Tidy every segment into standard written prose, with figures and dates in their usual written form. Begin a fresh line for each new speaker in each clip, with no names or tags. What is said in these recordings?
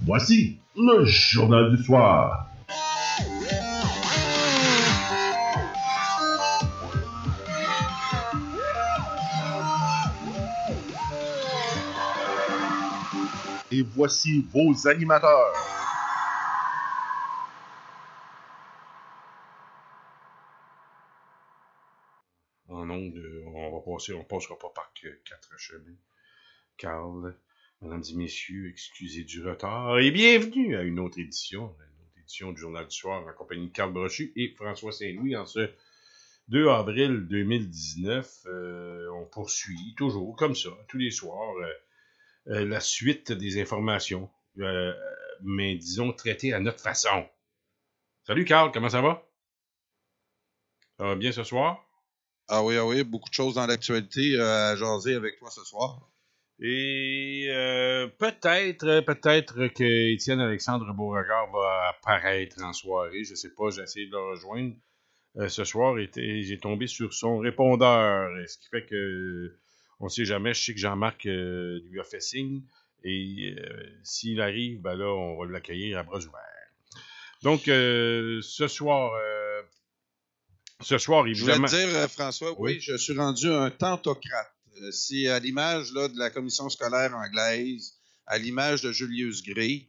Voici le journal du soir. Et voici vos animateurs.
En ondes, on passera pas par quatre chemins. Carl, mesdames et messieurs, excusez du retard et bienvenue à une autre édition du Journal du Soir en compagnie de Carl Brochu et François Saint-Louis en ce 2 avril 2019. On poursuit toujours comme ça, tous les soirs, la suite des informations, mais disons traitées à notre façon. Salut Carl, comment ça va? Ça va bien ce soir?
Ah oui, beaucoup de choses dans l'actualité à jaser avec toi ce soir.
Et peut-être que Étienne Alexandre Beauregard va apparaître en soirée. Je sais pas, j'ai essayé de le rejoindre ce soir et j'ai tombé sur son répondeur. Ce qui fait que on sait jamais. Je sais que Jean-Marc lui a fait signe. Et s'il arrive, ben là, on va l'accueillir à bras ouverts. Donc, ce soir, évidemment...
Je voulais te dire, François, oui, je suis rendu un tantocrate. C'est à l'image là, de la commission scolaire anglaise, à l'image de Julius Gray,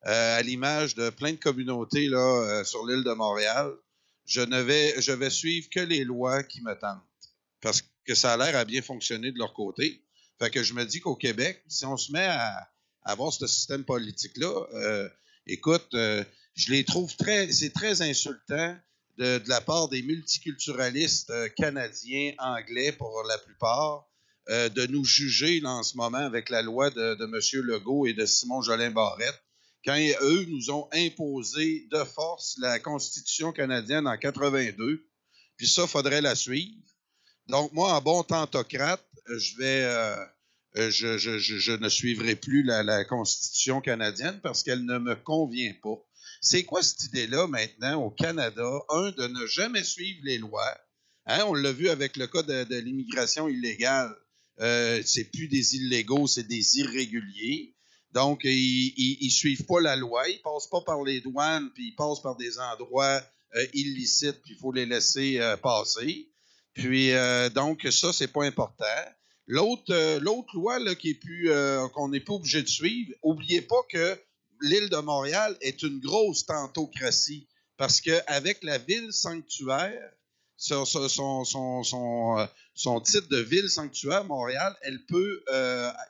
à l'image de plein de communautés là, sur l'île de Montréal. Je vais suivre que les lois qui me tentent. Parce que ça a l'air à bien fonctionner de leur côté. Fait que je me dis qu'au Québec, si on se met à avoir ce système politique-là, écoute, je les trouve c'est très insultant de la part des multiculturalistes canadiens, anglais pour la plupart, de nous juger là, en ce moment avec la loi de M. Legault et de Simon Jolin Barrette, quand eux nous ont imposé de force la Constitution canadienne en 82, puis ça, faudrait la suivre. Donc, moi, en bon tantocrate, je ne suivrai plus la Constitution canadienne parce qu'elle ne me convient pas. C'est quoi cette idée-là maintenant au Canada? De ne jamais suivre les lois. Hein, on l'a vu avec le cas de l'immigration illégale. C'est plus des illégaux, c'est des irréguliers. Donc, ils suivent pas la loi, ils passent pas par les douanes, puis ils passent par des endroits illicites, puis il faut les laisser passer. Puis, donc, ça, c'est pas important. L'autre loi là, qu'on n'est pas obligé de suivre, n'oubliez pas que l'île de Montréal est une grosse tantocratie parce qu'avec la ville sanctuaire, son titre de ville sanctuaire, Montréal,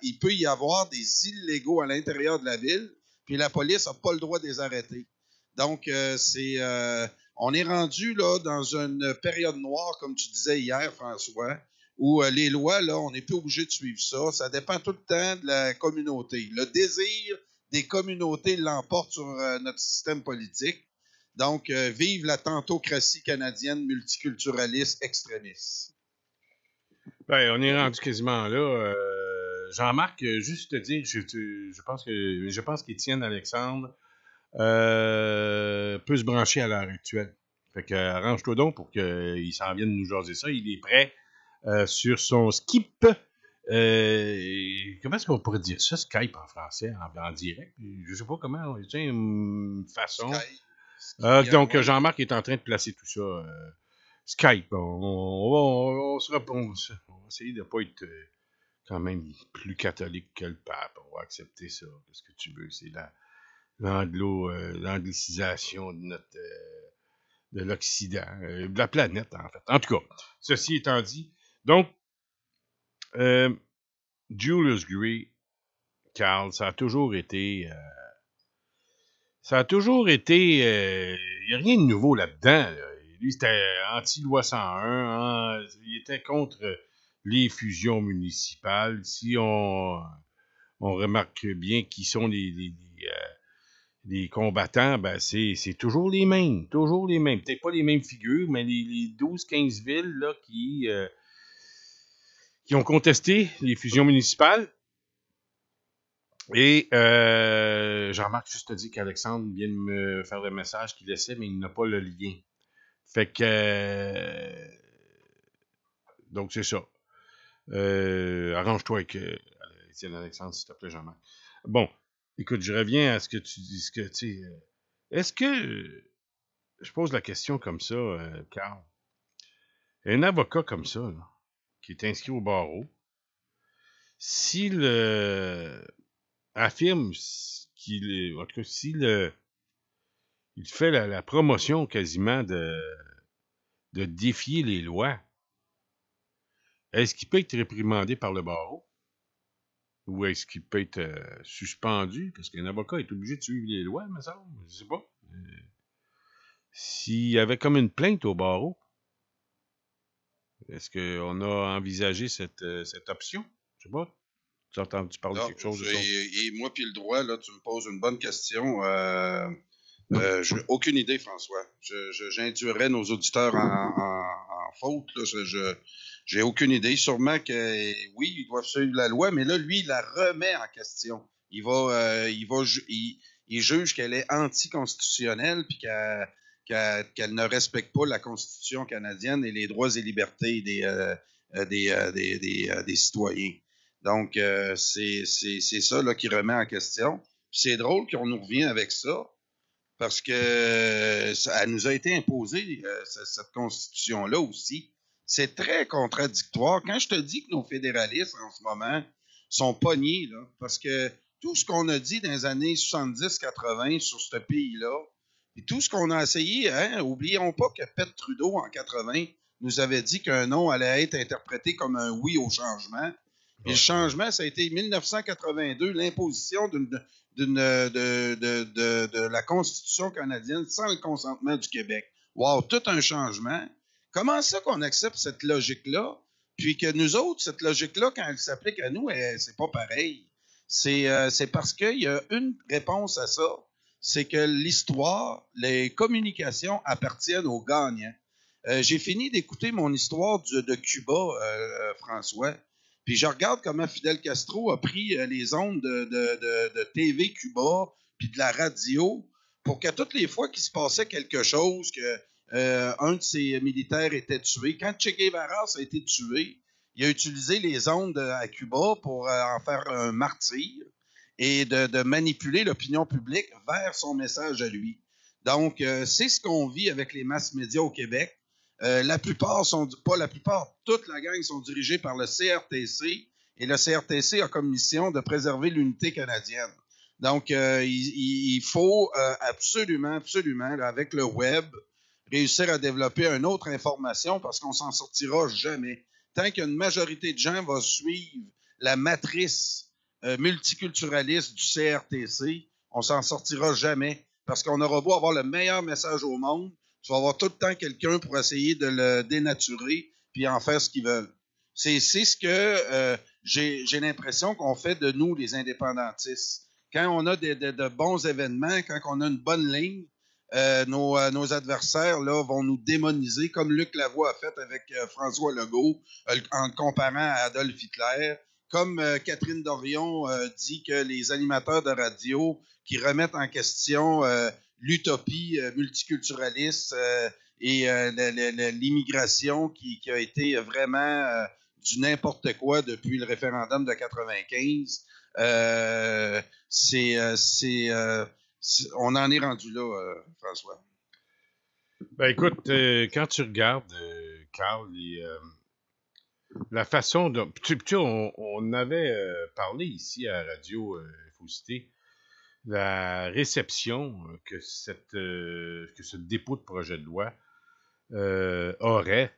il peut y avoir des illégaux à l'intérieur de la ville, puis la police n'a pas le droit de les arrêter. Donc, on est rendu là dans une période noire, comme tu disais hier, François, où les lois, là, on n'est plus obligé de suivre ça. Ça dépend tout le temps de la communauté. Le désir des communautés l'emporte sur notre système politique. Donc, vive la tantocratie canadienne multiculturaliste extrémiste.
Ben, on est rendu quasiment là. Jean-Marc, juste te dire, je pense qu'Étienne Alexandre peut se brancher à l'heure actuelle. Fait que arrange-toi donc pour qu'il s'en vienne nous jaser ça. Il est prêt sur son Skip. Comment est-ce qu'on pourrait dire ça, Skype en français, en direct? Je sais pas comment. C'est une façon. Donc, Jean-Marc est en train de placer tout ça. Skype. On va essayer de ne pas être quand même plus catholique que le pape. On va accepter ça. Qu'est-ce que tu veux? C'est l'anglicisation de l'Occident, de la planète, en fait. En tout cas, ceci étant dit, donc, Julius Gray, Carl, ça a toujours été... il n'y a rien de nouveau là-dedans. Là. Lui, c'était anti-loi 101. Il était contre les fusions municipales. Si on remarque bien qui sont les combattants, ben c'est toujours les mêmes. Toujours les mêmes. Peut-être pas les mêmes figures, mais les 12-15 villes là, qui ont contesté les fusions municipales. Et Jean-Marc juste te dit qu'Alexandre vient de me faire le message qu'il laissait, mais il n'a pas le lien. Fait que donc c'est ça. Arrange-toi avec Étienne Alexandre, s'il te plaît, Jean-Marc. Bon, écoute, je reviens à ce que tu dis. Est-ce que, je pose la question comme ça, Carl, un avocat comme ça, là, qui est inscrit au barreau, s'il affirme en tout cas, s'il il fait la promotion quasiment de défier les lois, est-ce qu'il peut être réprimandé par le barreau? Ou est-ce qu'il peut être suspendu? Parce qu'un avocat est obligé de suivre les lois, me semble. Je sais pas. S'il y avait comme une plainte au barreau, est-ce qu'on a envisagé cette option? Je sais pas. Tu as entendu parler de quelque chose de ça?
Et moi puis le droit, là, tu me poses une bonne question. J'ai aucune idée, François. J'induirais nos auditeurs en faute. Là. J'ai aucune idée. Sûrement que oui, ils doivent suivre la loi, mais là, lui, il la remet en question. Il juge qu'elle est anticonstitutionnelle puis qu'elle ne respecte pas la Constitution canadienne et les droits et libertés des citoyens. Donc, c'est ça là, qui remet en question. Puis c'est drôle qu'on nous revienne avec ça, parce que elle nous a été imposée, cette Constitution-là aussi. C'est très contradictoire. Quand je te dis que nos fédéralistes, en ce moment, sont pognés, là, parce que tout ce qu'on a dit dans les années 70-80 sur ce pays-là, et tout ce qu'on a essayé, hein, oublions pas que Pete Trudeau, en 80, nous avait dit qu'un non allait être interprété comme un oui au changement. Et le changement, ça a été 1982, l'imposition de la Constitution canadienne sans le consentement du Québec. Wow, tout un changement. Comment ça qu'on accepte cette logique-là, puis que nous autres, cette logique-là, quand elle s'applique à nous, c'est pas pareil. C'est parce qu'il y a une réponse à ça, c'est que l'histoire, les communications appartiennent aux gagnants. J'ai fini d'écouter mon histoire de Cuba, François. Puis je regarde comment Fidel Castro a pris les ondes de TV Cuba, puis de la radio, pour qu'à toutes les fois qu'il se passait quelque chose, que un de ses militaires était tué, quand Che Guevara a été tué, il a utilisé les ondes à Cuba pour en faire un martyr et de manipuler l'opinion publique vers son message à lui. Donc, c'est ce qu'on vit avec les masses médias au Québec. La plupart pas la plupart, toute la gang sont dirigés par le CRTC et le CRTC a comme mission de préserver l'unité canadienne. Donc, il faut absolument, là, avec le web, réussir à développer une autre information parce qu'on s'en sortira jamais. Tant qu'une majorité de gens va suivre la matrice multiculturaliste du CRTC, on s'en sortira jamais parce qu'on aura beau avoir le meilleur message au monde, tu vas avoir tout le temps quelqu'un pour essayer de le dénaturer puis en faire ce qu'ils veulent. C'est ce que j'ai l'impression qu'on fait de nous, les indépendantistes. Quand on a de bons événements, quand on a une bonne ligne, nos adversaires là, vont nous démoniser, comme Luc Lavoie a fait avec François Legault, en le comparant à Adolf Hitler. Comme Catherine Dorion dit que les animateurs de radio qui remettent en question l'utopie multiculturaliste et l'immigration qui a été vraiment du n'importe quoi depuis le référendum de 95. On en est rendu là, François.
Ben écoute, quand tu regardes, Carl, la façon dont... on avait parlé ici à la radio, il faut citer, la réception que ce dépôt de projet de loi aurait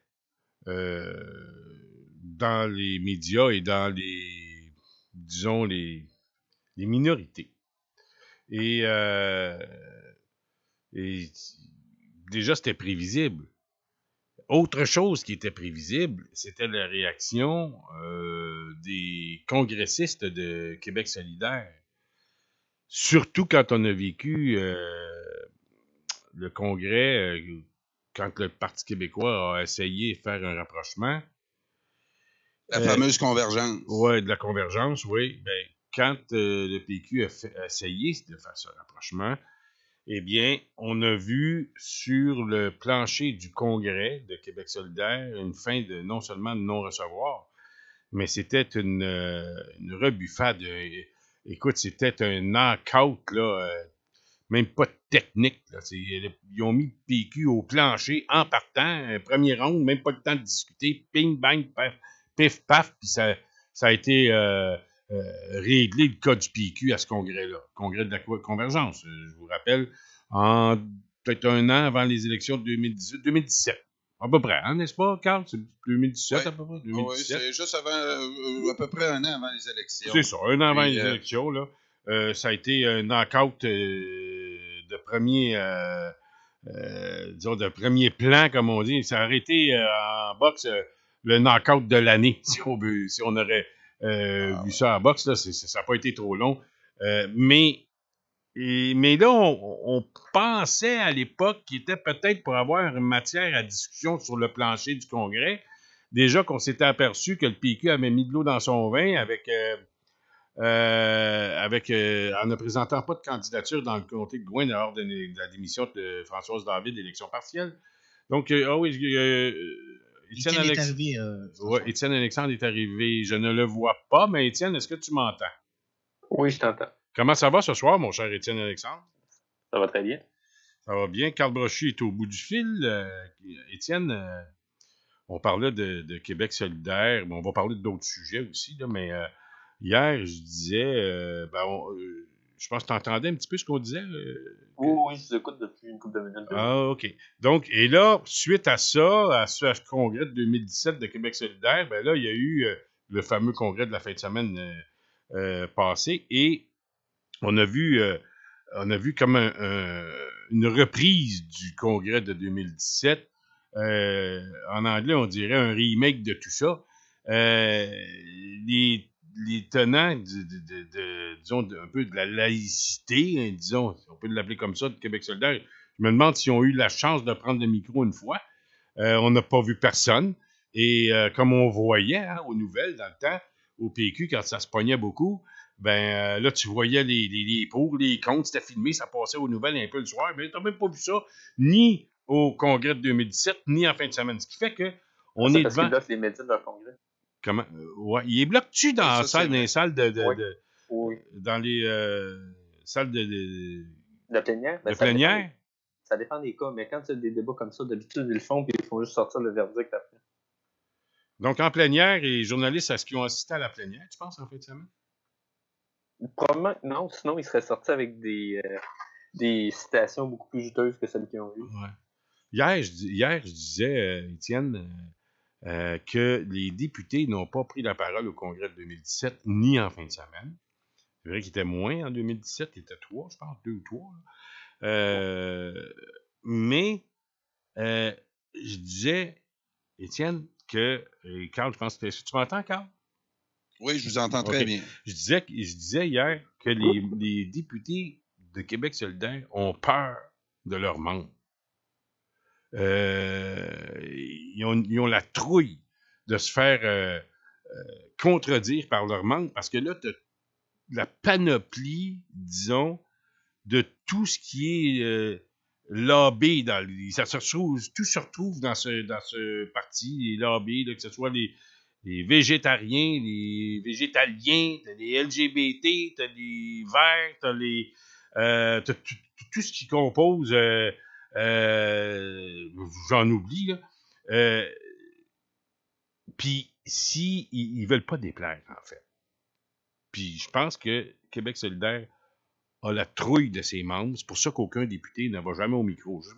dans les médias et dans disons, les minorités. Et déjà, c'était prévisible. Autre chose qui était prévisible, c'était la réaction des congressistes de Québec solidaire. Surtout quand on a vécu le congrès, quand le Parti québécois a essayé de faire un rapprochement.
La fameuse convergence.
Oui, de la convergence, oui. Ben, quand le PQ a essayé de faire ce rapprochement, eh bien, on a vu sur le plancher du congrès de Québec solidaire une fin de non seulement de non-recevoir, mais c'était une rebuffade. Écoute, c'était un knock-out, là, même pas de technique. Là. Ils ont mis le PQ au plancher en partant, premier round, même pas le temps de discuter, ping, bang, paf, pif, paf, puis ça a été réglé le cas du PQ à ce congrès-là, congrès de la Convergence. Je vous rappelle, peut-être un an avant les élections de 2017. À peu près, hein, n'est-ce pas, Carl? C'est 2017 à peu près? 2017.
Oui, c'est juste avant, à peu près un an avant les élections.
C'est ça, un an avant les élections, là. Ça a été un knockout de premier, disons, de premier plan, comme on dit. Ça aurait été en boxe le knockout de l'année, si on aurait vu ça en boxe. Là, ça n'a pas été trop long. Mais là, on pensait à l'époque qu'il était peut-être pour avoir une matière à discussion sur le plancher du Congrès. Déjà qu'on s'était aperçu que le PQ avait mis de l'eau dans son vin en ne présentant pas de candidature dans le comté de Gouin lors de la démission de Françoise David d'élection partielle. Donc,
Étienne est arrivé.
Étienne Alexandre est arrivé. Je ne le vois pas, mais Étienne, est-ce que tu m'entends?
Oui, je t'entends.
Comment ça va ce soir, mon cher Étienne Alexandre?
Ça va très bien.
Ça va bien. Carl Brochu est au bout du fil. Étienne, on parlait de Québec solidaire. Bon, on va parler d'autres sujets aussi, là, mais hier, je disais, je pense que tu entendais un petit peu ce qu'on disait.
Oui, je vous écoute depuis une couple de minutes.
Ah, OK. Donc, et là, suite à ça, à ce congrès de 2017 de Québec solidaire, ben là, il y a eu le fameux congrès de la fin de semaine passée et on a vu comme une reprise du congrès de 2017. En anglais, on dirait un remake de tout ça. Les tenants, disons, un peu de la laïcité, hein, disons, on peut l'appeler comme ça, de Québec solidaire, je me demande s'ils ont eu la chance de prendre le micro une fois. On n'a pas vu personne. Et comme on voyait hein, aux nouvelles dans le temps, au PQ, quand ça se pognait beaucoup, là, tu voyais les pour, les contre, c'était filmé, ça passait aux nouvelles un peu le soir, mais tu n'as même pas vu ça, ni au congrès de 2017, ni en fin de semaine. Ce qui fait que on est
parce
devant...
qu'ils bloquent les médias de leur congrès.
Comment? Ouais. Il est bloqué-tu dans les salles
Oui.
dans les salles de
la plénière?
De plénière?
Ça dépend des cas, mais quand tu as des débats comme ça, d'habitude, ils le font, puis ils font juste sortir le verdict après.
Donc, en plénière, les journalistes, est-ce qu'ils ont assisté à la plénière, tu penses, en fin de semaine?
Probablement non, sinon ils seraient sortis avec des citations beaucoup plus juteuses que celles qu'ils ont eues.
Ouais. Hier, je disais, Étienne, que les députés n'ont pas pris la parole au congrès de 2017, ni en fin de semaine. C'est vrai qu'il était moins en 2017, il était 3, je pense, 2 ou 3. Mais, je disais, Étienne, que Carl, je pense que tu m'entends, Carl?
Oui, je vous entends très bien.
Je disais hier que les députés de Québec solidaire ont peur de leurs membres. Ils ont la trouille de se faire contredire par leurs membres parce que là, tu as la panoplie, disons, de tout ce qui est lobby tout se retrouve dans ce parti, les lobbies, là, que ce soit les végétariens, les végétaliens, t'as les LGBT, t'as les verts, t'as tout ce qui compose, j'en oublie, là. Puis, ils veulent pas déplaire, en fait. Puis, je pense que Québec solidaire a la trouille de ses membres. C'est pour ça qu'aucun député ne va jamais au micro. Je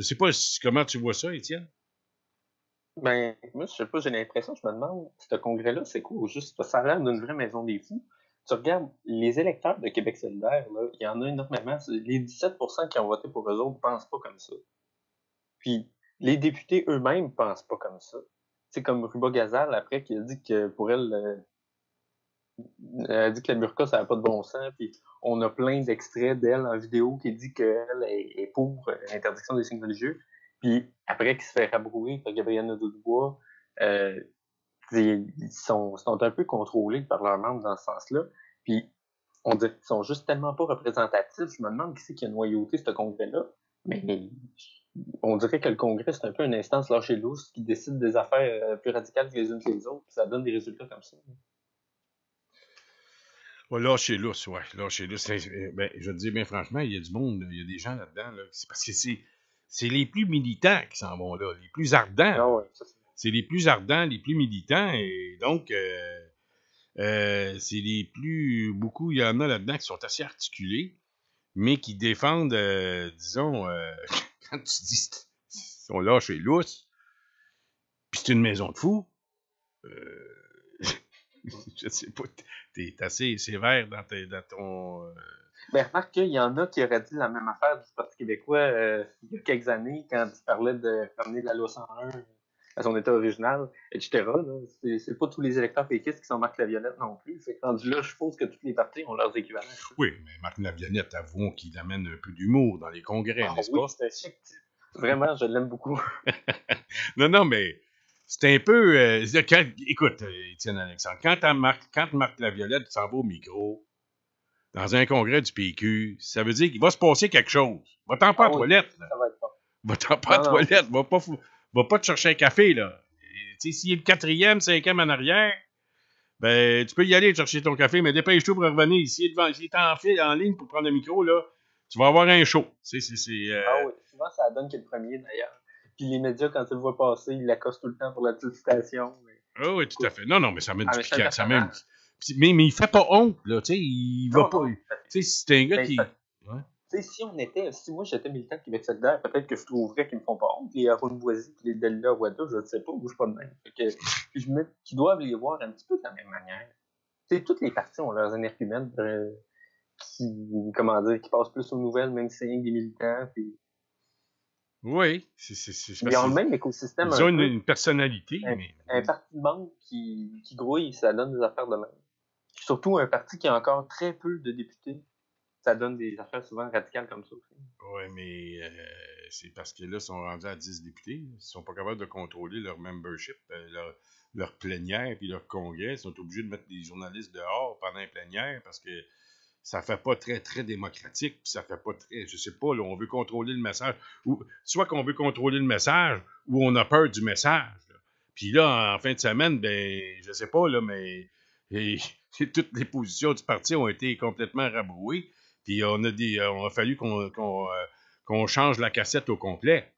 sais pas comment tu vois ça, Étienne.
Ben, moi, je sais pas, j'ai l'impression, je me demande, ce congrès-là, c'est quoi? Juste, ça a l'air d'une vraie maison des fous. Tu regardes, les électeurs de Québec solidaire, là, il y en a énormément. Les 17% qui ont voté pour eux autres pensent pas comme ça. Puis, les députés eux-mêmes pensent pas comme ça. C'est comme Ruba Gazal, après, qui a dit que pour elle, a dit que la burqa, ça n'a pas de bon sens. Puis, on a plein d'extraits d'elle en vidéo qui dit qu'elle est pour l'interdiction des signes religieux. Puis après qu'il se fait rabrouer par Gabriel Nadeau-Dubois, ils sont un peu contrôlés par leurs membres dans ce sens-là. Puis on dirait qu'ils sont juste tellement pas représentatifs. Je me demande qui c'est qui a noyauté ce congrès-là. Mais on dirait que le Congrès, c'est un peu une instance lâchée lousse qui décide des affaires plus radicales que les unes que les autres, puis ça donne des résultats comme ça.
Ouais, lâchez lousse, ouais. Lâchez lousse. Ben, je te dis bien franchement, il y a du monde, il y a des gens là-dedans, là. C'est parce que c'est les plus militants qui s'en vont là, les plus ardents.
Ah ouais, ça,
c'est les plus ardents, les plus militants, et donc, c'est les plus... Beaucoup, il y en a là-dedans qui sont assez articulés, mais qui défendent, disons, quand tu dis on lâche les lousses, puis c'est une maison de fous, je sais pas, t'es assez sévère dans ton...
Ben, remarque qu'il y en a qui auraient dit la même affaire du Parti québécois il y a quelques années, quand il parlait de ramener la loi 101 à son état original, etc. Là. C'est pas tous les électeurs péquistes qui sont Marc Laviolette non plus. Fait que rendu là, je suppose que tous les partis ont leurs équivalents.
Oui, mais Marc Laviolette, avouons qu'il amène un peu d'humour dans les congrès, n'est-ce pas?
C'est un chic type. Vraiment, je l'aime beaucoup.
non, mais c'est un peu... écoute, Étienne Alexandre, quand Marc Laviolette s'en va au micro, dans un congrès du PQ, ça veut dire qu'il va se passer quelque chose. Va-t'en pas à la toilette. Là.
Ça va être bon.
Va-t'en pas à la toilette. Va pas te chercher un café, là. Tu sais, s'il est le 4e, 5e en arrière, ben, tu peux y aller chercher ton café, mais dépêche-toi pour revenir. S'il est en ligne pour prendre le micro, là, tu vas avoir un show.
Ah oui, souvent, ça donne qu'il est le premier, d'ailleurs. Puis les médias, quand ils le voient passer, ils l'accostent tout le temps pour la petite citation.
Ah oui, tout à fait. Non, mais ça mène du piquant.
Mais
il fait pas honte, là, tu sais, il va pas... Tu sais, c'est un gars qui...
Ouais. Tu sais, si moi j'étais militant de Québec solidaire, peut-être que je trouverais qu'ils me font pas honte, les Aaron Boisy et les Delia Wada, je ne sais pas, moi je suis pas de même. Puis je me dis qu'ils doivent les voir un petit peu de la même manière. Tu sais, toutes les parties ont leurs énergumènes qui passent plus aux nouvelles, même si c'est rien que des militants. Puis...
Oui,
ils ont le même écosystème.
Ils ont une personnalité.
Un parti de monde qui grouille, ça donne des affaires de même. Surtout un parti qui a encore très peu de députés. Ça donne des affaires souvent radicales comme ça aussi.
Oui, mais c'est parce que là, ils sont rendus à 10 députés. Ils sont pas capables de contrôler leur membership, leur plénière puis leur congrès. Ils sont obligés de mettre des journalistes dehors pendant les plénières parce que ça fait pas très, très démocratique, puis ça fait pas très... Je sais pas, là, on veut contrôler le message. Soit qu'on veut contrôler le message, ou on a peur du message. Là. Puis là, en fin de semaine, ben, je sais pas, là, mais toutes les positions du parti ont été complètement rabrouées. Puis on a fallu qu'on change la cassette au complet.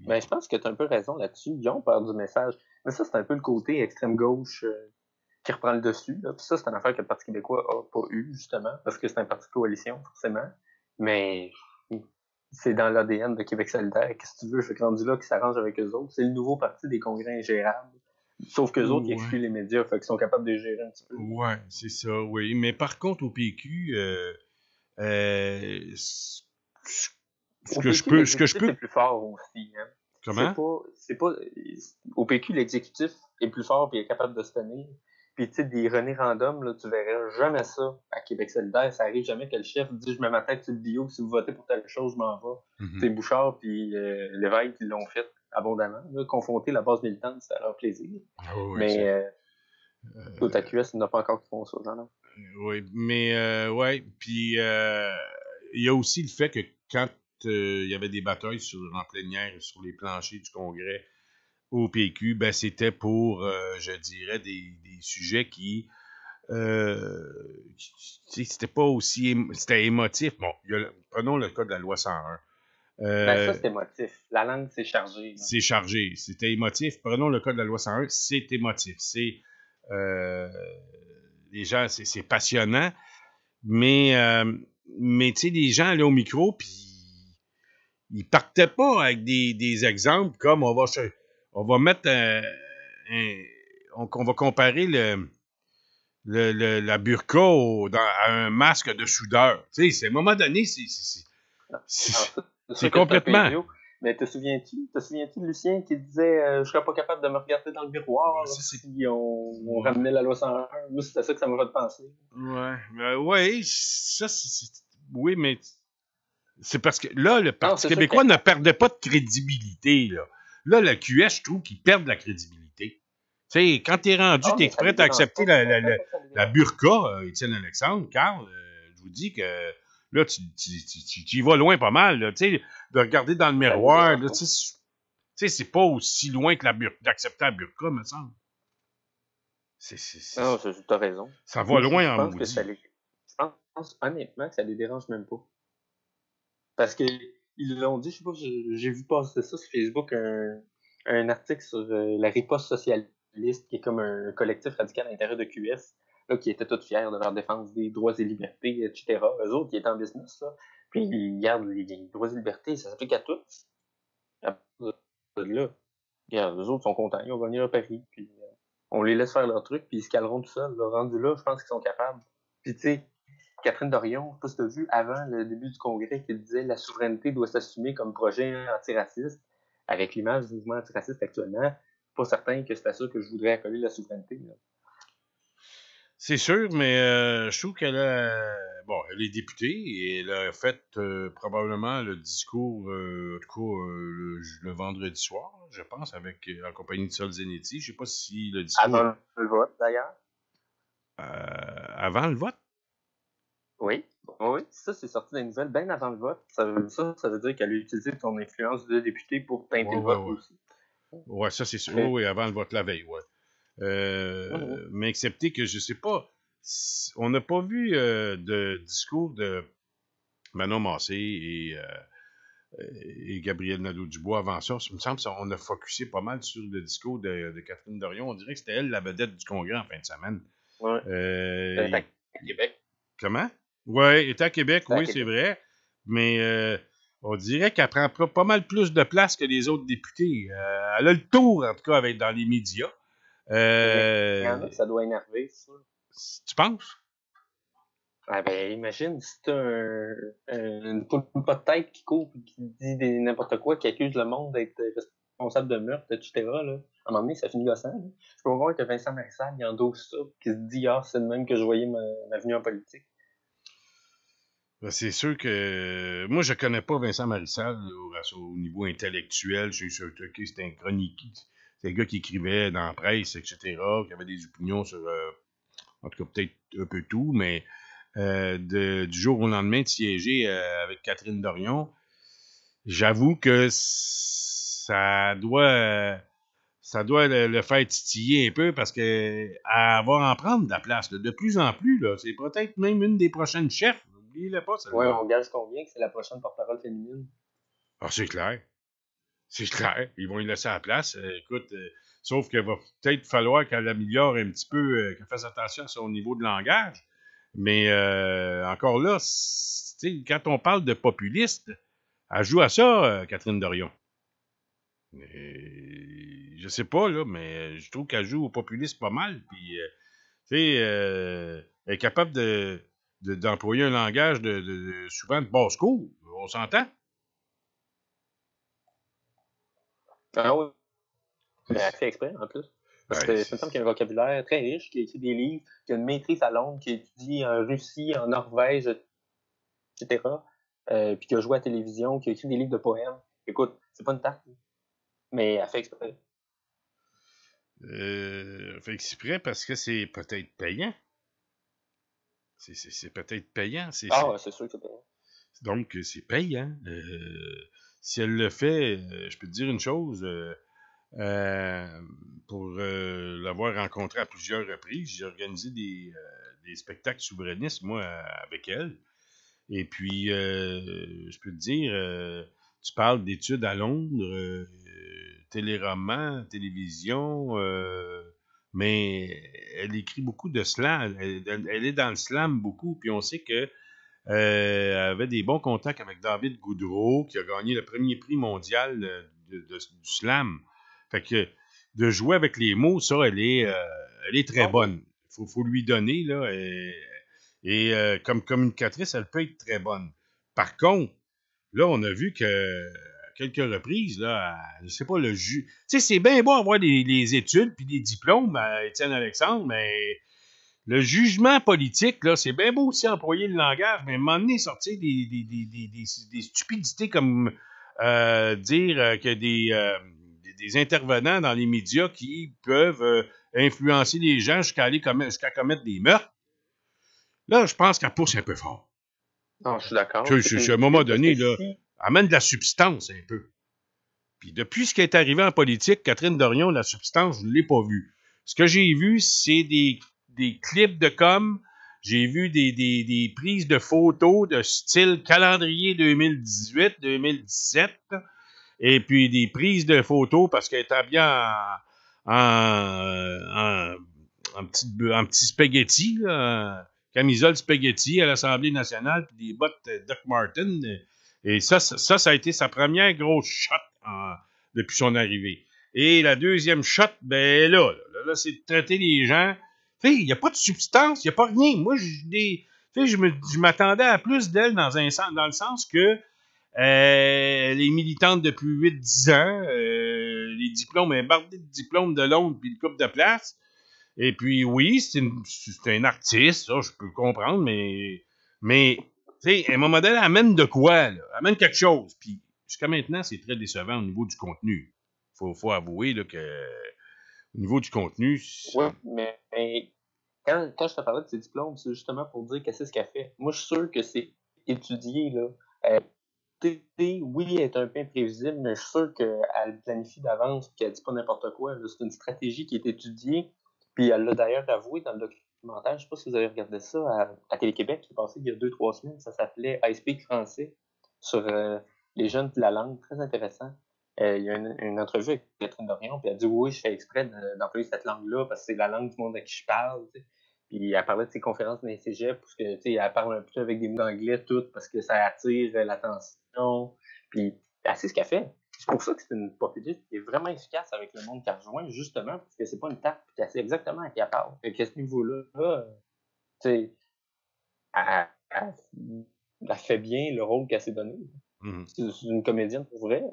Ben, je pense que tu as un peu raison là-dessus. Ils ont peur du message. Mais ça, c'est un peu le côté extrême-gauche qui reprend le dessus. Là. Puis ça, c'est une affaire que le Parti québécois n'a pas eu, justement, parce que c'est un parti de coalition, forcément. Mais c'est dans l'ADN de Québec solidaire. Qu'est-ce que tu veux? Fait que rendu là qui s'arrange avec eux autres. C'est le nouveau parti des congrès ingérables. Sauf qu'eux autres, ils excluent les médias, fait qu'ils sont capables de les gérer un petit peu.
Ouais, c'est ça, oui. Mais par contre, au PQ, ce que je peux...
C'est plus fort aussi. Hein.
Comment?
Au PQ, l'exécutif est plus fort et est capable de se tenir. Puis, tu sais, des René Random, là, tu verras jamais ça à Québec solidaire. Ça arrive jamais que le chef dise « Je mets ma tête sur le bio, si vous votez pour telle chose, je m'en vais. Tu sais, Bouchard puis Lévesque, ils l'ont fait abondamment. Là, confronter la base militante, c'est à leur plaisir.
Oh, oui,
mais tout à QS, il n'y en a pas encore qui font ça, genre.
Oui, mais ouais. Puis il y a aussi le fait que quand il y avait des batailles en plénière sur les planchers du Congrès au PQ, ben c'était pour, je dirais, des sujets qui c'était pas aussi... C'était émotif. Bon, prenons le cas de la loi 101.
Ça, c'est émotif. La langue, c'est chargé. Là.
C'est chargé. C'était émotif. Prenons le cas de la loi 101. C'est émotif. C'est... les gens, c'est passionnant. Mais tu sais, les gens allaient au micro, puis ils partaient pas avec des exemples comme on va mettre on va comparer la burqa à un masque de soudeur. Tu sais, à un moment donné, c'est complètement...
Mais te souviens-tu de Lucien qui disait je serais pas capable de me regarder dans le miroir si on ramenait la loi 101? Moi, c'était ça que ça m'a fait penser.
Ouais, ça, oui, mais c'est parce que là, le Parti québécois ne perdait pas de crédibilité. Là, la QS, je trouve qu'ils perdent la crédibilité. Tu sais, quand t'es rendu, t'es prêt à accepter la burqa, Étienne Alexandre, Carl, je vous dis que Là, tu y vas loin pas mal, là, tu sais, de regarder dans le miroir, là, tu sais, c'est pas aussi loin que d'accepter la burqa, me semble.
Non, t'as raison.
Ça va loin en maudit.
Je pense honnêtement que ça les dérange même pas. Parce que ils l'ont dit, je sais pas, j'ai vu passer ça sur Facebook, un article sur la riposte socialiste, qui est comme un collectif radical à l'intérieur de QS, là, qui était tous fiers de leur défense des droits et libertés, etc. Eux autres, qui étaient en business, là, puis ils gardent les droits et libertés, ça s'applique à tous. Là, regarde, eux autres sont contents, ils vont venir à Paris, puis on les laisse faire leur truc, puis ils se caleront tout seuls. Rendu là, je pense qu'ils sont capables. Puis tu sais, Catherine Dorion, je sais pas si tu as vu, avant le début du congrès, qui disait la souveraineté doit s'assumer comme projet antiraciste, avec l'image du mouvement antiraciste actuellement, pas certain que c'est à ça que je voudrais accoler la souveraineté. Là.
C'est sûr, mais je trouve qu'elle elle est députée et elle a fait probablement le discours, en tout cas, le vendredi soir, je pense, en compagnie de Sol Zanetti. Je sais pas si le discours...
Avant le vote, d'ailleurs.
Avant le vote?
Oui, ça, c'est sorti des nouvelles bien avant le vote. Ça veut dire qu'elle a utilisé son influence de député pour teinter le vote aussi.
Ouais, ça, c'est sûr. Oui, avant le vote la veille, ouais. Mais excepté que, je sais pas, on n'a pas vu de discours de Manon Massé et Gabriel Nadeau-Dubois avant ça. Il me semble qu'on a focusé pas mal sur le discours de Catherine Dorion. On dirait que c'était elle la vedette du congrès en fin de semaine.
Ouais. Elle était à Québec.
Comment? Oui, elle était à Québec, oui, c'est vrai. Mais on dirait qu'elle prend pas mal plus de place que les autres députés. Elle a le tour, en tout cas, avec dans les médias.
Il y en a que ça doit énerver, ça.
Tu penses?
Ah ben, imagine si t'as une poule pas de tête qui court et qui dit n'importe quoi, qui accuse le monde d'être responsable de meurtre, etc. Là. À un moment donné, ça finit gossant. Là. Je peux voir que Vincent Marissal, il endosse ça, qui se dit, c'est de même que je voyais ma venue en politique.
Ben, c'est sûr que moi, je connais pas Vincent Marissal au niveau intellectuel. Je suis sûr que c'était un chroniqueur. C'est un gars qui écrivait dans la presse, etc., qui avait des opinions sur, en tout cas, peut-être un peu tout, mais du jour au lendemain de siéger avec Catherine Dorion, j'avoue que ça doit le faire titiller un peu parce qu'elle va en prendre de la place de plus en plus. Là. C'est peut-être même une des prochaines chefs. N'oubliez-le pas, celle-là.
Ouais, on gage combien que c'est la prochaine porte-parole féminine?
Ah, c'est clair. C'est clair. Ils vont y laisser la place. Écoute, sauf qu'il va peut-être falloir qu'elle améliore un petit peu, qu'elle fasse attention à son niveau de langage. Mais encore là, quand on parle de populiste, elle joue à ça, Catherine Dorion. Je sais pas, là, mais je trouve qu'elle joue au populiste pas mal. Puis, elle est capable d'employer un langage souvent de basse-cour. On s'entend?
Ah oui. Elle a fait exprès, en plus. Parce que c'est une femme qui a un vocabulaire très riche, qui a écrit des livres, qui a une maîtrise à Londres, qui a étudié en Russie, en Norvège, etc. Puis qui a joué à la télévision, qui a écrit des livres de poèmes. Écoute, c'est pas une tarte, mais elle fait exprès.
Elle fait exprès parce que c'est peut-être payant. C'est peut-être payant.
C'est sûr que c'est payant.
Donc, c'est payant. Si elle le fait, je peux te dire une chose... pour l'avoir rencontré à plusieurs reprises, j'ai organisé des spectacles souverainistes, moi, avec elle. Et puis, je peux te dire, tu parles d'études à Londres, téléroman, télévision, mais elle écrit beaucoup de slam. Elle est dans le slam beaucoup, puis on sait que elle avait des bons contacts avec David Goudreau, qui a gagné le premier prix mondial du slam. Fait que de jouer avec les mots, ça, elle est très bonne. Faut lui donner, là. Et comme communicatrice, elle peut être très bonne. Par contre, là, on a vu que à quelques reprises, là, je sais pas, le Tu sais, c'est bien beau avoir les études puis des diplômes à Étienne Alexandre, mais le jugement politique, là, c'est bien beau aussi employer le langage, mais à un moment donné, sortir des stupidités comme dire qu'il y a des intervenants dans les médias qui peuvent influencer les gens jusqu'à commettre des meurtres. Là, je pense qu'elle pousse un peu fort.
Non, je suis d'accord.
À un moment donné, là, amène de la substance un peu. Puis depuis ce qui est arrivé en politique, Catherine Dorion, la substance, je ne l'ai pas vue. Ce que j'ai vu, c'est des clips de com', j'ai vu des prises de photos de style calendrier 2018-2017, et puis des prises de photos parce qu'elle est habillée en petit spaghetti, là, camisole spaghetti à l'Assemblée nationale, puis des bottes Doc Martens. Et ça a été sa première grosse shot depuis son arrivée. Et la deuxième shot, ben là c'est de traiter les gens. Il n'y a pas de substance, il n'y a pas rien. Moi, je m'attendais à plus d'elle dans le sens que elle est militante depuis 8-10 ans. Les diplômes, elle est bardée de diplômes de Londres puis de coupe de place. Et puis, oui, c'est un artiste, ça, je peux comprendre, mais tu sais, à un moment donné, elle amène de quoi, là? Elle amène quelque chose. Puis, jusqu'à maintenant, c'est très décevant au niveau du contenu. Faut avouer, là, que au niveau du contenu...
Oui, mais quand je te parlais de ses diplômes, c'est justement pour dire qu'est-ce qu'elle fait. Moi, je suis sûr que c'est étudié, là. Oui, elle est un peu imprévisible, mais je suis sûr qu'elle planifie d'avance et qu'elle dit pas n'importe quoi. Là. C'est une stratégie qui est étudiée. Puis elle l'a d'ailleurs avoué dans le documentaire. Je ne sais pas si vous avez regardé ça à Télé-Québec qui est passé il y a 2-3 semaines. Ça s'appelait I Speak français sur les jeunes de la langue. Très intéressant. Il y a une entrevue avec Catherine Dorion, puis elle dit oui, je fais exprès d'employer cette langue-là parce que c'est la langue du monde à qui je parle. T'sais. Puis elle parlait de ses conférences dans les cégeps, parce que elle parle un peu avec des mots anglais, tout, parce que ça attire l'attention. Puis c'est ce qu'elle fait. C'est pour ça que c'est une populiste qui est vraiment efficace avec le monde qu'elle rejoint, justement, parce que c'est pas une tarte, puis qu'elle sait exactement à qui elle parle. Fait qu'à ce niveau-là, elle fait bien le rôle qu'elle s'est donné. Mm-hmm. C'est une comédienne pour vrai.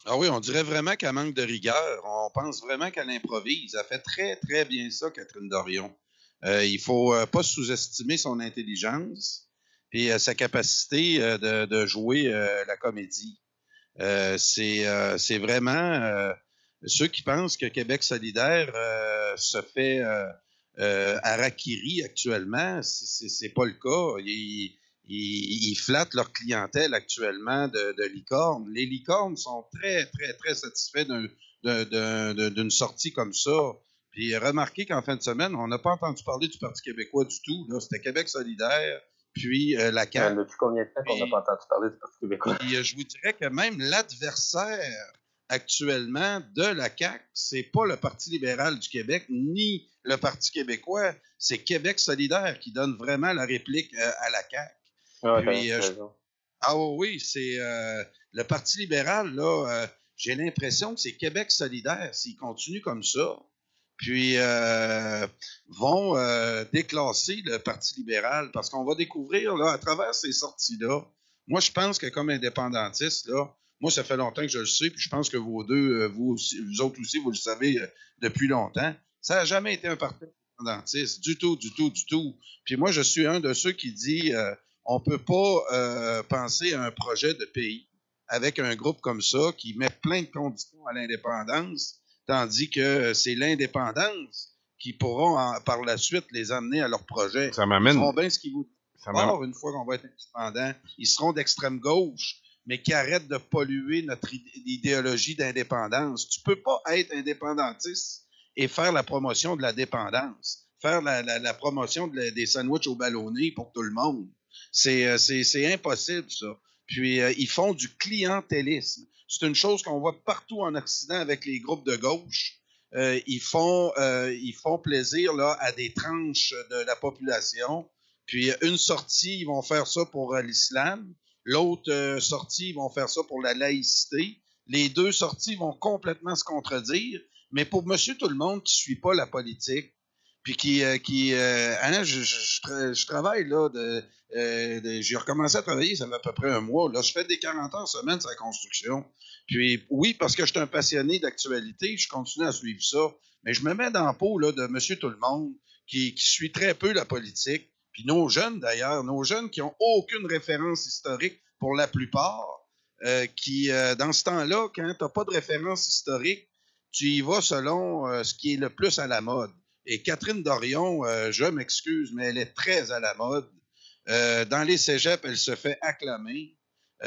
Ah oui, on dirait vraiment qu'elle manque de rigueur. On pense vraiment qu'elle improvise. Elle fait très, très bien ça, Catherine Dorion. Il faut pas sous-estimer son intelligence et sa capacité de jouer la comédie. C'est vraiment ceux qui pensent que Québec solidaire se fait harakiri actuellement, c'est pas le cas. Ils flattent leur clientèle actuellement de licornes. Les licornes sont très, très, très satisfaits d'une sortie comme ça. Puis remarquez qu'en fin de semaine, on n'a pas entendu parler du Parti québécois du tout. Là, c'était Québec solidaire, puis la CAQ.
Depuis combien de temps qu'on n'a pas entendu parler du Parti québécois?
Puis je vous dirais que même l'adversaire actuellement de la CAQ, c'est pas le Parti libéral du Québec, ni le Parti québécois, c'est Québec solidaire qui donne vraiment la réplique à la CAQ. Puis, oui, c'est le Parti libéral, là, j'ai l'impression que c'est Québec solidaire, s'ils continuent comme ça, puis vont déclasser le Parti libéral, parce qu'on va découvrir, là, à travers ces sorties-là, moi, je pense que comme indépendantiste, là, moi, ça fait longtemps que je le sais, puis je pense que vous autres aussi, vous le savez depuis longtemps, ça n'a jamais été un parti indépendantiste, du tout. Puis moi, je suis un de ceux qui dit... on ne peut pas penser à un projet de pays avec un groupe comme ça qui met plein de conditions à l'indépendance, tandis que c'est l'indépendance qui pourront par la suite les amener à leur projet.
Ça m'amène.
Ils feront bien ce qu'ils voudront. Une fois qu'on va être indépendant, ils seront d'extrême gauche, mais qui arrêtent de polluer notre idéologie d'indépendance. Tu ne peux pas être indépendantiste et faire la promotion de la dépendance, faire la promotion des sandwichs au ballonné pour tout le monde. C'est impossible, ça. Puis, ils font du clientélisme. C'est une chose qu'on voit partout en Occident avec les groupes de gauche. Ils font plaisir là, à des tranches de la population. Puis, une sortie, ils vont faire ça pour l'islam. L'autre sortie, ils vont faire ça pour la laïcité. Les deux sorties vont complètement se contredire. Mais pour monsieur tout le monde qui ne suit pas la politique, puis je travaille là, j'ai recommencé à travailler, ça fait à peu près un mois. Là, je fais des 40 heures semaine sur la construction. Puis oui, parce que je suis un passionné d'actualité, je continue à suivre ça. Mais je me mets dans la peau là, de monsieur tout le monde qui suit très peu la politique. Puis nos jeunes d'ailleurs, nos jeunes qui n'ont aucune référence historique pour la plupart, qui dans ce temps-là, quand tu n'as pas de référence historique, tu y vas selon ce qui est le plus à la mode. Et Catherine Dorion, je m'excuse, mais elle est très à la mode. Dans les cégeps, elle se fait acclamer.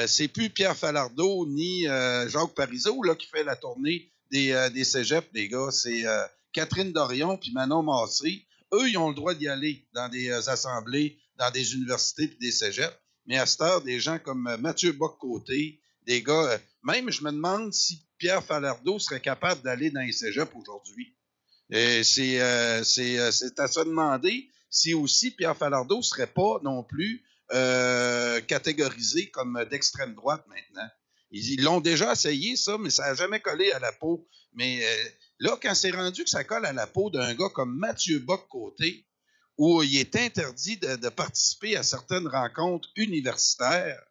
C'est plus Pierre Falardeau ni Jacques Parizeau là, qui fait la tournée des cégeps, les gars. C'est Catherine Dorion puis Manon Massé. Eux, ils ont le droit d'y aller dans des assemblées, dans des universités puis des cégeps. Mais à cette heure, des gens comme Mathieu Bock-Côté, des gars... même, je me demande si Pierre Falardeau serait capable d'aller dans les cégeps aujourd'hui. C'est à se demander si aussi Pierre Falardeau serait pas non plus catégorisé comme d'extrême droite maintenant. Ils l'ont déjà essayé, ça, mais ça n'a jamais collé à la peau. Mais là, quand c'est rendu que ça colle à la peau d'un gars comme Mathieu Bock-Côté, où il est interdit de participer à certaines rencontres universitaires,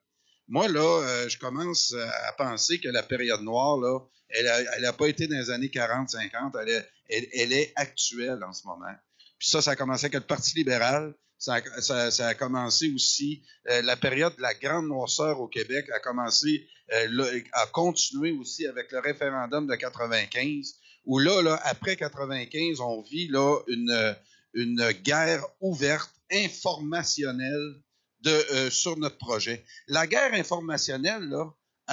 moi, là, je commence à penser que la période noire, là, elle a pas été dans les années 40-50, elle est actuelle en ce moment. Puis ça a commencé avec le Parti libéral, ça a commencé aussi, la période de la grande noirceur au Québec a commencé, a continué aussi avec le référendum de 95, où là, après 95, on vit là une guerre ouverte, informationnelle, sur notre projet. La guerre informationnelle, là,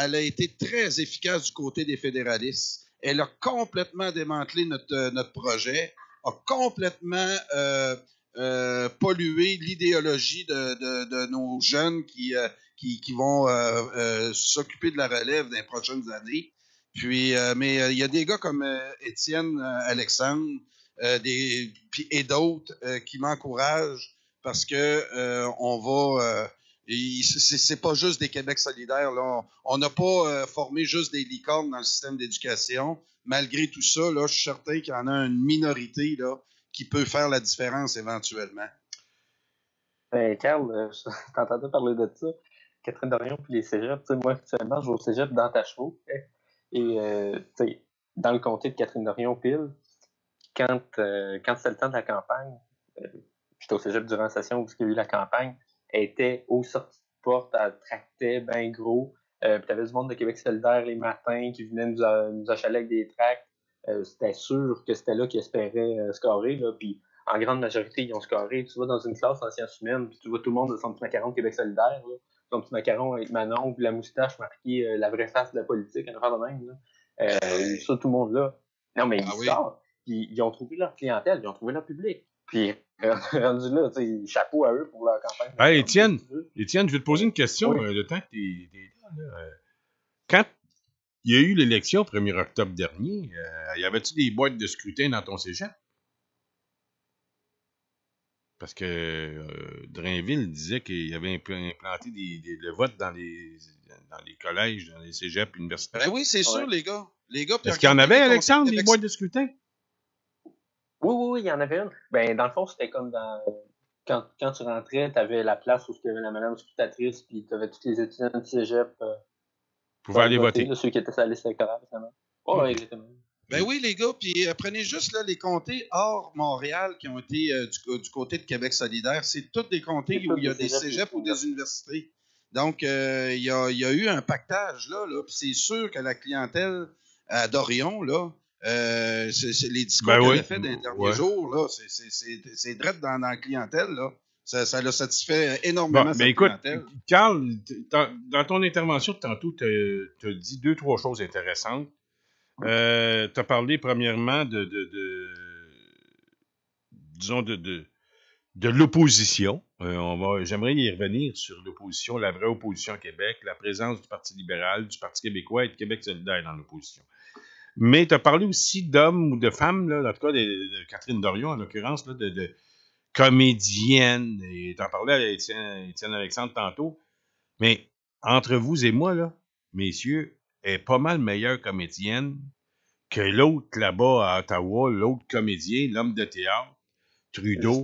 elle a été très efficace du côté des fédéralistes. Elle a complètement démantelé notre projet, a complètement pollué l'idéologie de nos jeunes qui vont s'occuper de la relève dans les prochaines années. Puis, mais il y a des gars comme Étienne Alexandre et d'autres qui m'encouragent parce que on va... c'est pas juste des Québec solidaires. Là. On n'a pas formé juste des licornes dans le système d'éducation. Malgré tout ça, là, je suis certain qu'il y en a une minorité là, qui peut faire la différence éventuellement.
Carl, je t'entendais parler de ça. Catherine Dorion puis les cégeps. Moi, actuellement, je vais au cégep d'Antachevaux. Et dans le comté de Catherine Dorion pile, quand c'était le temps de la campagne, j'étais au cégep durant la session où il y a eu la campagne, elle était aux sorties de porte, elle tractait bien gros. Puis t'avais du monde de Québec solidaire les matins qui venait nous achaler avec des tracts. C'était sûr que c'était là qu'ils espéraient scorer. Là. Puis en grande majorité, ils ont scoré. Tu vas dans une classe en sciences humaines, puis tu vois tout le monde de son petit macaron de Québec solidaire. Là. Son petit macaron avec Manon, puis la moustache marquée la vraie face de la politique, une affaire de même. Là. Ça, tout le monde là. Non, mais ils sortent. Puis ils ont trouvé leur clientèle, ils ont trouvé leur public. Puis, rendu là, chapeau à eux pour leur campagne.
Hey, Étienne, je vais te poser une question. Le temps que tu es là. Quand il y a eu l'élection 1er octobre dernier, y avait-tu des boîtes de scrutin dans ton cégep? Parce que Drainville disait qu'il avait implanté le vote dans les collèges, dans les cégeps universitaires.
Ben oui, c'est sûr, les gars.
Est-ce qu'il y en avait, Alexandre, des boîtes de scrutin?
Oui, il y en avait une. Ben, dans le fond, c'était comme quand tu rentrais, tu avais la place où il y avait la madame scrutatrice, puis tu avais tous les étudiants du cégep.
Pouvaient aller voter.
Là, ceux qui étaient sur la liste électorale, finalement. Oh, exactement.
Ben oui, les gars, puis prenez juste là, les comtés hors Montréal qui ont été du côté de Québec solidaire. C'est tous des comtés où il y a des cégeps ou des universités. Donc, il y a eu un pactage là puis c'est sûr que la clientèle à Dorion, là, c'est les discours qu'elle a fait dans les derniers jours, là, c'est direct dans la clientèle, là. Ça l'a satisfait énormément cette clientèle.
Écoute, Carl, dans ton intervention de tantôt, tu as dit 2-3 choses intéressantes. Tu as parlé premièrement de l'opposition. J'aimerais y revenir sur l'opposition, la vraie opposition à Québec, la présence du Parti libéral, du Parti québécois et de Québec solidaire dans l'opposition. Mais tu as parlé aussi d'hommes ou de femmes, là, en tout cas de Catherine Dorion, en l'occurrence, là, de comédienne. Et tu en parlais à Étienne Alexandre tantôt. Mais entre vous et moi, là, messieurs, elle est pas mal meilleure comédienne que l'autre là-bas à Ottawa, l'autre comédien, l'homme de théâtre, Trudeau,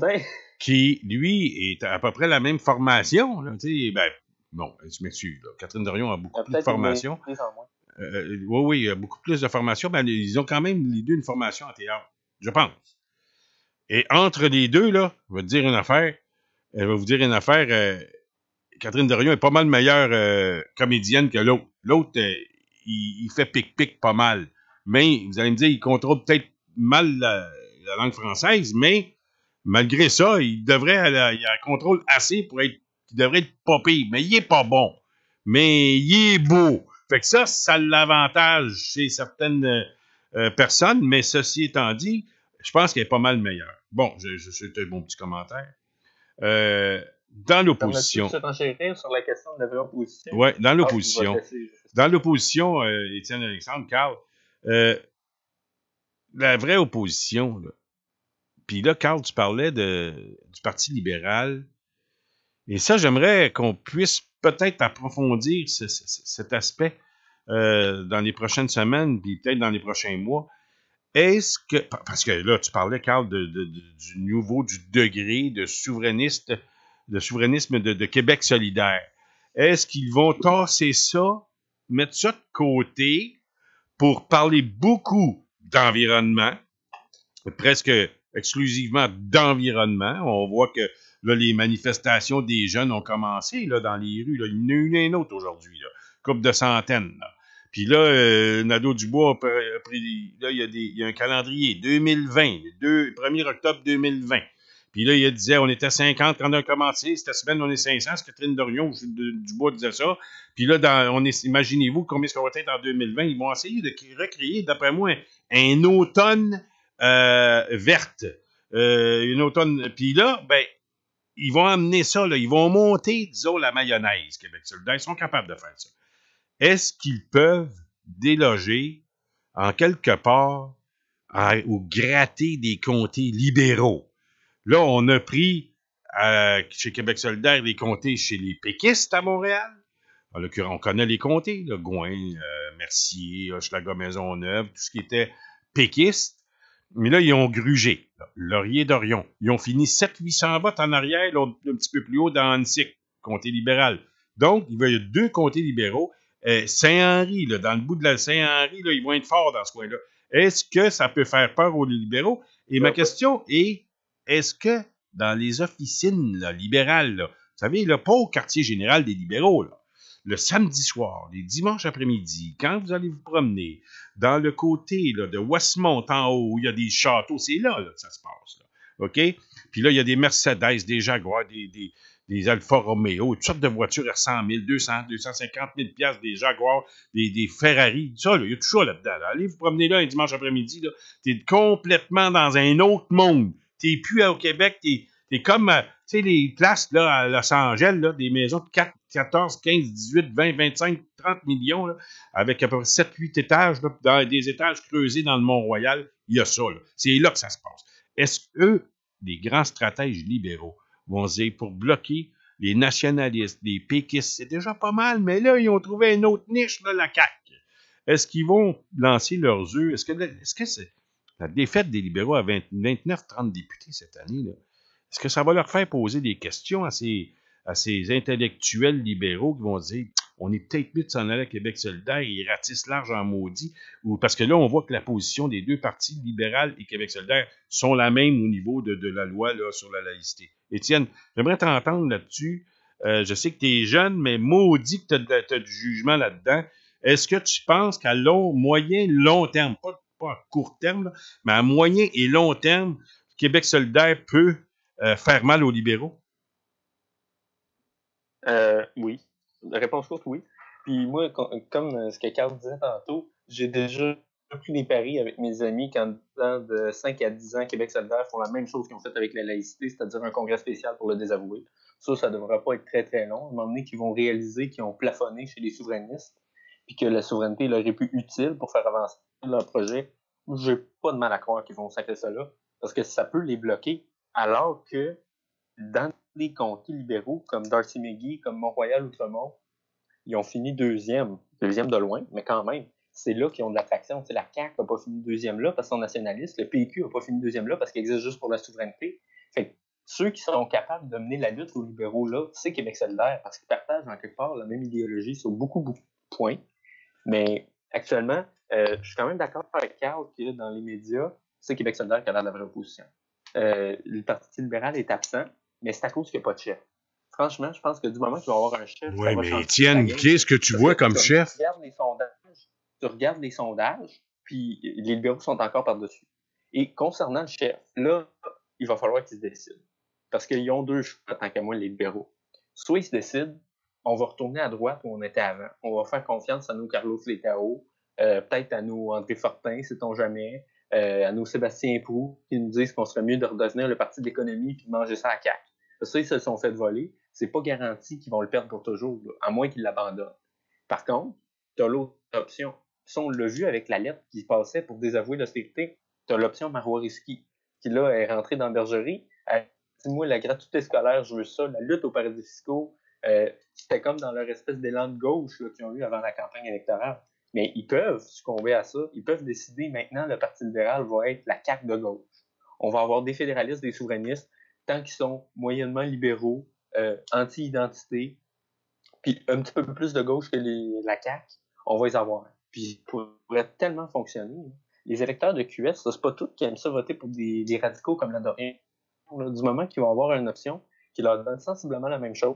qui, lui, est à peu près la même formation. Là, ben, bon, je m'excuse. Catherine Dorion a beaucoup plus de formation. Oui, il y a beaucoup plus de formation, mais ils ont quand même les deux une formation en théâtre, je pense. Et entre les deux, là, elle va vous dire une affaire, Catherine Dorion est pas mal meilleure comédienne que l'autre. L'autre, il fait pic-pic pas mal. Mais, vous allez me dire, il contrôle peut-être mal la langue française, mais malgré ça, il a un contrôle assez pour être qui devrait être pas pire, mais il est pas bon. Mais il est beau. Fait que ça a l'avantage chez certaines personnes, mais ceci étant dit, je pense qu'il est pas mal meilleur. Bon, c'était mon petit commentaire. Dans l'opposition.
Tu t'enchérir sur la question de la vraie opposition?
Oui, dans l'opposition. Dans l'opposition, Étienne Alexandre, Carl, la vraie opposition, là. Puis là, Carl, tu parlais du Parti libéral. Et ça, j'aimerais qu'on puisse peut-être approfondir cet aspect dans les prochaines semaines, puis peut-être dans les prochains mois. Est-ce que... Parce que là, tu parlais, Carl, du degré de souverainisme de Québec solidaire. Est-ce qu'ils vont tasser ça, mettre ça de côté pour parler beaucoup d'environnement, presque exclusivement d'environnement? On voit que là, les manifestations des jeunes ont commencé là, dans les rues. Là. Il y en a une autre aujourd'hui, là. Couple de centaines. Là. Puis là, Nadeau-Dubois a pris... Là, il y a un calendrier, 2020, le 1er octobre 2020. Puis là, il disait, on était 50 quand on a commencé. Cette semaine, on est 500. C'est Catherine Dorion, Dubois disait ça. Puis là, imaginez-vous combien ça va être en 2020. Ils vont essayer de recréer, d'après moi, un automne verte. Une automne... Puis là, ben, ils vont amener ça, là. Ils vont monter, disons, la mayonnaise, Québec solidaire. Ils sont capables de faire ça. Est-ce qu'ils peuvent déloger, en quelque part, ou gratter des comtés libéraux? Là, on a pris, chez Québec solidaire, les comtés chez les péquistes à Montréal. En l'occurrence, on connaît les comtés, là, Gouin, Mercier, Hochelaga, Maisonneuve, tout ce qui était péquiste. Mais là, ils ont grugé. Là, Laurier-Dorion. Ils ont fini 700-800 votes en arrière, là, un petit peu plus haut dans Annecy, comté libéral. Donc, il y a 2 comtés libéraux. Saint-Henri, là, dans le bout de la Saint-Henri, là, ils vont être forts dans ce coin-là. Est-ce que ça peut faire peur aux libéraux? Et ma question est, est-ce que dans les officines là, libérales, là, vous savez, là, pas au quartier général des libéraux, là, le samedi soir, les dimanches après-midi, quand vous allez vous promener dans le côté là, de Westmont en haut, où il y a des châteaux, c'est là que ça se passe. Là. OK? Puis là, il y a des Mercedes, des Jaguars, des Alfa Romeo, toutes sortes de voitures à 100 000, 200, 250 000 piastres, des Jaguars, des Ferrari, tout ça, là, il y a tout ça là-dedans. Là. Allez vous promener là un dimanche après-midi, là, t'es complètement dans un autre monde. T'es plus au Québec, t'es comme, tu sais, les places là, à Los Angeles, là, des maisons de 4, 14, 15, 18, 20, 25, 30 millions, là, avec à peu près 7, 8 étages, là, dans des étages creusés dans le Mont-Royal, il y a ça. Là. C'est là que ça se passe. Est-ce qu'eux, les grands stratèges libéraux, vont se dire pour bloquer les nationalistes, les péquistes, c'est déjà pas mal, mais là, ils ont trouvé une autre niche, là, la CAQ. Est-ce qu'ils vont lancer leurs œufs? Est-ce que c'est la défaite des libéraux à 29-30 députés cette année, là, est-ce que ça va leur faire poser des questions à ces intellectuels libéraux qui vont se dire on est peut-être mieux de s'en aller à Québec solidaire et ils ratissent large en maudit, ou parce que là, on voit que la position des 2 partis, libéral et Québec solidaire, sont la même au niveau de la loi là, sur la laïcité. Étienne, j'aimerais t'entendre là-dessus. Je sais que tu es jeune, mais maudit que tu as du jugement là-dedans. Est-ce que tu penses qu'à moyen, long terme, pas à court terme, là, mais à moyen et long terme, Québec solidaire peut faire mal aux libéraux?
Oui. La réponse courte, oui. Puis moi, comme ce que Carl disait tantôt, j'ai déjà pris des paris avec mes amis quand de 5 à 10 ans, Québec solidaire font la même chose qu'ils ont fait avec la laïcité, c'est-à-dire un congrès spécial pour le désavouer. Ça ne devra pas être très, très long. À un moment donné, qu'ils vont réaliser qu'ils ont plafonné chez les souverainistes, puis que la souveraineté leur est plus utile pour faire avancer leur projet. J'ai pas de mal à croire qu'ils vont sacrer ça là, parce que ça peut les bloquer, alors que dans les comtés libéraux, comme Darcy McGee, comme Mont-Royal-Outremont, ils ont fini deuxième de loin, mais quand même, c'est là qu'ils ont de l'attraction. La CAQ n'a pas fini deuxième là parce qu'ils sont nationalistes, le PQ n'a pas fini deuxième là parce qu'il existe juste pour la souveraineté. Fait que ceux qui sont capables de mener la lutte aux libéraux là, c'est Québec solidaire, parce qu'ils partagent en quelque part la même idéologie sur beaucoup, beaucoup de points. Mais actuellement, je suis quand même d'accord avec Carl que dans les médias, c'est Québec solidaire qui a l'air de la vraie opposition. Le Parti libéral est absent, mais c'est à cause qu'il n'y a pas de chef. Franchement, je pense que du moment qu'il va y avoir un chef...
Oui, mais Étienne, qu'est-ce que tu vois comme chef?
Tu regardes les sondages, puis les libéraux sont encore par-dessus. Et concernant le chef, là, il va falloir qu'ils se décident. Parce qu'ils ont 2 choix, tant qu'à moi, les libéraux. soit ils se décident, on va retourner à droite où on était avant. On va faire confiance à nos Carlos Letao, peut-être à nos André Fortin, sait-on jamais, à nos Sébastien Proulx, qui nous disent qu'on serait mieux de redevenir le parti de l'économie puis de manger ça à CAQ. Ça, ils se sont fait voler. C'est pas garanti qu'ils vont le perdre pour toujours, là, à moins qu'ils l'abandonnent. Par contre, tu as l'autre option. Ça, on l'a vu avec la lettre qui passait pour désavouer l'austérité. Tu as l'option Marois Risky, qui là est rentrée dans la bergerie. Dis-moi, la gratuité scolaire, je veux ça. La lutte aux paradis fiscaux, c'était comme dans leur espèce d'élan de gauche là, qu'ils ont eu avant la campagne électorale. Mais ils peuvent succomber à ça. Ils peuvent décider maintenant le Parti libéral va être la CAQ de gauche. On va avoir des fédéralistes, des souverainistes, tant qu'ils sont moyennement libéraux, anti-identité, puis un petit peu plus de gauche que la CAQ, on va les avoir. Puis ça pourrait tellement fonctionner. Les électeurs de QS, c'est pas tous qui aiment ça voter pour des radicaux comme la Dorion. Du moment qu'ils vont avoir une option qui leur donne sensiblement la même chose,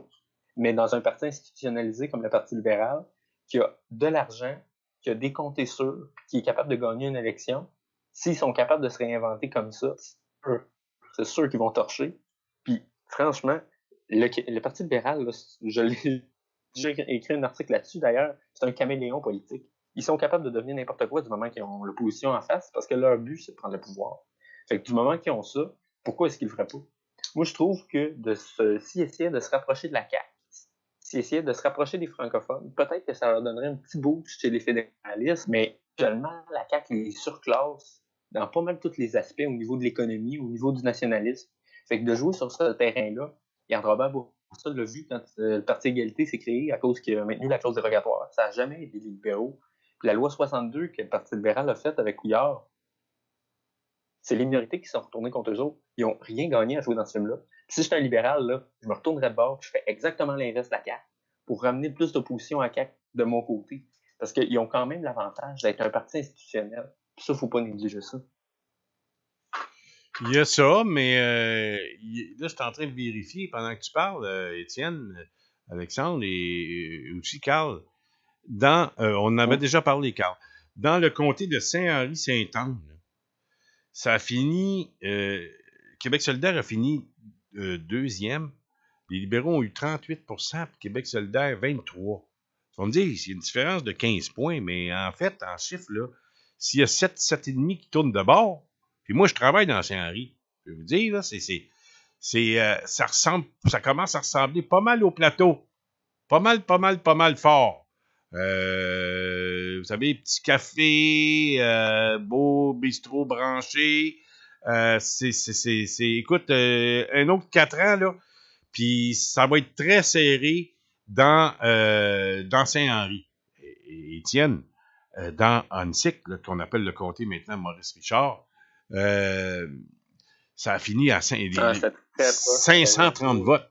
mais dans un parti institutionnalisé comme le Parti libéral, qui a de l'argent, qui a des comtés sûrs, qui est capable de gagner une élection, s'ils sont capables de se réinventer comme ça, c'est sûr qu'ils vont torcher. Puis, franchement, le Parti libéral, là, je l'ai déjà écrit un article là-dessus, d'ailleurs, c'est un caméléon politique. Ils sont capables de devenir n'importe quoi du moment qu'ils ont l'opposition en face, parce que leur but, c'est de prendre le pouvoir. Fait que du moment qu'ils ont ça, pourquoi est-ce qu'ils le feraient pas? Moi, je trouve que s'ils essayaient de se rapprocher de la CAQ, s'ils essayaient de se rapprocher des francophones, peut-être que ça leur donnerait un petit boost chez les fédéralistes, mais actuellement, la CAQ les surclasse dans pas mal tous les aspects au niveau de l'économie, au niveau du nationalisme. Fait que de jouer sur ce terrain-là, Yann Robert Bourassa l'a vu quand le Parti égalité s'est créé à cause qu'il a maintenu la clause dérogatoire. Ça n'a jamais aidé les libéraux. Puis la loi 62 que le Parti libéral a faite avec Couillard, c'est les minorités qui sont retournées contre eux autres. Ils n'ont rien gagné à jouer dans ce film-là. Puis si j'étais un libéral, là, je me retournerais de bord, puis je fais exactement l'inverse de la CAQ pour ramener plus d'opposition à CAQ de mon côté. Parce qu'ils ont quand même l'avantage d'être un parti institutionnel. Puis ça, il ne faut pas négliger ça.
Il y a ça, mais là, je suis en train de vérifier pendant que tu parles, Étienne, Alexandre et aussi Carl. On en avait déjà parlé, Carl. Dans le comté de Saint-Henri-Saint-Anne, ça a fini. Québec solidaire a fini deuxième. Les libéraux ont eu 38%, puis Québec solidaire 23%. On me dit, c'est une différence de 15 points, mais en fait, en chiffre, là, s'il y a 7,5 qui tournent de bord, puis moi, je travaille dans Saint-Henri, je vais vous dire, là, ça commence à ressembler pas mal au plateau. Pas mal fort. Vous savez, petit café, beau bistrot branché. Écoute, un autre 4 ans, là, puis ça va être très serré dans Saint-Henri. Et Étienne, dans Annecy, qu'on appelle le comté maintenant Maurice Richard, ça a fini à 530 votes.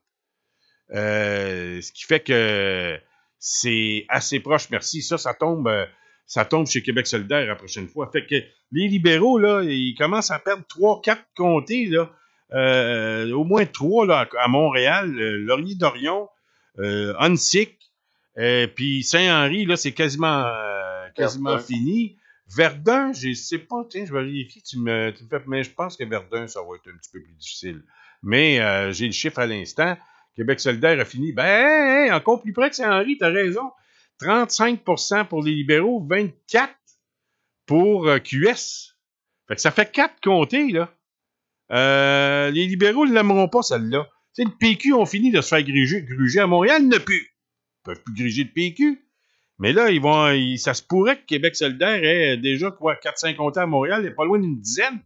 Ce qui fait que c'est assez proche, merci. Ça tombe chez Québec solidaire la prochaine fois. Fait que les libéraux, là, ils commencent à perdre 3-4 comtés, là. Au moins 3 là, à Montréal, Laurier-Dorion, Huntsic, puis Saint-Henri, là, c'est quasiment fini. Verdun, je sais pas, tiens, je vais vérifier, tu me fais, mais je pense que Verdun, ça va être un petit peu plus difficile. Mais j'ai le chiffre à l'instant. Québec solidaire a fini. Encore plus près que Saint-Henri, t'as raison. 35% pour les libéraux, 24% pour QS. Fait que ça fait 4 comtés, là. Les libéraux ne l'aimeront pas, celle-là. Tu sais, le PQ ont fini de se faire gruger à Montréal, ils ne peuvent plus gruger le PQ. Mais là, ça se pourrait que Québec solidaire ait déjà 4-5 comtés à Montréal, il n'est pas loin d'une dizaine.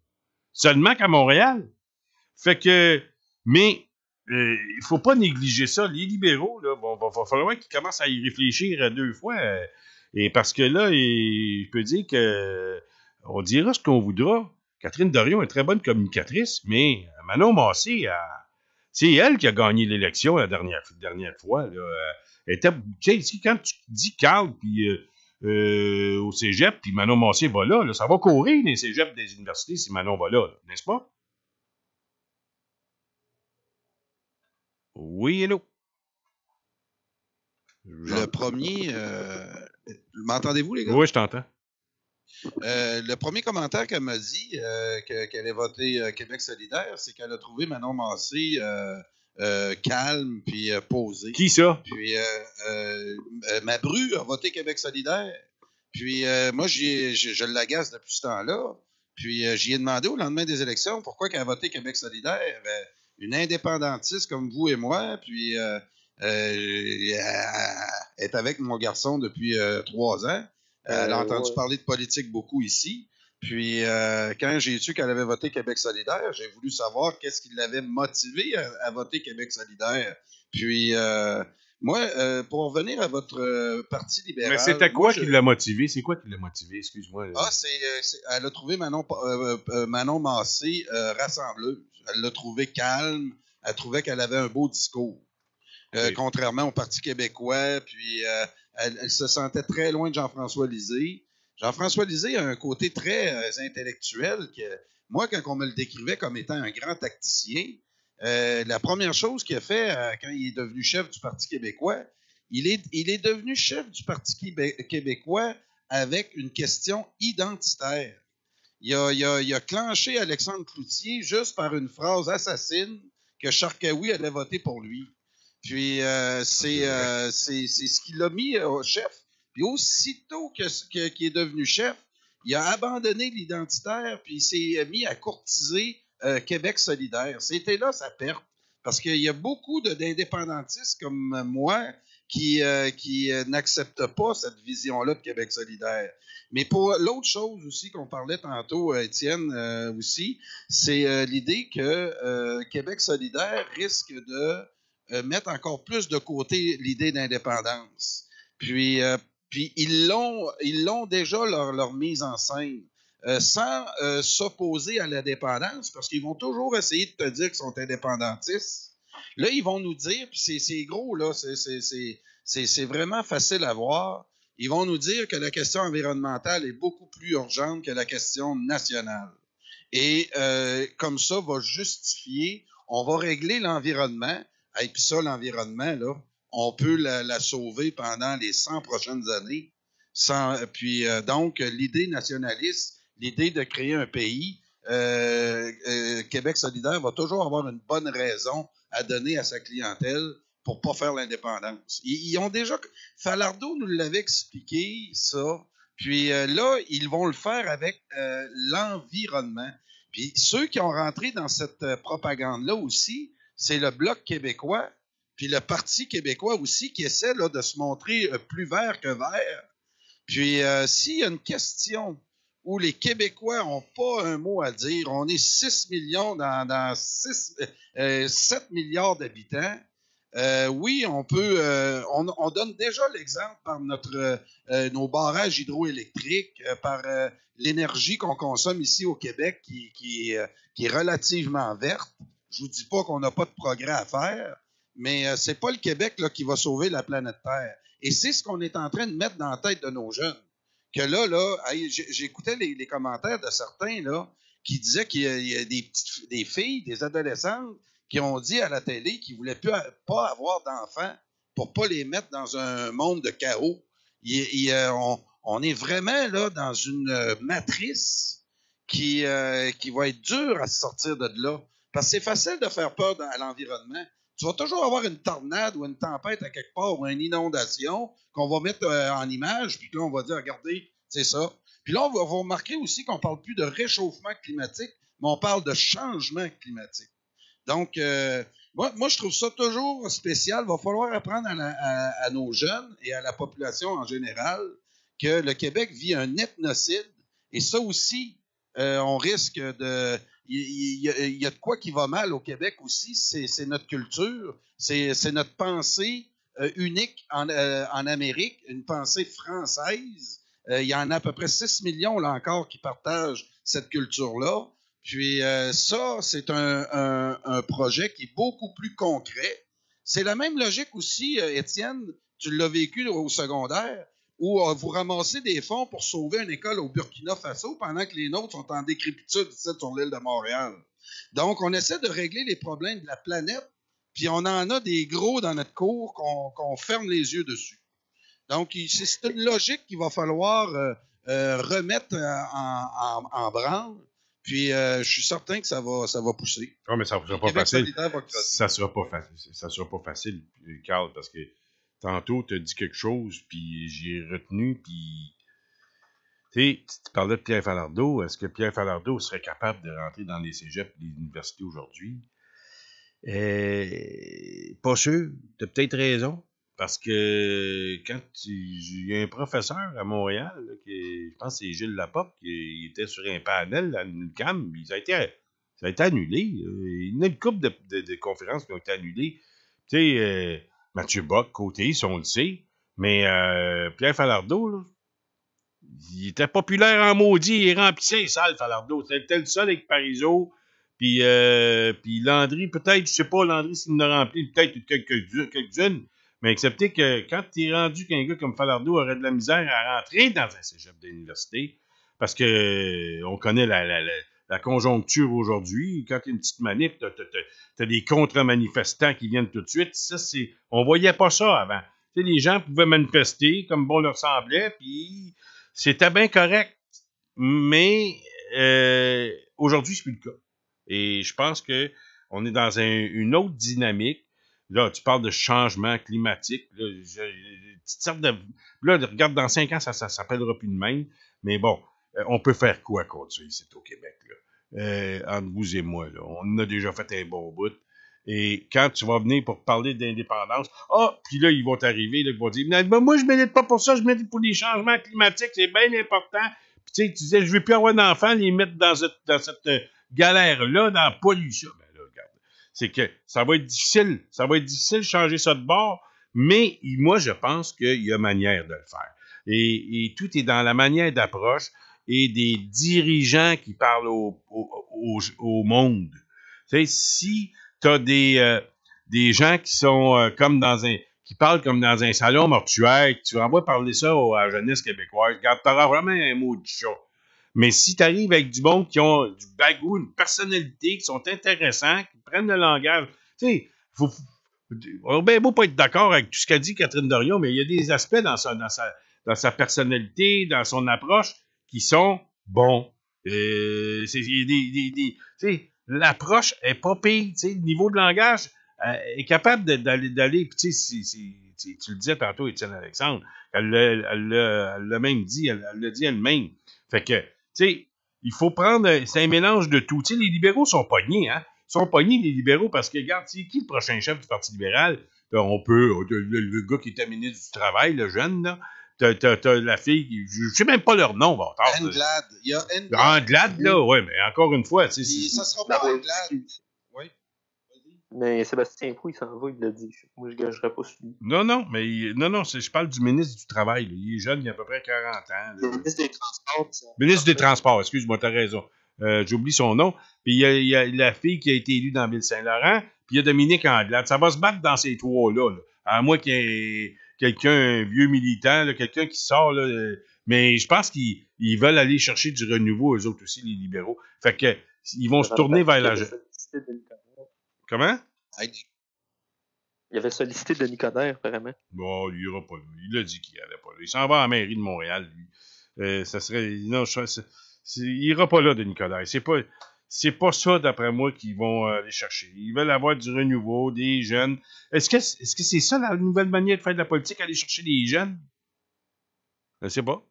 Seulement qu'à Montréal. Fait que, mais il faut pas négliger ça. Les libéraux, là, va falloir qu'ils commencent à y réfléchir 2 fois. Et parce que là, je peux dire que on dira ce qu'on voudra. Catherine Dorion est très bonne communicatrice, mais Manon Massé, c'est elle qui a gagné l'élection la dernière fois. Là. Quand tu dis Carl, puis au cégep, puis Manon Massé va là, ça va courir les cégeps des universités si Manon va là, n'est-ce pas? Oui, hello.
Le premier... m'entendez-vous, les gars?
Oui, je t'entends.
Le premier commentaire qu'elle m'a dit qu'elle ait voté Québec solidaire, c'est qu'elle a trouvé Manon Massé calme, puis posé.
Qui ça?
Puis Mabru a voté Québec solidaire. Puis moi, je l'agace depuis ce temps-là. Puis j'y ai demandé au lendemain des élections pourquoi qu'elle a voté Québec solidaire. Une indépendantiste comme vous et moi, puis elle est avec mon garçon depuis 3 ans. Elle a entendu parler de politique beaucoup ici. Puis quand j'ai su qu'elle avait voté Québec solidaire, j'ai voulu savoir qu'est-ce qui l'avait motivé à voter Québec solidaire. Puis moi, pour revenir à votre parti libéral...
Mais c'était quoi qui l'a motivé? C'est quoi qui l'a motivé? Excuse-moi.
Ah, elle a trouvé Manon Massé rassembleuse. Elle l'a trouvé calme. Elle trouvait qu'elle avait un beau discours. Contrairement au Parti québécois. Puis elle se sentait très loin de Jean-François Lisée. Jean-François Lisée a un côté très intellectuel. Moi, quand on me le décrivait comme étant un grand tacticien, la première chose qu'il a fait quand il est devenu chef du Parti québécois, il est devenu chef du Parti québécois avec une question identitaire. Il a clenché Alexandre Cloutier juste par une phrase assassine que Charkaoui allait voter pour lui. Puis c'est ce qui l'a mis au chef. Puis aussitôt qu'il est devenu chef, il a abandonné l'identitaire, puis il s'est mis à courtiser Québec solidaire. C'était là sa perte. Parce qu'il y a beaucoup d'indépendantistes comme moi qui n'acceptent pas cette vision-là de Québec solidaire. Mais pour l'autre chose aussi qu'on parlait tantôt, Étienne, aussi, c'est l'idée que Québec solidaire risque de mettre encore plus de côté l'idée d'indépendance. Puis ils l'ont déjà leur mise en scène. Sans s'opposer à l'indépendance, parce qu'ils vont toujours essayer de te dire qu'ils sont indépendantistes. Là, ils vont nous dire, puis c'est gros, là, c'est vraiment facile à voir, ils vont nous dire que la question environnementale est beaucoup plus urgente que la question nationale. Et comme ça, va justifier, on va régler l'environnement, et puis ça, l'environnement, là, on peut la sauver pendant les 100 prochaines années. Donc, l'idée nationaliste, l'idée de créer un pays, Québec solidaire va toujours avoir une bonne raison à donner à sa clientèle pour pas faire l'indépendance. Ils ont déjà... Falardeau nous l'avait expliqué, ça. Puis là, ils vont le faire avec l'environnement. Puis ceux qui ont rentré dans cette propagande-là aussi, c'est le Bloc québécois, puis le Parti québécois aussi, qui essaie là, de se montrer plus vert que vert. Puis s'il y a une question où les Québécois n'ont pas un mot à dire, on est 6 millions dans 7 milliards d'habitants. Oui, on peut. On donne déjà l'exemple par nos barrages hydroélectriques, par l'énergie qu'on consomme ici au Québec, qui est relativement verte. Je vous dis pas qu'on n'a pas de progrès à faire, mais c'est pas le Québec là, qui va sauver la planète Terre. Et c'est ce qu'on est en train de mettre dans la tête de nos jeunes. Que là, j'écoutais les commentaires de certains là qui disaient qu'il y a des filles, des adolescentes qui ont dit à la télé qu'ils ne voulaient pas avoir d'enfants pour ne pas les mettre dans un monde de chaos. On est vraiment là dans une matrice qui va être dure à se sortir de là. Parce que c'est facile de faire peur à l'environnement. Tu vas toujours avoir une tornade ou une tempête à quelque part ou une inondation qu'on va mettre en image, puis là, on va dire, regardez, c'est ça. Puis là, on va remarquer aussi qu'on ne parle plus de réchauffement climatique, mais on parle de changement climatique. Donc, moi, je trouve ça toujours spécial. Il va falloir apprendre à nos jeunes et à la population en général que le Québec vit un ethnocide. Et ça aussi, on risque de... Il y a de quoi qui va mal au Québec aussi, c'est notre culture, c'est notre pensée unique en Amérique, une pensée française. Il y en a à peu près 6 millions, là encore, qui partagent cette culture-là. Puis ça, c'est un projet qui est beaucoup plus concret. C'est la même logique aussi, Étienne, tu l'as vécu au secondaire, où vous ramassez des fonds pour sauver une école au Burkina Faso pendant que les nôtres sont en décrépitude ici sur l'île de Montréal. Donc, on essaie de régler les problèmes de la planète, puis on en a des gros dans notre cour qu'on ferme les yeux dessus. Donc, c'est une logique qu'il va falloir remettre en branle. Puis je suis certain que ça va pousser.
Ah, mais ça sera pas
Québec
facile.
solidaire va creuser.
Ça sera pas facile. Ça sera pas facile, Carl, parce que tantôt, tu as dit quelque chose, puis j'ai retenu, puis... Tu sais, tu parlais de Pierre Falardeau. Est-ce que Pierre Falardeau serait capable de rentrer dans les cégeps et les universités aujourd'hui? Pas sûr. Tu as peut-être raison. Parce que il y a un professeur à Montréal, là, je pense que c'est Gilles Laporte, qui était sur un panel à l'UQAM, ça a été annulé. Il y a une couple de conférences qui ont été annulées. Tu sais, Mathieu Bock, côté, on le sait, mais Pierre Falardeau, là, il était populaire en maudit, il remplissait les salles, Falardeau. C'était le seul avec Parizeau, puis Landry, peut-être, je sais pas, Landry s'il en a rempli, peut-être quelques-unes, mais excepté que quand tu es rendu qu'un gars comme Falardeau aurait de la misère à rentrer dans un cégep d'université, parce que on connaît la conjoncture aujourd'hui, quand il y a une petite manif, t'as des contre-manifestants qui viennent tout de suite, on voyait pas ça avant. Tu sais, les gens pouvaient manifester comme bon leur semblait, puis c'était bien correct, mais aujourd'hui, c'est plus le cas. Et je pense que on est dans une autre dynamique. Là, tu parles de changement climatique. Là, là regarde, dans 5 ans, ça s'appellera plus de même. Mais bon, on peut faire quoi contre ça ici au Québec, là? Entre vous et moi, là, on a déjà fait un bon bout. Et quand tu vas venir pour parler d'indépendance, puis là, ils vont t'arriver, là, ils vont dire, moi, je ne milite pas pour ça, je milite pour les changements climatiques, c'est bien important. Puis tu sais, tu disais, je ne veux plus avoir d'enfants, les mettre dans cette galère-là, dans la pollution. Ben là, regarde, c'est que ça va être difficile de changer ça de bord, mais moi, je pense qu'il y a manière de le faire. Et tout est dans la manière d'approche et des dirigeants qui parlent au monde. Tu sais, si t'as des gens qui sont qui parlent comme dans un salon mortuaire, que tu renvoies parler ça à la jeunesse québécoise, regarde, t'auras vraiment un mot de chat. Mais si tu arrives avec du monde qui ont du bagou, une personnalité, qui sont intéressants, qui prennent le langage, tu sais, on a bien beau pas être d'accord avec tout ce qu'a dit Catherine Dorion, mais il y a des aspects dans sa personnalité, dans son approche, qui sont bons. Tu sais, l'approche est pas pire, tu sais, le niveau de langage est capable d'aller, tu sais, tu le disais tantôt, Étienne Alexandre, elle l'a même dit, elle l'a dit elle-même. Fait que, tu sais, il faut prendre, c'est un mélange de tout. Tu sais, les libéraux sont pognés, hein. Ils sont pognés, les libéraux, parce que, regarde, c'est qui le prochain chef du Parti libéral? On peut, le gars qui était ministre du Travail, le jeune, là. T'as la fille, je sais même pas leur nom,
Anglade. Il y a
Anglade, là, ouais, mais encore une fois, tu sais.
Ça sera pas Anglade. Oui.
Mais Sébastien Proulx, il s'en va, il l'a dit. Moi, je ne gagerais pas sur lui.
Non, je parle du ministre du Travail. Là. Il est jeune, il a à peu près 40 ans. Là.
Le ministre des Transports.
Ministre des Transports, excuse-moi, t'as raison. J'oublie son nom. Puis il y a la fille qui a été élue dans Ville-Saint-Laurent, puis il y a Dominique Anglade. Ça va se battre dans ces trois-là. Là. À moins qu'il y ait quelqu'un, un vieux militant, là, quelqu'un qui sort. Là, mais je pense qu'ils veulent aller chercher du renouveau, eux autres aussi, les libéraux. Fait que ils vont se tourner vers la... Comment?
Il avait sollicité Denis Coderre, apparemment.
Bon, il ira pas là. Il a dit qu'il allait pas là. Il s'en va à la mairie de Montréal, lui. Ça serait... Non, il ira pas là, Denis Coderre. C'est pas ça, d'après moi, qu'ils vont aller chercher. Ils veulent avoir du renouveau, des jeunes. Est-ce que c'est ça, la nouvelle manière de faire de la politique, aller chercher des jeunes? Je sais pas.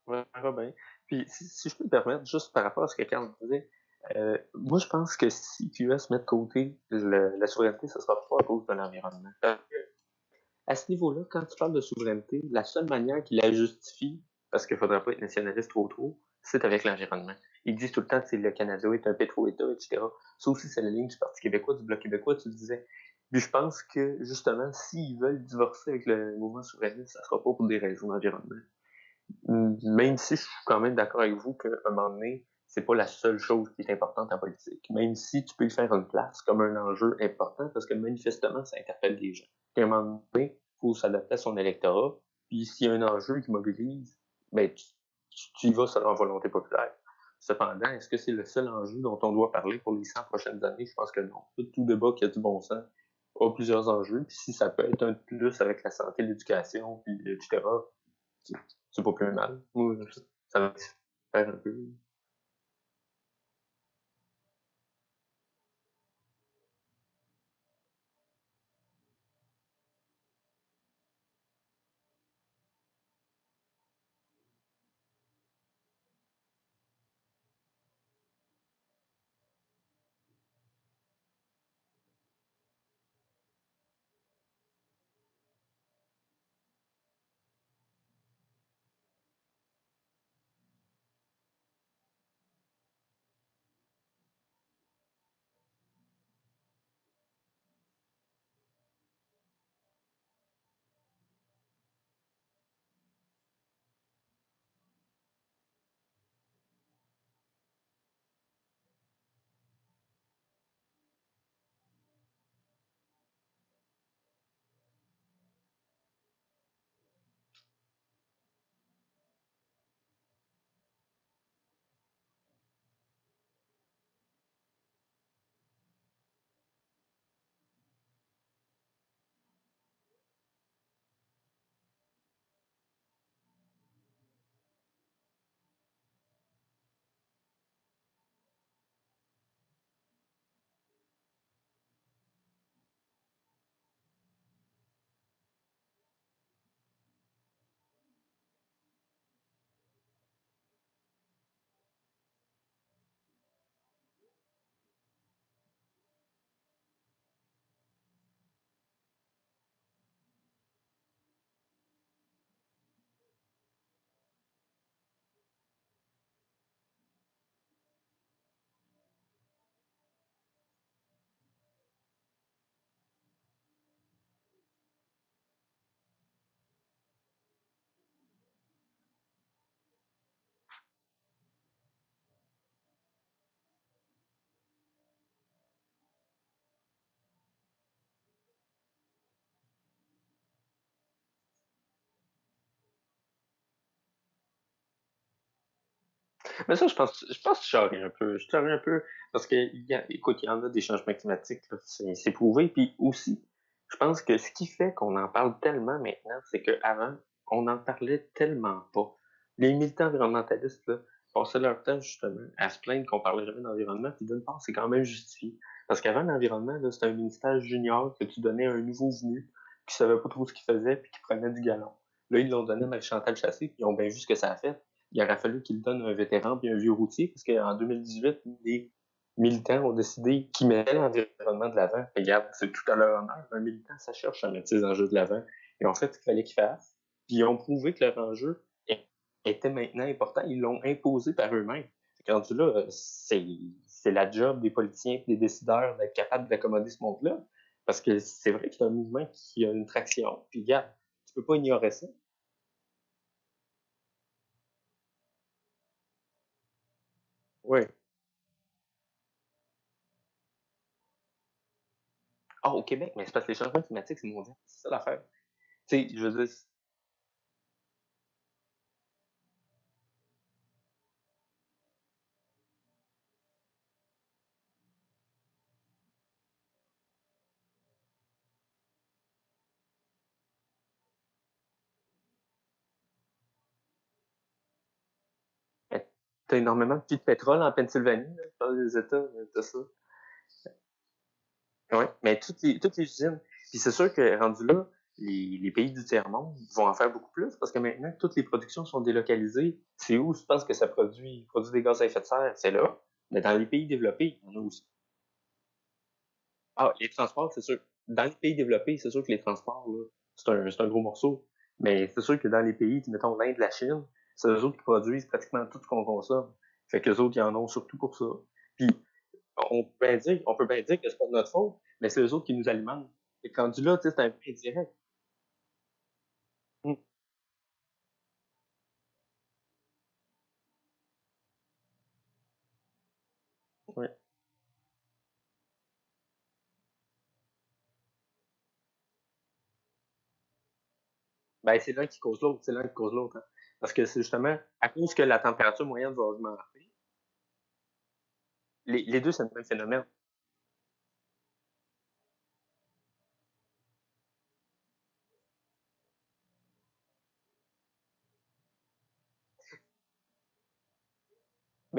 Ouais, bien. Puis, si je peux me permettre, juste par rapport à ce que Carl disait, moi, je pense que si QS met de côté la souveraineté, ce sera pas à cause de l'environnement. À ce niveau-là, quand tu parles de souveraineté, la seule manière qu'il la justifie, parce qu'il ne faudrait pas être nationaliste trop, c'est avec l'environnement. Ils disent tout le temps que le Canada est un pétro-État, etc. Ça aussi, c'est la ligne du Parti québécois, du Bloc québécois, tu le disais. Puis je pense que, justement, s'ils veulent divorcer avec le mouvement souverainiste, ça ne sera pas pour des raisons d'environnement. Même si je suis quand même d'accord avec vous qu'à un moment donné, c'est pas la seule chose qui est importante en politique. Même si tu peux y faire une place comme un enjeu important, parce que manifestement, ça interpelle des gens. Puis à un moment donné, il faut s'adapter à son électorat. Puis s'il y a un enjeu qui mobilise, ben tu y vas selon la volonté populaire. Cependant, est-ce que c'est le seul enjeu dont on doit parler pour les 100 prochaines années? Je pense que non. Tout débat qui a du bon sens a plusieurs enjeux. Puis si ça peut être un plus avec la santé, l'éducation, puis etc., c'est pas plus mal. Ça faire un peu. Mais ça, je pense que je charrie un peu. Je charrie un peu parce que, écoute, il y en a des changements climatiques, là, c'est prouvé. Puis aussi, je pense que ce qui fait qu'on en parle tellement maintenant, c'est qu'avant, on n'en parlait tellement pas. Les militants environnementalistes, là, passaient leur temps justement à se plaindre qu'on parlait jamais d'environnement, puis d'une part, c'est quand même justifié. Parce qu'avant, l'environnement, là, c'était un ministère junior que tu donnais à un nouveau venu qui savait pas trop ce qu'il faisait, puis qui prenait du galon. Là, ils l'ont donné à Marie-Chantal Chassé, puis ils ont bien vu ce que ça a fait. Il aurait fallu qu'il le donne à un vétéran puis un vieux routier, parce qu'en 2018, les militants ont décidé qu'ils mettaient l'environnement de l'avant. Regarde, c'est tout à leur honneur. Un militant, ça cherche à mettre ses enjeux de l'avant. Et en fait, ce qu'il fallait qu'ils fassent. Puis ils ont prouvé que leur enjeu était maintenant important. Ils l'ont imposé par eux-mêmes. Rendu là, c'est la job des politiciens et des décideurs d'être capables d'accommoder ce monde-là. Parce que c'est vrai que c'est un mouvement qui a une traction. Puis regarde, tu peux pas ignorer ça. Oui. Ah, au Québec, mais c'est parce que les changements climatiques, c'est mondial. C'est ça l'affaire. Tu sais, je veux dire, t'as énormément de puits de pétrole en Pennsylvanie, là, dans les États, t'as ça. Ouais, mais toutes les usines. Puis c'est sûr que rendu là, les pays du tiers-monde vont en faire beaucoup plus parce que maintenant, toutes les productions sont délocalisées. C'est où tu penses que ça produit des gaz à effet de serre? C'est là. Mais dans les pays développés, il y en a aussi. Ah, les transports, c'est sûr. Dans les pays développés, c'est sûr que les transports, là, c'est un gros morceau. Mais c'est sûr que dans les pays, mettons l'Inde, la Chine, c'est eux autres qui produisent pratiquement tout ce qu'on consomme. Fait qu'eux autres, ils en ont surtout pour ça. Puis, on peut bien dire que c'est pas de notre faute, mais c'est eux autres qui nous alimentent. Et quand tu là, tu sais, c'est un peu indirect. Hum, ouais. Ben, c'est l'un qui cause l'autre, c'est l'un qui cause l'autre, hein. Parce que c'est justement, à cause que la température moyenne va augmenter, les deux, c'est le même phénomène.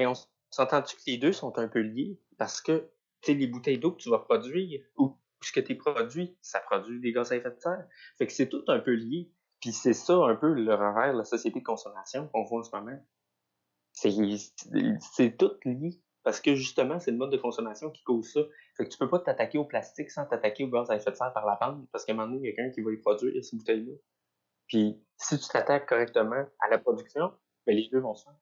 Mais on s'entend-tu que les deux sont un peu liés? Parce que, tu sais, les bouteilles d'eau que tu vas produire, ou ce que tu produis, ça produit des gaz à effet de serre. Fait que c'est tout un peu lié. Puis c'est ça un peu le revers de la société de consommation qu'on voit en ce moment. C'est tout lié. Parce que justement, c'est le mode de consommation qui cause ça. Fait que tu peux pas t'attaquer au plastique sans t'attaquer au gaz à effet de serre par la bande, parce qu'à un moment donné, il y a quelqu'un qui va y produire ces bouteilles-là. Puis si tu t'attaques correctement à la production, ben les deux vont se faire.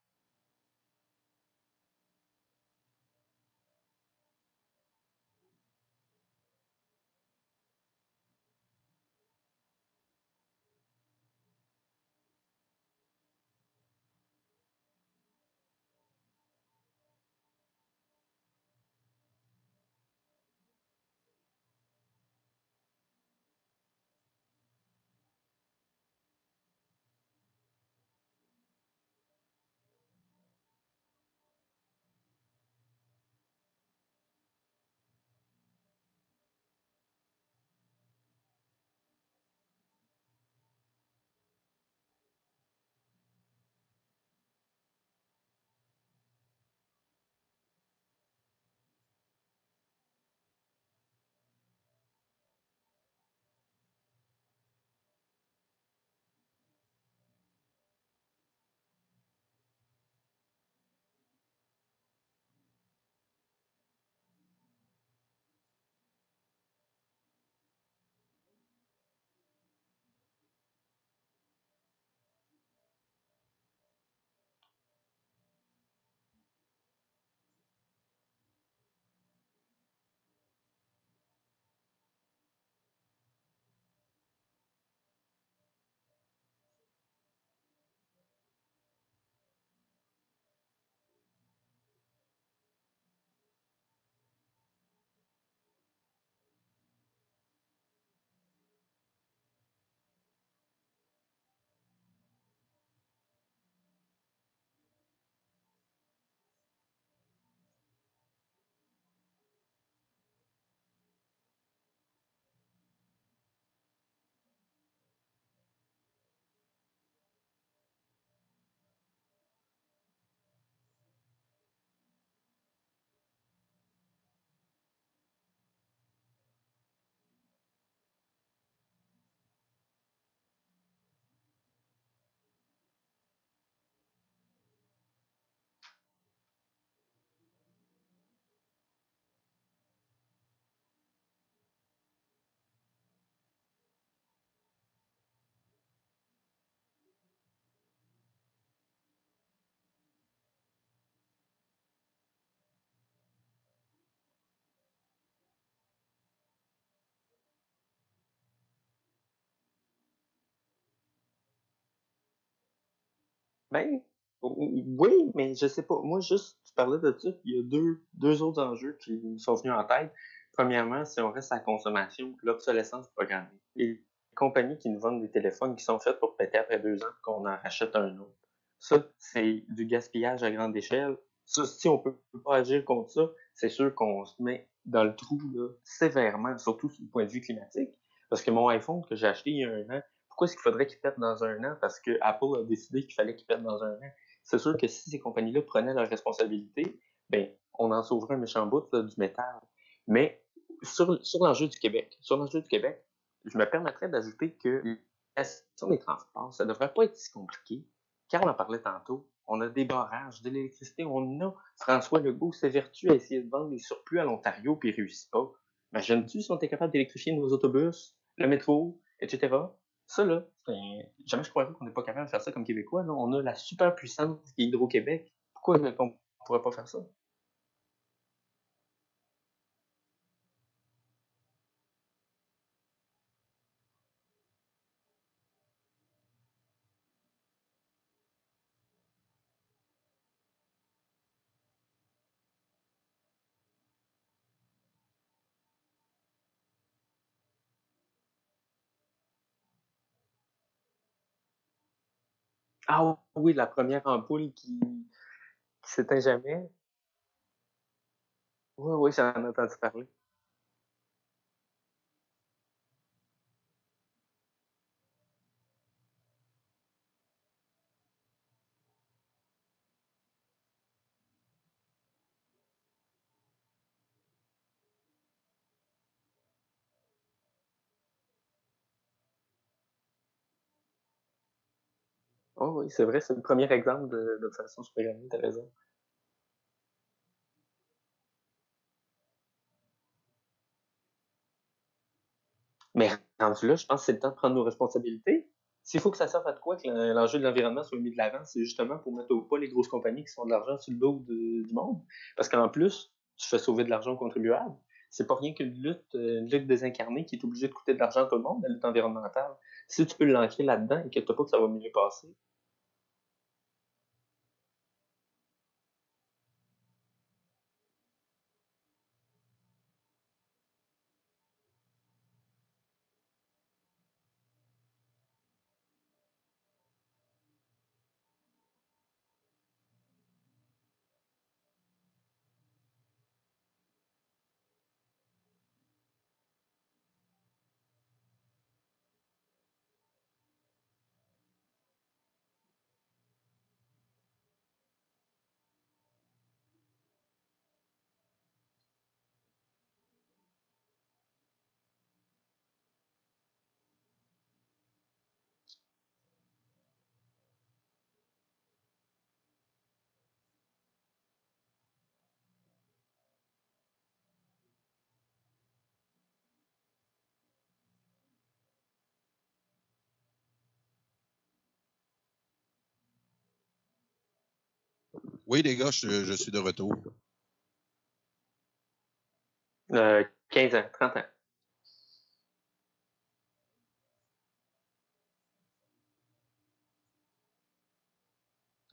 Ben, oui, mais je sais pas. Moi, juste, tu parlais de ça, il y a deux autres enjeux qui me sont venus en tête. Premièrement, si on reste à la consommation, l'obsolescence programmée. Les compagnies qui nous vendent des téléphones qui sont faits pour péter après 2 ans, qu'on en rachète un autre. Ça, c'est du gaspillage à grande échelle. Ça, si on peut pas agir contre ça, c'est sûr qu'on se met dans le trou, là, sévèrement, surtout du point de vue climatique. Parce que mon iPhone que j'ai acheté il y a un an, pourquoi est-ce qu'il faudrait qu'il pète dans un an? Parce que Apple a décidé qu'il fallait qu'il pète dans un an. C'est sûr que si ces compagnies-là prenaient leurs responsabilités, ben, on en sauverait un méchant bout là, du métal. Mais sur l'enjeu du Québec, je me permettrais d'ajouter que la question des transports, ça devrait pas être si compliqué. Car on en parlait tantôt, on a des barrages, de l'électricité, on a François Legault s'évertue à essayer de vendre des surplus à l'Ontario puis il réussit pas. Imagines-tu si on était capable d'électrifier nos autobus, le métro, etc. Ça, là, jamais je croirais qu'on n'est pas capable de faire ça comme Québécois. Là. On a la super puissance qui est Hydro-Québec. Pourquoi on ne pourrait pas faire ça? Ah oui, la première ampoule qui s'éteint jamais. Oui, oui, j'en ai entendu parler. Oh oui, c'est vrai, c'est le premier exemple d'obsolescence programmée, t'as raison. Mais rendu là, je pense que c'est le temps de prendre nos responsabilités. S'il faut que ça serve à de quoi que l'enjeu de l'environnement soit mis de l'avant, c'est justement pour mettre au pas les grosses compagnies qui font de l'argent sur le dos du monde. Parce qu'en plus, tu fais sauver de l'argent aux contribuables. C'est pas rien qu'une lutte désincarnée qui est obligée de coûter de l'argent à tout le monde, la lutte environnementale. Si tu peux l'ancrer là-dedans, inquiète-toi pas que ça va mieux passer.
Oui, les gars, je suis de retour.
15 ans, 30 ans.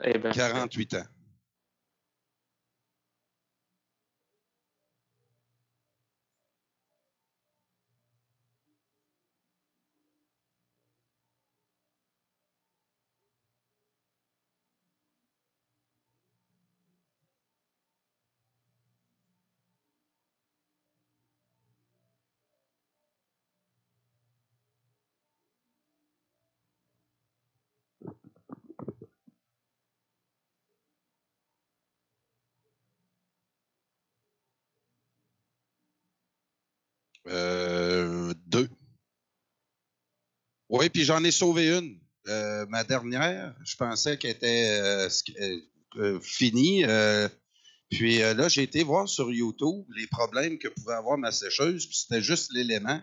Eh ben,
48 ans. Deux. Oui, puis j'en ai sauvé une. Ma dernière, je pensais qu'elle était finie. Puis là, j'ai été voir sur YouTube les problèmes que pouvait avoir ma sécheuse, puis c'était juste l'élément.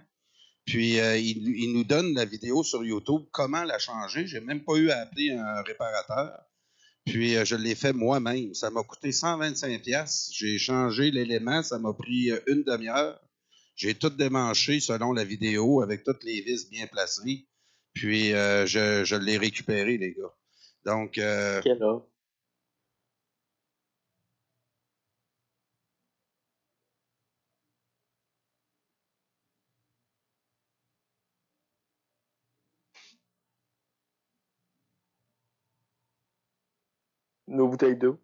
Puis il nous donne la vidéo sur YouTube, comment la changer. J'ai même pas eu à appeler un réparateur. Puis je l'ai fait moi-même. Ça m'a coûté 125$. J'ai changé l'élément, ça m'a pris une demi-heure. J'ai tout démanché selon la vidéo avec toutes les vis bien placées. Puis je l'ai récupéré, les gars. Donc
quelle heure? Nos bouteilles d'eau.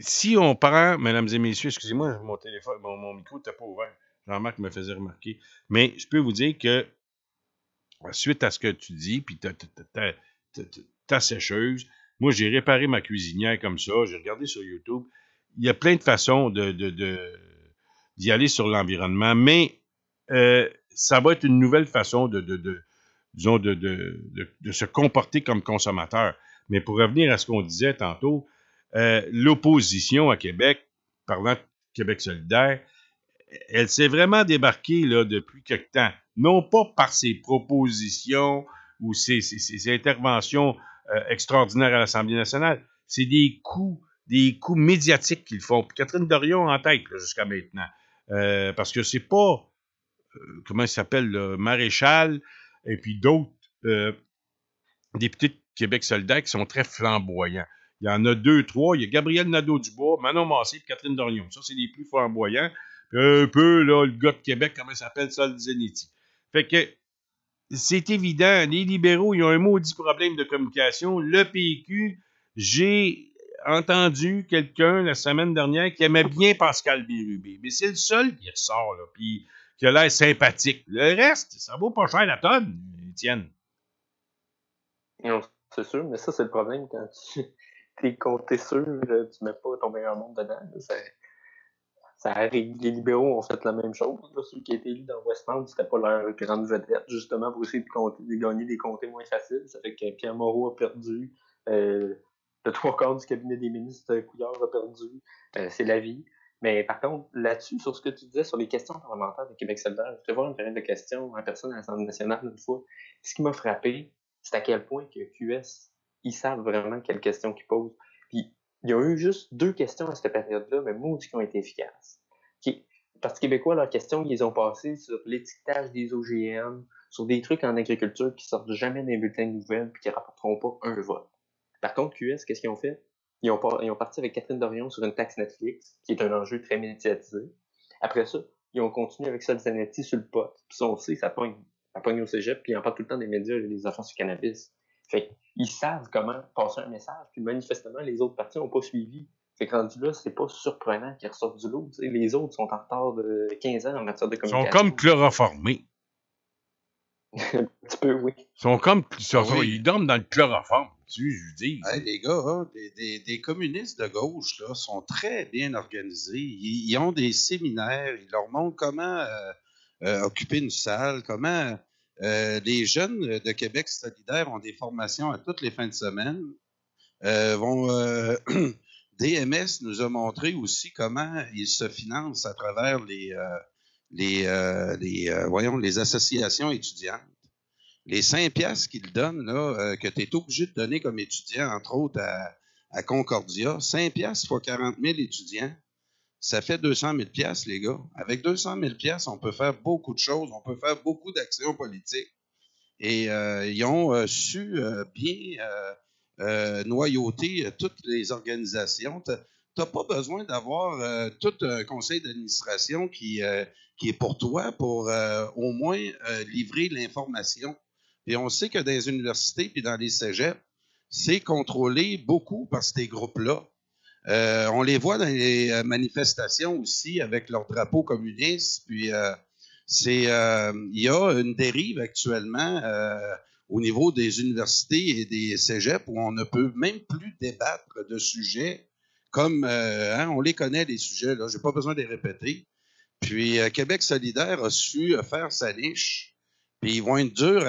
Si on prend, mesdames et messieurs, excusez-moi, mon téléphone, mon micro n'était pas ouvert. Jean-Marc me faisait remarquer. Mais je peux vous dire que, suite à ce que tu dis, puis ta sécheuse, moi, j'ai réparé ma cuisinière comme ça, j'ai regardé sur YouTube. Il y a plein de façons d'y aller sur l'environnement, mais ça va être une nouvelle façon disons, de se comporter comme consommateur. Mais pour revenir à ce qu'on disait tantôt, l'opposition à Québec, parlant de Québec solidaire, elle s'est vraiment débarquée là, depuis quelque temps. Non pas par ses propositions ou ses interventions extraordinaires à l'Assemblée nationale, c'est des coups médiatiques qu'ils font. Puis Catherine Dorion en tête jusqu'à maintenant. parce que c'est pas, comment il s'appelle, le Maréchal, et puis d'autres députés de Québec solidaire qui sont très flamboyants. Il y en a 2, 3. Il y a Gabriel Nadeau-Dubois, Manon Massé et Catherine Dorion. Ça, c'est les plus flamboyants. Puis un peu, là, le gars de Québec, comment il s'appelle, Sol Zanetti. Fait que c'est évident, les libéraux, ils ont un maudit problème de communication. Le PQ, j'ai entendu quelqu'un la semaine dernière qui aimait bien Pascal Bérubé. Mais c'est le seul qui ressort, là, puis qui a l'air sympathique. Le reste, ça vaut pas cher la tonne, Étienne.
Non, c'est sûr, mais ça, c'est le problème quand tu t'es compté sûr, tu mets pas ton meilleur monde dedans. Ça arrive. Les libéraux ont fait la même chose. Là. Ceux qui étaient élus dans Westmount, c'était pas leur grande vedette, justement, pour essayer de gagner des comtés moins faciles. Ça fait que Pierre Moreau a perdu. Le 3/4 du cabinet des ministres, Couillard a perdu. C'est la vie. Mais par contre, là-dessus, sur ce que tu disais sur les questions parlementaires de Québec solidaire, je vais voir une période de questions en personne à l'Assemblée nationale une fois. Ce qui m'a frappé, c'est à quel point que QS, ils savent vraiment quelles questions qu'ils posent. Puis, il y a eu juste 2 questions à cette période-là, mais maudits qui ont été efficaces. Parti québécois, leurs questions, ils les ont passées sur l'étiquetage des OGM, sur des trucs en agriculture qui sortent jamais des bulletins de nouvelles puis qui rapporteront pas un vote. Par contre, QS, qu'est-ce qu'ils ont fait? Ils ont parti avec Catherine Dorion sur une taxe Netflix, qui est un enjeu très médiatisé. Après ça, ils ont continué avec Sol Zanetti sur le pot. Puis ça, on sait, ça pogne au cégep, puis ils en parlent tout le temps des médias et des affaires sur le cannabis. Fait qu'ils savent comment passer un message, puis manifestement, les autres partis n'ont pas suivi. Fait que rendu là, c'est pas surprenant qu'ils ressortent du lot. T'sais. Les autres sont en retard de 15 ans en matière de communication.
Ils sont comme chloroformés.
Un petit peu, oui.
Ils dorment dans le chloroforme, je vous dis.
Hey, les gars, hein, des communistes de gauche là, sont très bien organisés. Ils ont des séminaires, ils leur montrent comment occuper une salle, comment les jeunes de Québec solidaire ont des formations à toutes les fins de semaine. DMS nous a montré aussi comment ils se financent à travers les associations étudiantes. Les 5 piastres qu'ils donnent, là, que tu es obligé de donner comme étudiant, entre autres à Concordia, 5 piastres fois 40 000 étudiants, ça fait 200 000 piastres, les gars. Avec 200 000 piastres, on peut faire beaucoup de choses, on peut faire beaucoup d'actions politiques. Et ils ont su bien noyauter toutes les organisations. Tu n'as pas besoin d'avoir tout un conseil d'administration qui est pour toi pour au moins livrer l'information. Et on sait que dans les universités puis dans les cégeps, c'est contrôlé beaucoup par ces groupes-là. On les voit dans les manifestations aussi avec leur drapeau communiste. Puis il y a une dérive actuellement au niveau des universités et des cégeps où on ne peut même plus débattre de sujets comme on les connaît les sujets là. J'ai pas besoin de les répéter. Puis Québec solidaire a su faire sa niche. Puis ils vont être durs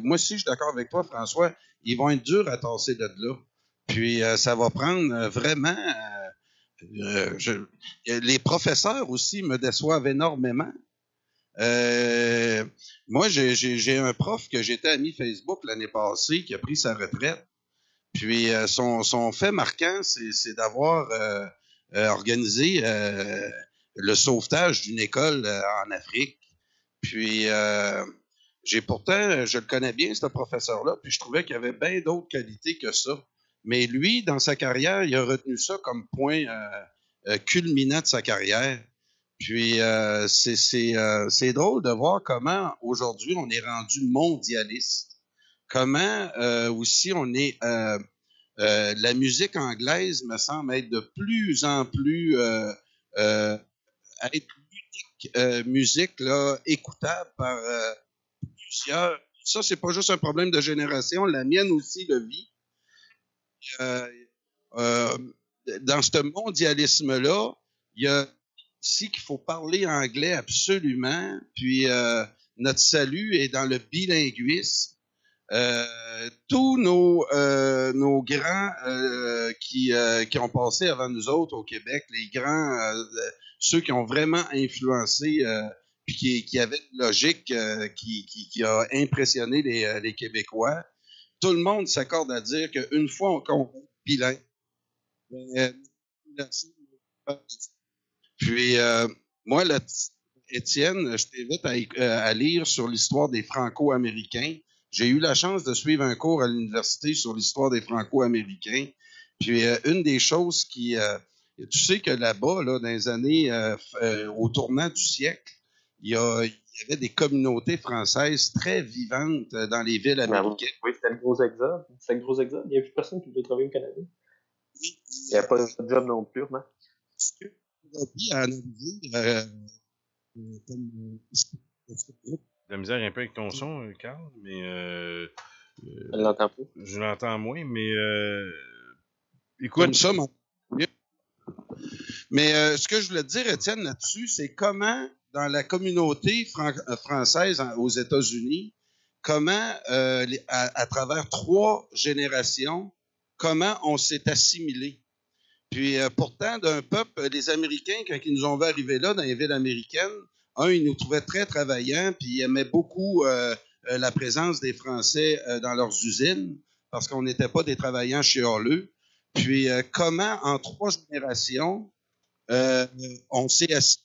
moi aussi, je suis d'accord avec toi, François. Ils vont être durs à tasser de là. Puis ça va prendre vraiment... les professeurs aussi me déçoivent énormément. Moi, j'ai un prof que j'étais ami Facebook l'année passée qui a pris sa retraite. Puis son fait marquant, c'est d'avoir organisé le sauvetage d'une école en Afrique. Puis je le connais bien, ce professeur-là, puis je trouvais qu'il y avait bien d'autres qualités que ça. Mais lui, dans sa carrière, il a retenu ça comme point culminant de sa carrière. Puis c'est drôle de voir comment aujourd'hui on est rendu mondialiste. Comment aussi on est la musique anglaise me semble être de plus en plus être l'unique musique là écoutable par plusieurs. Ça, c'est pas juste un problème de génération, la mienne aussi le vit. Dans ce mondialisme-là, il y a aussi qu'il faut parler anglais absolument, puis notre salut est dans le bilinguisme. Tous nos grands qui ont passé avant nous autres au Québec, les grands, ceux qui ont vraiment influencé puis qui avaient une logique qui a impressionné les Québécois. Tout le monde s'accorde à dire qu'une fois qu'on est bilingue, puis Moi, Étienne, je t'invite à lire sur l'histoire des Franco-Américains. J'ai eu la chance de suivre un cours à l'université sur l'histoire des Franco-Américains. Puis, une des choses tu sais que là-bas, là, dans les années, au tournant du siècle, il y avait des communautés françaises très vivantes dans les villes américaines.
Oui, c'était le gros exode. C'était le gros exode. Il n'y a plus personne qui voulait travailler au Canada. Il n'y a pas de job non plus, non?
Est-ce que tu as à analyser
La misère un peu avec ton son, Carl, mais
Je l'entends pas.
je l'entends moins, mais écoute.
Comme ça, mais ce que je voulais te dire, Étienne, là-dessus, c'est comment, dans la communauté française aux États-Unis, comment, à travers 3 générations, comment on s'est assimilé. Puis pourtant, d'un peuple, les Américains, quand ils nous ont vu arriver là, dans les villes américaines, ils nous trouvaient très travaillants, puis ils aimaient beaucoup la présence des Français dans leurs usines, parce qu'on n'était pas des travaillants chialeux. Puis comment, en 3 générations, on s'est assimilé.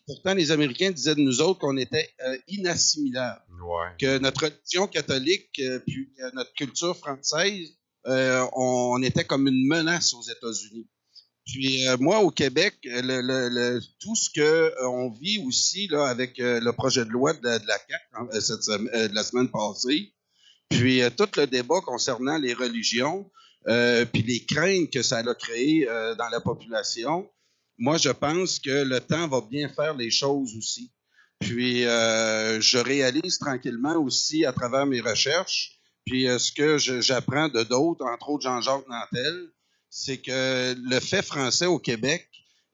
Pourtant, les Américains disaient de nous autres qu'on était inassimilables.
Ouais.
Que notre religion catholique, puis notre culture française, on était comme une menace aux États-Unis. Puis moi, au Québec, tout ce qu'on vit aussi là, avec le projet de loi de la CAQ de la semaine passée, puis tout le débat concernant les religions, puis les craintes que ça a créé dans la population, moi, je pense que le temps va bien faire les choses aussi. Puis je réalise tranquillement aussi à travers mes recherches, puis ce que j'apprends de d'autres, entre autres Jean-Jacques Nantel, c'est que le fait français au Québec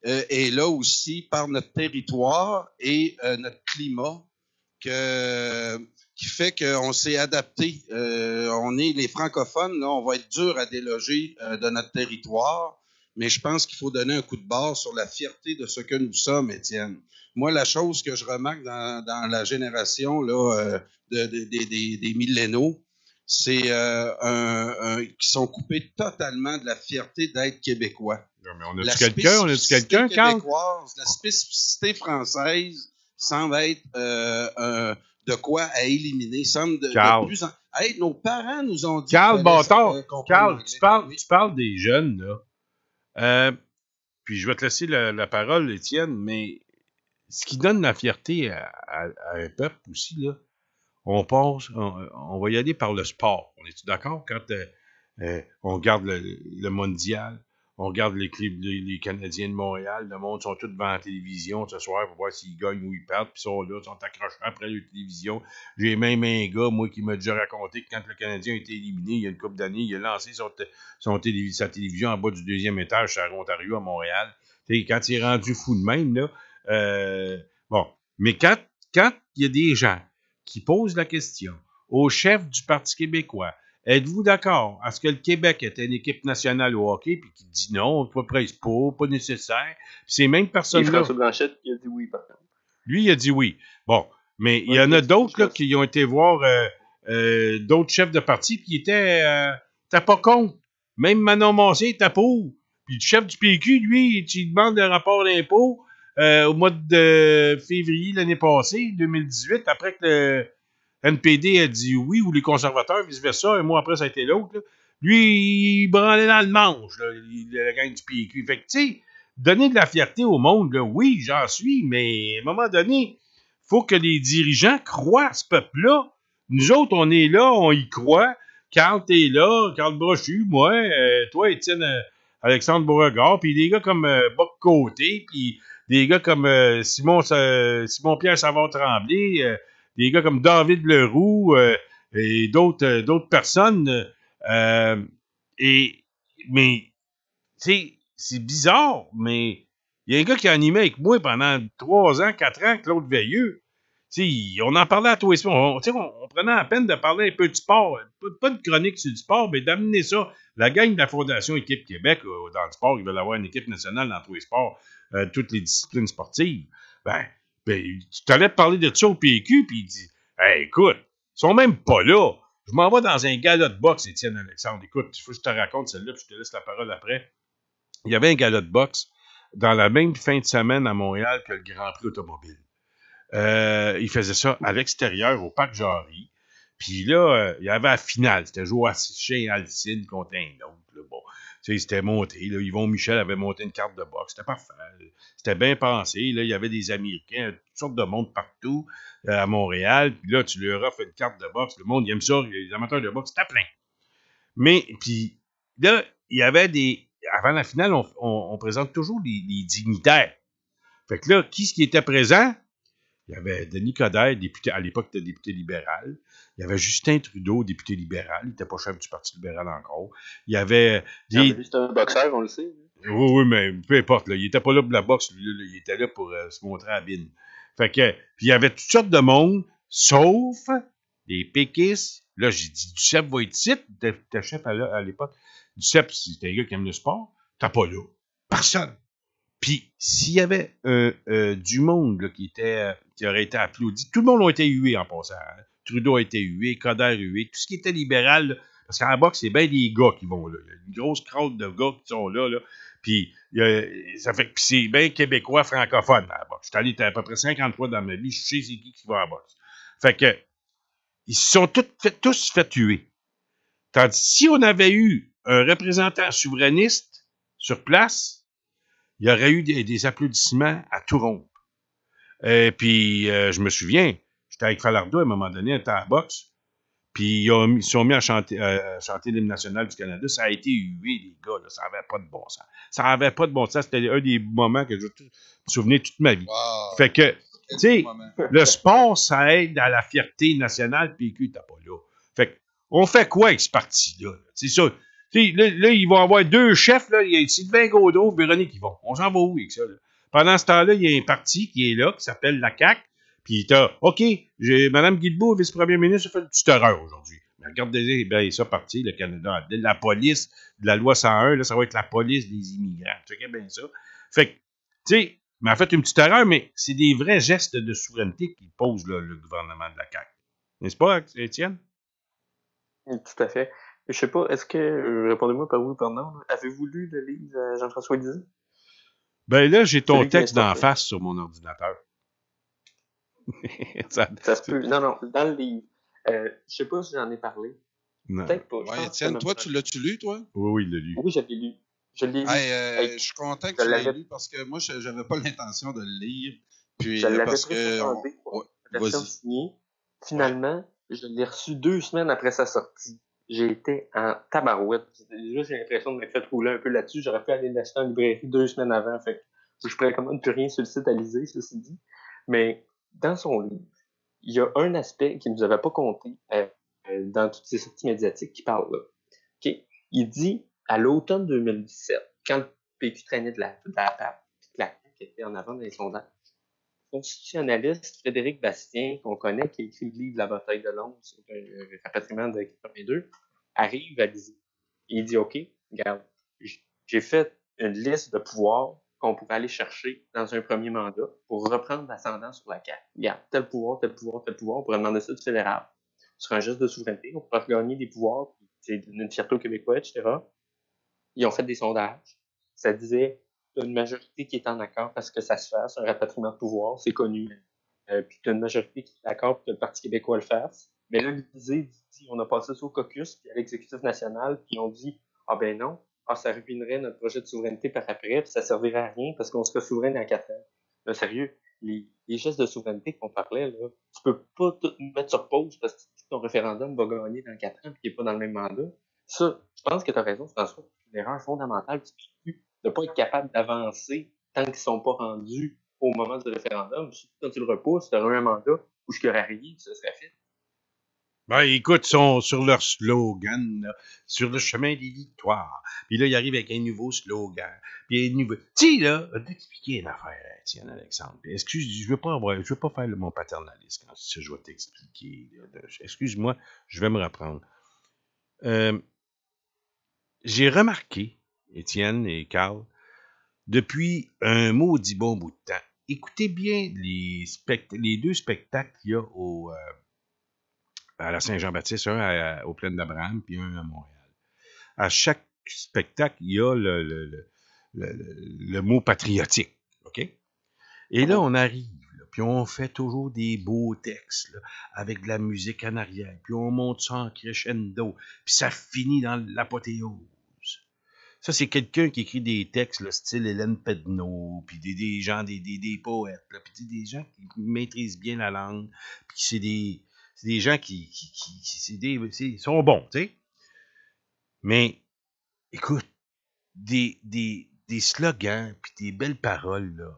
est là aussi par notre territoire et notre climat qui fait qu'on s'est adapté. On est les francophones, là, on va être dur à déloger de notre territoire, mais je pense qu'il faut donner un coup de barre sur la fierté de ce que nous sommes, Étienne. Moi, la chose que je remarque dans la génération là, des millénaux, c'est qui sont coupés totalement de la fierté d'être québécois.
Non, mais on a-tu quelqu'un, Carl?
La spécificité française semble être de quoi à éliminer, semble de plus en... Hey, nos parents nous ont dit...
Carl Bâtard, Carl, tu parles des jeunes, là. Puis je vais te laisser la parole, Étienne, mais ce qui donne la fierté à un peuple aussi, là, on va y aller par le sport. On est-tu d'accord? Quand on regarde le mondial, on regarde les Canadiens de Montréal, le monde sont tous devant la télévision ce soir pour voir s'ils gagnent ou ils perdent, puis ils sont là, ils sont accrochés après la télévision. J'ai même un gars, moi, qui m'a déjà raconté que quand le Canadien a été éliminé, il y a une couple d'années, il a lancé sa télévision en bas du 2e étage à Ontario, à Montréal. T'sais, quand il est rendu fou de même, là, bon. Mais quand il y a des gens qui posent la question au chef du Parti québécois, êtes-vous d'accord à ce que le Québec était une équipe nationale au hockey, puis qui dit non, pas nécessaire, puis ces mêmes personnes-là...
François Blanchette qui a dit oui, par contre.
Lui, il a dit oui. Bon, mais il y en a d'autres là, qui ont été voir d'autres chefs de parti, puis ils étaient pas contre. Même Manon Massé était pour. Puis le chef du PQ, lui, il demande un rapport d'impôt au mois de février l'année passée, 2018, après que le NPD a dit oui, ou les conservateurs, vice-versa, un mois après, ça a été l'autre. Là. Lui, il branlait dans le manche, là, la gang du PQ. Fait que, tu sais, donner de la fierté au monde, là, oui, j'en suis, mais à un moment donné, il faut que les dirigeants croient à ce peuple-là. Nous autres, on est là, on y croit. Carl, t'es là, Carl Brochu, moi, toi, Étienne, Alexandre Beauregard, puis des gars comme Boc Côté, puis des gars comme Simon-Pierre Savard-Tremblay, des gars comme David Leroux et d'autres personnes. Mais, tu sais, c'est bizarre, mais il y a un gars qui a animé avec moi pendant 3 ans, 4 ans, Claude Veilleux. T'sais, on en parlait à tous les soirs. On prenait la peine de parler un peu du sport. Pas de chronique sur le sport, mais d'amener ça. La gang de la Fondation Équipe Québec, dans le sport, ils veulent avoir une équipe nationale dans tous les sports, toutes les disciplines sportives. Ben, tu t'allais parler de ça au PQ, puis il dit hey, écoute, ils sont même pas là. Je m'en vais dans un gala de boxe, Étienne Alexandre. Écoute, il faut que je te raconte celle-là, puis je te laisse la parole après. Il y avait un gala de boxe dans la même fin de semaine à Montréal que le Grand Prix automobile. Il faisait ça à l'extérieur, au Parc Jarry. Puis là, il y avait la finale. C'était Joachim Alcine contre un autre. Là. Bon, tu sais, c'était monté. Là. Yvon Michel avait monté une carte de boxe. C'était parfait. C'était bien pensé. Là, il y avait des Américains, toutes sortes de monde partout à Montréal. Puis là, tu leur offres une carte de boxe. Le monde, il aime ça. Les amateurs de boxe, c'était plein. Mais, puis, là, il y avait des... Avant la finale, on présente toujours les dignitaires. Fait que là, qui était présent? Il y avait Denis Coderre, député, à l'époque, il était député libéral. Il y avait Justin Trudeau, député libéral. Il n'était pas chef du Parti libéral encore. Il y avait...
C'est un boxeur, on le sait.
Oui, mais peu importe. Là, il n'était pas là pour la boxe. Lui, là, il était là pour se montrer à Bine. Fait que... Puis il y avait toutes sortes de monde, sauf les péquistes. Là, j'ai dit, Duceppe va être ici. T'es chef à l'époque. Duceppe, c'était un gars qui aime le sport. T'as pas là. Personne. Puis, s'il y avait du monde là, qui aurait été applaudi, tout le monde a été hué en passant. Hein. Trudeau a été hué, Coderre hué, tout ce qui était libéral, là, parce qu'en boxe, c'est bien des gars qui vont là. Il y a une grosse crowd de gars qui sont là. Puis, ça fait que c'est bien québécois francophone à la boxe. Je suis allé à peu près 50 fois dans ma vie, je sais c'est qui va à la boxe. Fait que, ils se sont tous fait tuer. Tandis si on avait eu un représentant souverainiste sur place, il y aurait eu des applaudissements à tout rompre. Puis, je me souviens, j'étais avec Falardeau à un moment donné, on était à la boxe, puis ils sont mis à chanter l'hymne national du Canada. Ça a été hué, les gars, là, ça n'avait pas de bon sens. Ça n'avait pas de bon sens. C'était un des moments que je me souvenais toute ma vie. Wow. Fait que, tu sais, le sport, ça aide à la fierté nationale, puis PQ, t'as pas là. Fait que, on fait quoi avec ce parti-là? C'est ça. Là, ils vont avoir deux chefs. Là. Il y a Sylvain Gaudreau, Véronique Yvon. On s'en va où avec ça? Là? Pendant ce temps-là, il y a un parti qui est là, qui s'appelle la CAQ. Puis t'as, OK, Mme Guilbeault, vice-premier ministre, a fait une petite erreur aujourd'hui. Mais regardez, bien, ça parti, le Canada. La police de la loi 101, là, ça va être la police des immigrants. Tu sais bien ça. Fait que, tu sais, mais en fait, une petite erreur, mais c'est des vrais gestes de souveraineté qui pose là, le gouvernement de la CAQ. N'est-ce pas, Étienne?
Tout à fait. Je sais pas, est-ce que, répondez-moi par oui ou par non, avez-vous lu le livre Jean-François Lisée?
Ben là, j'ai ton texte d'en face sur mon ordinateur.
ça se peut. Non, dans le livre. Je sais pas si j'en ai parlé.
Non.
Peut-être pas.
Ouais, Étienne, toi, tu l'as-tu lu, toi?
Oui, il l'a lu.
Oui, je l'ai lu. Je l'ai lu.
Je suis content que tu l'aies lu parce que moi, je n'avais pas l'intention de le lire. Puis,
je l'avais
parce que.
la version signée. Finalement, je l'ai reçu 2 semaines après sa sortie. J'ai été en tabarouette. Déjà, j'ai l'impression de m'être fait rouler un peu là-dessus. J'aurais pu aller l'acheter en librairie 2 semaines avant. Fait que je précommande plus rien sur le site à liser, ceci dit. Mais dans son livre, il y a un aspect qu'il ne nous avait pas compté dans toutes ces sorties médiatiques qui parle là. Okay? Il dit, à l'automne 2017, quand le PQ traînait de la pape, qui était en avant dans les sondages, le constitutionnaliste Frédéric Bastien, qu'on connaît, qui a écrit le livre La bataille de Londres sur le rapatriement de 82, arrive à liser. Il dit, OK, regarde, j'ai fait une liste de pouvoirs qu'on pourrait aller chercher dans un premier mandat pour reprendre l'ascendant sur la CAQ. Regarde, tel pouvoir, on pourrait demander ça du fédéral. Sur un geste de souveraineté, on pourrait regagner des pouvoirs, c'est une fierté aux Québécois, etc. Ils ont fait des sondages. Ça disait une majorité qui est en accord parce que ça se fasse, un rapatriement de pouvoir, c'est connu. Puis t'as une majorité qui est d'accord pour que le Parti québécois le fasse. Mais là, l'Élysée dit, on a passé ça au caucus, puis à l'exécutif national, puis on dit, ah ben non, ça ruinerait notre projet de souveraineté par après, puis ça servirait à rien parce qu'on serait souverain dans 4 ans. Là, sérieux, les gestes de souveraineté qu'on parlait, là, tu peux pas tout mettre sur pause parce que ton référendum va gagner dans 4 ans puis qu'il n'est pas dans le même mandat. Ça, je pense que tu as raison, François. C'est une erreur fondamentale du PQ de ne pas être capable d'avancer tant qu'ils ne sont pas rendus au moment du référendum. Surtout quand tu le repousses, tu auras un mandat où je n'aurais rien, ça serait fait.
Ben, écoute, ils sont sur leur slogan, là, sur le chemin des victoires. Puis là, ils arrivent avec un nouveau slogan. Puis un nouveau... Tu sais, là, t'expliquer une affaire, Étienne Alexandre. Excuse, je veux pas faire mon paternaliste quand je vais t'expliquer. Excuse-moi, je vais me reprendre. J'ai remarqué, Étienne et Carl, depuis un maudit bon bout de temps, écoutez bien les 2 spectacles qu'il y a à la Saint-Jean-Baptiste, un aux Plaines d'Abraham, puis un à Montréal. À chaque spectacle, il y a le mot patriotique. OK? Et là, on arrive, là, puis on fait toujours des beaux textes, là, avec de la musique en arrière, puis on monte ça en crescendo, puis ça finit dans l'apothéose. Ça, c'est quelqu'un qui écrit des textes, là, style Hélène Pedneau, puis des gens, des poètes, là, puis des gens qui maîtrisent bien la langue, puis c'est des gens qui sont bons, tu sais. Mais, écoute, des slogans, puis des belles paroles, là,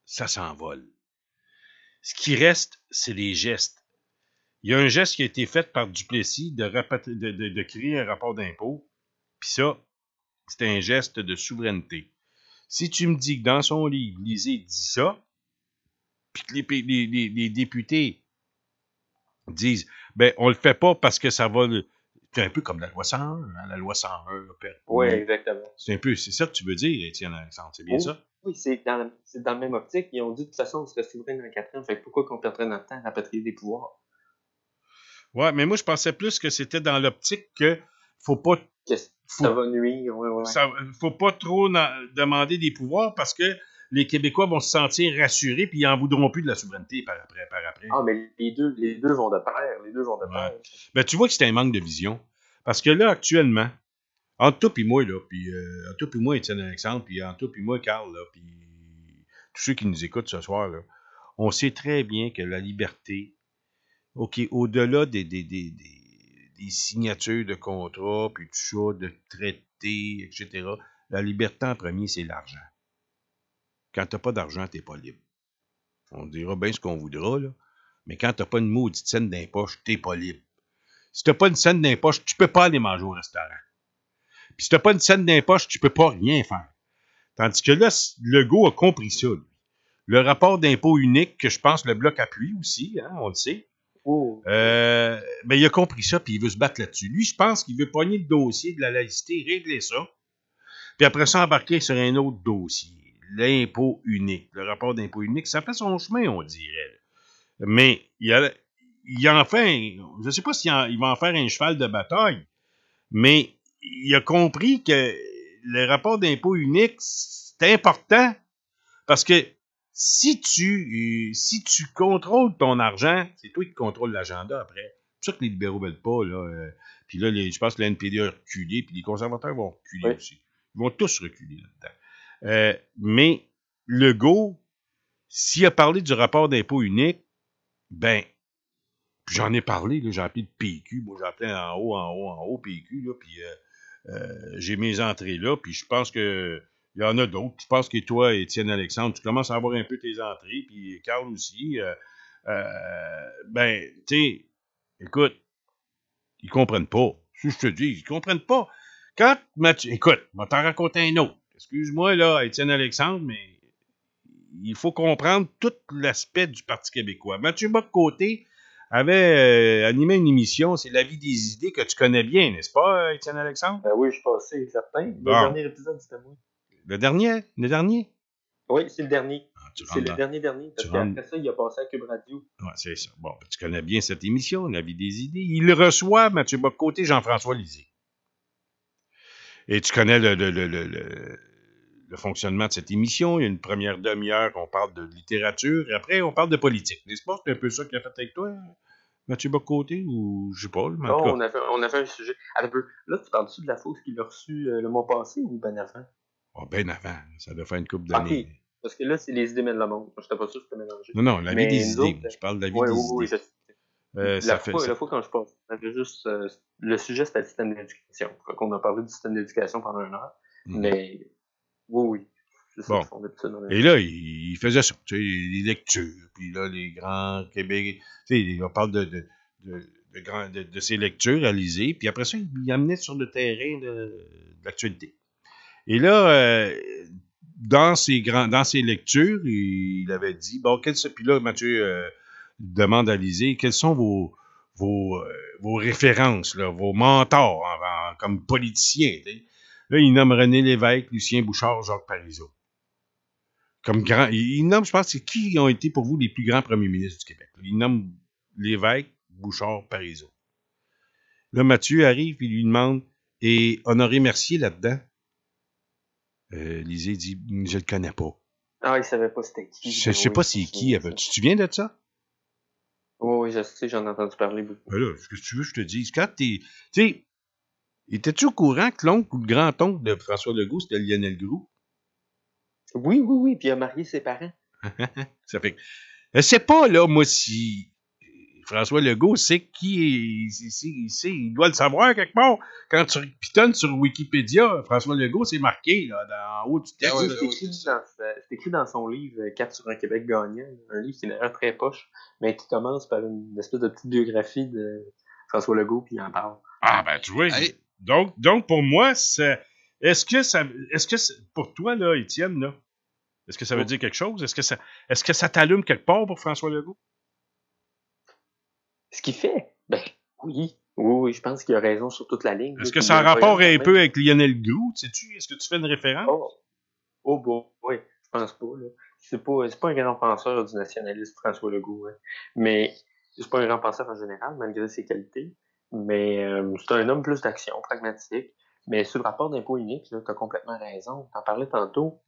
ça s'envole. Ce qui reste, c'est les gestes. Il y a un geste qui a été fait par Duplessis de créer un rapport d'impôt, puis ça, c'est un geste de souveraineté. Si tu me dis que dans son livre, Lisée dit ça, puis que les députés disent, ben, on le fait pas parce que ça va... C'est un peu comme la loi 101, hein, la loi 101.
Oui, exactement.
C'est ça que tu veux dire, Étienne Alexandre, c'est bien ça?
Oui, c'est dans la même optique. Ils ont dit, de toute façon, on serait souverain dans 4 ans, fait que pourquoi qu'on perdrait notre temps à rapatrier des pouvoirs?
Ouais, mais moi, je pensais plus que c'était dans l'optique que faut pas...
Ça va nuire, ouais.
Faut pas trop demander des pouvoirs parce que les Québécois vont se sentir rassurés puis ils en voudront plus de la souveraineté par après.
Ah, mais les deux vont de pair. Les deux vont de pair.
Ben, tu vois que c'est un manque de vision. Parce que là, actuellement, entre toi et moi, là, puis entre toi et moi, Étienne Alexandre, puis entre toi et moi, Carl, là, puis tous ceux qui nous écoutent ce soir, là, on sait très bien que la liberté, OK, au-delà des signatures de contrats, puis tout ça, de traités, etc., la liberté en premier, c'est l'argent. Quand t'as pas d'argent, t'es pas libre. On dira bien ce qu'on voudra, là, mais quand t'as pas une maudite scène dans les poches, t'es pas libre. Si t'as pas une scène dans les poches, tu peux pas aller manger au restaurant. Puis si t'as pas une scène dans les poches, tu peux pas rien faire. Tandis que là, Legault a compris ça, lui. Le rapport d'impôt unique, que je pense le Bloc appuie aussi, hein, on le sait.
Oh.
Ben, il a compris ça, puis il veut se battre là-dessus. Lui, je pense qu'il veut pogner le dossier de la laïcité, régler ça, puis après ça, embarquer sur un autre dossier, l'impôt unique, le rapport d'impôt unique. Ça fait son chemin, on dirait. Mais il en fait, je ne sais pas s'il va en faire un cheval de bataille, mais il a compris que le rapport d'impôt unique, c'est important parce que si tu contrôles ton argent, c'est toi qui contrôles l'agenda après. C'est pour ça que les libéraux ne veulent pas. Là, puis là, je pense que la NPD a reculé, puis les conservateurs vont reculer aussi. Ils vont tous reculer là-dedans. Mais Legault, s'il a parlé du rapport d'impôt unique, ben, j'en ai parlé, là, j'ai appelé le PQ, moi j'ai appelé en haut, PQ, là, puis j'ai mes entrées là, puis je pense que il y en a d'autres. Je pense que toi, Étienne Alexandre, tu commences à avoir un peu tes entrées, puis Carl aussi. Ben, tu sais, écoute, ils comprennent pas. Si je te dis, ils comprennent pas. Quand Mathieu... Écoute, je vais t'en raconter un autre. Excuse-moi, là, Étienne Alexandre, mais il faut comprendre tout l'aspect du Parti québécois. Mathieu Bock-Côté avait animé une émission, c'est La vie des idées, que tu connais bien, n'est-ce pas, Étienne Alexandre?
Oui, je suis passé, certain. Le dernier épisode, c'était moi.
Le dernier?
Oui, c'est le dernier. C'est le dernier. Parce qu'après ça, il a passé à Cube Radio.
Oui, c'est ça. Bon, tu connais bien cette émission, La vie des idées. Il reçoit, Mathieu Bock-Côté, Jean-François Lisée. Et tu connais le fonctionnement de cette émission. Il y a une première demi-heure, on parle de littérature, et après, on parle de politique. N'est-ce pas? C'est un peu ça qu'il a fait avec toi, Mathieu Bock-Côté, ou je sais pas. Mais
on a fait un sujet. Là, tu parles-tu de la fausse qu'il a reçue le mois passé ou bien avant?
Oh, bien avant. Ça doit faire une couple d'années.
OK. Parce que là, c'est les idées mènent le monde. Je n'étais pas sûr que c'était mélangé.
Non, la vie des idées. Je parle de la vie des idées.
Oui, la fois quand je passe, j'avais juste... le sujet, c'était le système d'éducation. On a parlé du système d'éducation pendant 1 heure. Mais oui. C'est ça qu'ils font d'habitude.
Et là, il faisait ça. Tu sais, les lectures. Puis là, les grands Québec... Tu sais, on parle de ces lectures réalisées. Puis après ça, il amenait sur le terrain de l'actualité. Et là, dans ses lectures, il avait dit, bon, puis là, Mathieu demande à Lisée, quelles sont vos références, là, vos mentors comme politiciens. Là, il nomme René Lévesque, Lucien Bouchard, Jacques Parizeau. Comme grand, il nomme, je pense, c'est qui ont été pour vous les plus grands premiers ministres du Québec. Il nomme Lévesque, Bouchard, Parizeau. Là, Mathieu arrive et lui demande, et Honoré Mercier là-dedans? Lisée dit, je le connais pas.
Ah, il savait pas c'était qui.
Je sais pas c'est qui. Tu te souviens de ça?
Oui, je sais, j'en ai entendu parler beaucoup.
Ben là, ce que tu veux, je te dis. Quand t'es... Tu sais, étais-tu au courant que l'oncle ou le grand-oncle de François Legault, c'était Lionel Groux?
Oui, puis il a marié ses parents.
Ça fait que... Je sais pas, là, moi, si... François Legault sait qui est... Il doit le savoir quelque part. Quand tu pitonnes sur Wikipédia, François Legault, c'est marqué, là, en haut du texte.
C'est écrit dans son livre « Cap sur un Québec gagnant », un livre qui est d'ailleurs très poche, mais qui commence par une espèce de petite biographie de François Legault, puis il en parle.
Ah, ben, tu vois. Allez. Donc, pour moi, est-ce que pour toi, là, Étienne, là, est-ce que ça veut dire quelque chose? Est-ce que ça t'allume quelque part pour François Legault?
Ce qu'il fait? Ben, oui, je pense qu'il a raison sur toute la ligne.
Est-ce que ça a rapport un peu avec Lionel Groux, sais-tu? Est-ce que tu fais une référence?
Oui, je pense pas, là. C'est pas un grand penseur du nationalisme, François Legault, hein. Mais c'est pas un grand penseur en général, malgré ses qualités. Mais c'est un homme plus d'action, pragmatique. Mais sur le rapport d'impôt unique, tu as complètement raison. T'en parlais tantôt.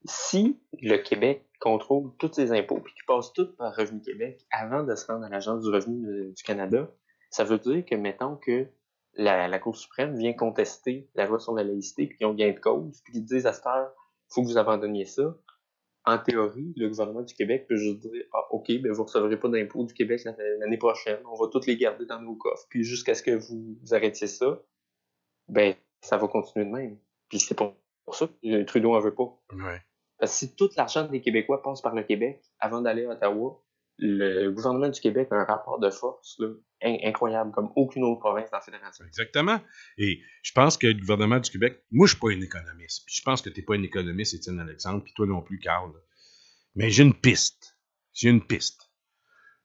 Si le Québec contrôle tous ses impôts puis qu'il passe tout par Revenu Québec avant de se rendre à l'Agence du revenu du Canada, ça veut dire que, mettons que la Cour suprême vient contester la loi sur la laïcité puis qu'ils ont gain de cause puis qu'ils disent à cette heure, il faut que vous abandonniez ça. En théorie, le gouvernement du Québec peut juste dire « Ah, OK, ben vous ne recevrez pas d'impôts du Québec l'année prochaine. On va tous les garder dans nos coffres. Puis jusqu'à ce que vous arrêtiez ça, ben ça va continuer de même. » Puis c'est pour ça que Trudeau en veut pas.
Ouais.
Parce que si tout l'argent des Québécois passe par le Québec avant d'aller à Ottawa, le gouvernement du Québec a un rapport de force là, incroyable, comme aucune autre province dans la Fédération.
Exactement. Et je pense que le gouvernement du Québec... Moi, je suis pas un économiste. Puis je pense que tu n'es pas un économiste, Étienne Alexandre, puis toi non plus, Carl. Mais j'ai une piste.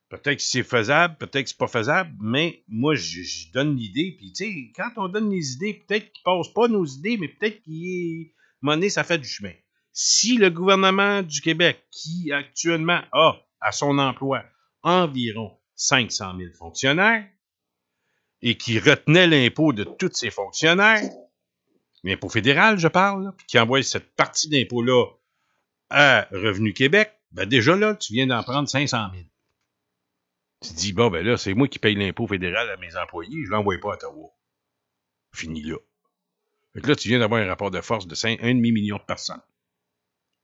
Peut-être que c'est faisable, peut-être que c'est pas faisable, mais moi, je donne l'idée. Puis, tu sais, quand on donne les idées, peut-être qu'ils passent pas nos idées, mais peut-être qu'il monnaie, ça fait du chemin. Si le gouvernement du Québec, qui actuellement a à son emploi environ 500 000 fonctionnaires, et qui retenait l'impôt de tous ses fonctionnaires, l'impôt fédéral, je parle, puis qui envoie cette partie d'impôt-là à Revenu Québec, ben déjà là, tu viens d'en prendre 500 000. Tu te dis, bon, ben là, c'est moi qui paye l'impôt fédéral à mes employés, je l'envoie pas à Ottawa. Fini là. Fait que là, tu viens d'avoir un rapport de force de 1,5 million de personnes.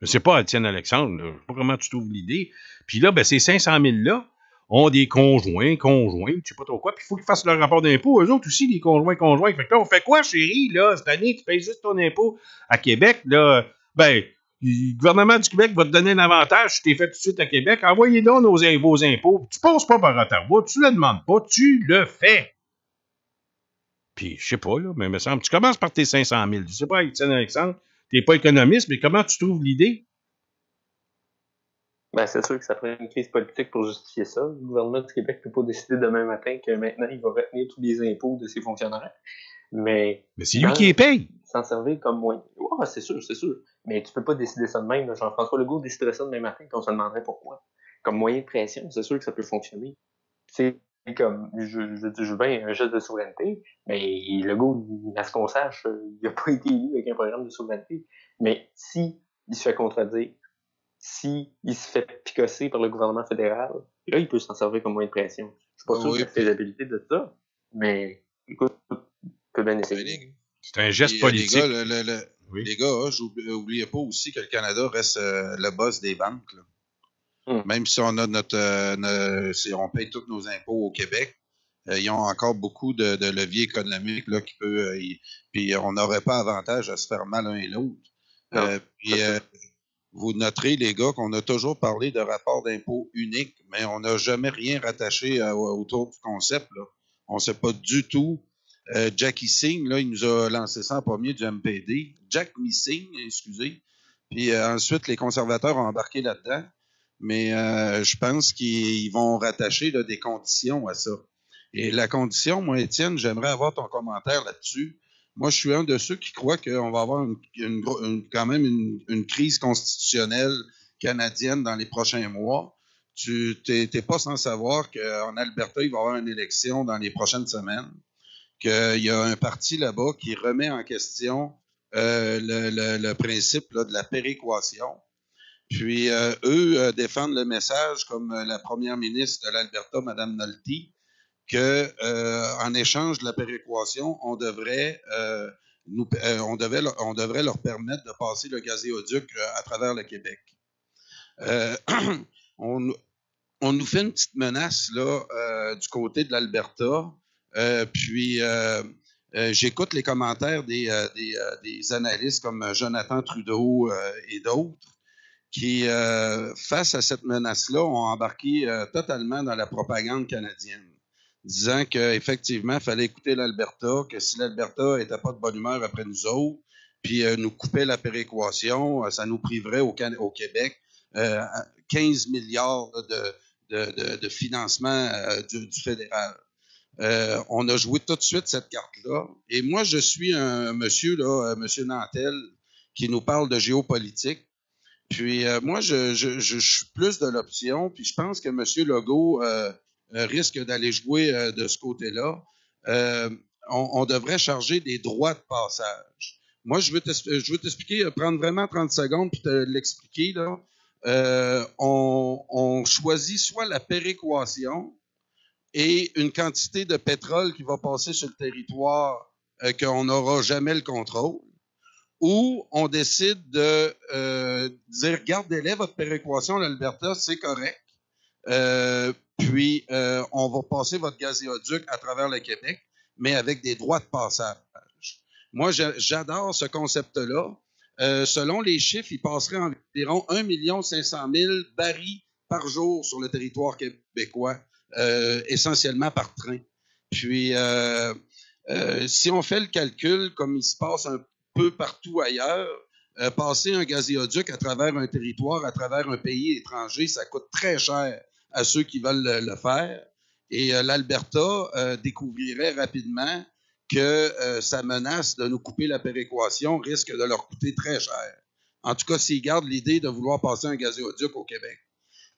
Je sais pas, Étienne Alexandre, là, je sais pas comment tu trouves l'idée. Puis là, ben, ces 500 000-là ont des conjoints, je sais pas trop quoi, puis il faut qu'ils fassent leur rapport d'impôt. Eux autres aussi, des conjoints. Fait que là, on fait quoi, chérie, là, cette année, tu payes juste ton impôt à Québec, là, ben, le gouvernement du Québec va te donner un avantage si tu t'es fait tout de suite à Québec. Envoyez donc vos impôts. Tu passes pas par Ottawa, tu le demandes pas, tu le fais. Puis, je sais pas, là, mais il me semble, tu commences par tes 500 000. Je sais pas, Étienne Alexandre, t'es pas économiste, mais comment tu trouves l'idée?
Ben, c'est sûr que ça prend une crise politique pour justifier ça. Le gouvernement du Québec ne peut pas décider demain matin que maintenant, il va retenir tous les impôts de ses fonctionnaires. Mais
c'est lui qui les paye.
S'en servir comme moyen. Ouais, c'est sûr. Mais tu peux pas décider ça de même. Là. Jean-François Legault déciderait ça demain matin, qu'on se demanderait pourquoi. Comme moyen de pression, c'est sûr que ça peut fonctionner. C'est comme, je bien un geste de souveraineté, mais Legault, à ce qu'on sache, il n'a pas été élu avec un programme de souveraineté. Mais si il se fait contredire, si il se fait picosser par le gouvernement fédéral, là, il peut s'en servir comme moyen de pression. Je suis pas sûr de la faisabilité de ça, mais écoute, il peut bien essayer.
C'est un geste politique.
Les gars, n'oubliez pas aussi que le Canada reste le boss des banques. Là. Même si on a si on paye tous nos impôts au Québec, ils ont encore beaucoup de leviers économiques là, qui peut. Puis on n'aurait pas avantage à se faire mal l'un et l'autre. Vous noterez, les gars, qu'on a toujours parlé de rapport d'impôt unique, mais on n'a jamais rien rattaché autour du concept. Là. On ne sait pas du tout. Jackie Singh, là, il nous a lancé ça en premier du MPD. Jack Missing, excusez. Puis ensuite, les conservateurs ont embarqué là-dedans. Mais je pense qu'ils vont rattacher là, des conditions à ça. Et la condition, moi, Étienne, j'aimerais avoir ton commentaire là-dessus. Moi, je suis un de ceux qui croient qu'on va avoir quand même une crise constitutionnelle canadienne dans les prochains mois. Tu n'es pas sans savoir qu'en Alberta, il va y avoir une élection dans les prochaines semaines, qu'il y a un parti là-bas qui remet en question le principe là, de la péréquation. Puis eux défendent le message, comme la première ministre de l'Alberta, Mme Nolte, que en échange de la péréquation, on devrait leur permettre de passer le gazéoduc à travers le Québec. On nous fait une petite menace là du côté de l'Alberta. Puis j'écoute les commentaires des analystes comme Jonathan Trudeau et d'autres qui, face à cette menace-là, ont embarqué totalement dans la propagande canadienne, disant qu'effectivement, il fallait écouter l'Alberta, que si l'Alberta n'était pas de bonne humeur après nous autres, puis nous coupait la péréquation, ça nous priverait au Québec 15 milliards de financement du fédéral. On a joué tout de suite cette carte-là. Et moi, je suis un monsieur, là, monsieur Nantel, qui nous parle de géopolitique. Puis moi, je suis plus de l'option, puis je pense que M. Legault risque d'aller jouer de ce côté-là. On devrait charger des droits de passage. Moi, je veux t'expliquer, prendre vraiment 30 secondes pour te l'expliquer. Là. On choisit soit la péréquation et une quantité de pétrole qui va passer sur le territoire qu'on n'aura jamais le contrôle, ou on décide de dire, regardez-les, votre péréquation, l'Alberta, c'est correct. Puis, on va passer votre gazéoduc à travers le Québec, mais avec des droits de passage. Moi, j'adore ce concept-là. Selon les chiffres, il passerait environ 1 500 000 barils par jour sur le territoire québécois, essentiellement par train. Puis, si on fait le calcul, comme il se passe un peu partout ailleurs, passer un gazéoduc à travers un territoire, à travers un pays étranger, ça coûte très cher à ceux qui veulent le faire. Et l'Alberta découvrirait rapidement que sa menace de nous couper la péréquation risque de leur coûter très cher. En tout cas, s'ils gardent l'idée de vouloir passer un gazéoduc au Québec.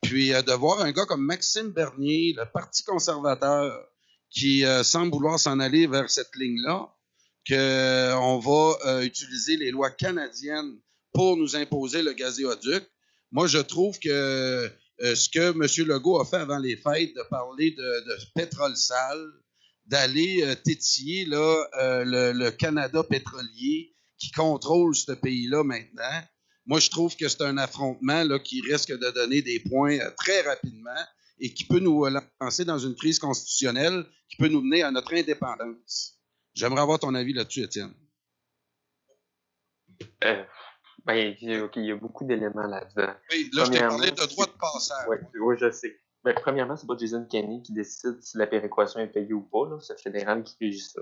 Puis de voir un gars comme Maxime Bernier, le Parti conservateur, qui semble vouloir s'en aller vers cette ligne-là, qu'on va utiliser les lois canadiennes pour nous imposer le gazéoduc. Moi, je trouve que ce que M. Legault a fait avant les fêtes, de parler de pétrole sale, d'aller tétiller là, le Canada pétrolier qui contrôle ce pays-là maintenant, moi, je trouve que c'est un affrontement là, qui risque de donner des points très rapidement et qui peut nous lancer dans une crise constitutionnelle qui peut nous mener à notre indépendance. J'aimerais avoir ton avis là-dessus, Étienne.
Ben, il y a beaucoup d'éléments là-dedans.
Oui, là, je t'ai parlé de droit de passage.
Oui, je sais. Ben, premièrement, c'est pas Jason Kenney qui décide si la péréquation est payée ou pas. Là. C'est le fédéral qui régit ça.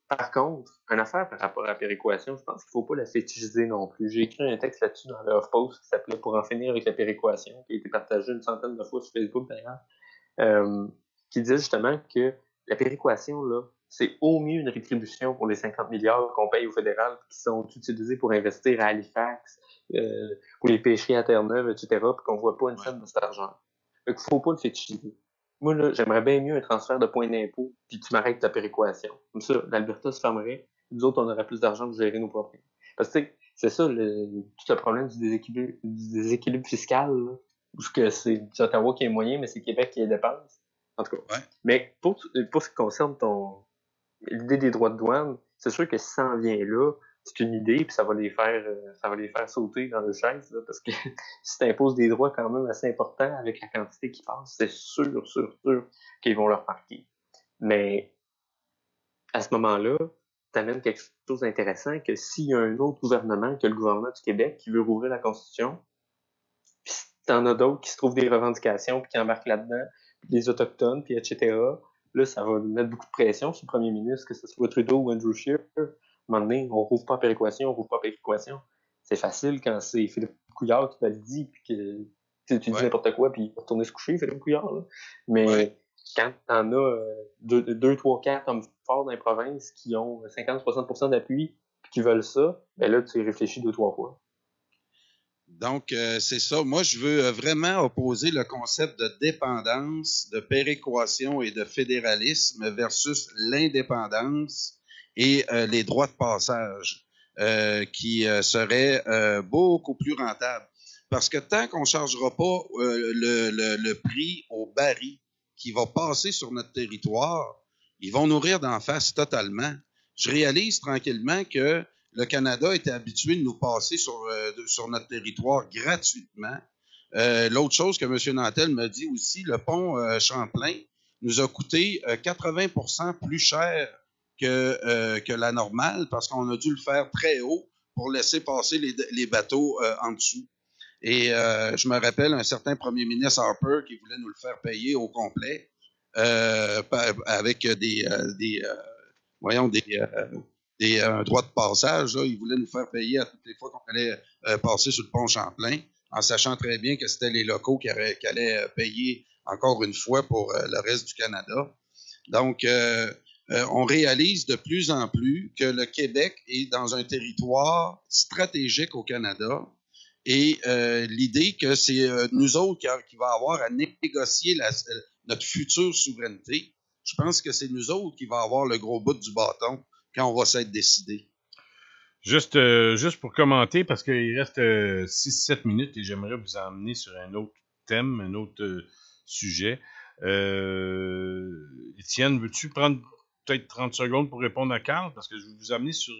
Par contre, une affaire par rapport à la péréquation, je pense qu'il ne faut pas la fétichiser non plus. J'ai écrit un texte là-dessus dans le Off-Post qui s'appelait « Pour en finir avec la péréquation », qui a été partagé une centaine de fois sur Facebook d'ailleurs, qui disait justement que la péréquation, là, c'est au mieux une rétribution pour les 50 milliards qu'on paye au fédéral qui sont utilisés pour investir à Halifax, pour les pêcheries à Terre-Neuve, etc., puis qu'on ne voit pas une scène de cet argent. Donc, il ne faut pas le fétichiser. Moi, là, j'aimerais bien mieux un transfert de points d'impôt, puis tu m'arrêtes ta péréquation. Comme ça, l'Alberta se fermerait, nous autres, on aurait plus d'argent pour gérer nos problèmes. Parce que, c'est ça, tout le problème du déséquilibre fiscal, là, parce que c'est Ottawa qui est moyen, mais c'est Québec qui est dépense. En tout cas. Ouais. Mais pour ce qui concerne l'idée des droits de douane, c'est sûr que si ça en vient là, c'est une idée, puis ça va les faire sauter dans le chaise, là, parce que si tu imposes des droits quand même assez importants avec la quantité qui passe, c'est sûr qu'ils vont leur marquer. Mais à ce moment-là, tu amènes quelque chose d'intéressant, que s'il y a un autre gouvernement que le gouvernement du Québec qui veut rouvrir la Constitution, puis t'en as d'autres qui se trouvent des revendications, puis qui embarquent là-dedans, puis les Autochtones, puis etc., là, ça va mettre beaucoup de pression sur le premier ministre, que ce soit Trudeau ou Andrew Scheer. À un moment donné, on rouvre pas péréquation. C'est facile quand c'est Philippe Couillard qui te le dit, puis que tu dis n'importe quoi, puis il va retourner se coucher, Philippe Couillard. Là. Mais quand t'en as 2, 3, 4 hommes forts dans les provinces qui ont 50-60% d'appui, puis qui veulent ça, ben là, tu y réfléchis 2-3 fois.
Donc, c'est ça. Moi, je veux vraiment opposer le concept de dépendance, de péréquation et de fédéralisme versus l'indépendance et les droits de passage qui seraient beaucoup plus rentables. Parce que tant qu'on ne chargera pas le prix au baril qui va passer sur notre territoire, ils vont nous rire d'en face totalement. Je réalise tranquillement que le Canada était habitué de nous passer sur notre territoire gratuitement. L'autre chose que M. Nantel m'a dit aussi, le pont Champlain nous a coûté 80% plus cher que la normale parce qu'on a dû le faire très haut pour laisser passer les bateaux en dessous. Et je me rappelle un certain premier ministre Harper qui voulait nous le faire payer au complet avec un droit de passage. Là, il voulait nous faire payer à toutes les fois qu'on allait passer sur le pont Champlain, en sachant très bien que c'était les locaux qui allaient payer encore une fois pour le reste du Canada. Donc, on réalise de plus en plus que le Québec est dans un territoire stratégique au Canada et l'idée que c'est nous autres qui va avoir à négocier notre future souveraineté, je pense que c'est nous autres qui va avoir le gros bout du bâton quand on va s'être décidé.
Juste pour commenter, parce qu'il reste 6-7 minutes et j'aimerais vous emmener sur un autre thème, un autre sujet. Étienne, veux-tu prendre peut-être 30 secondes pour répondre à Carl? Parce que je vais vous amener sur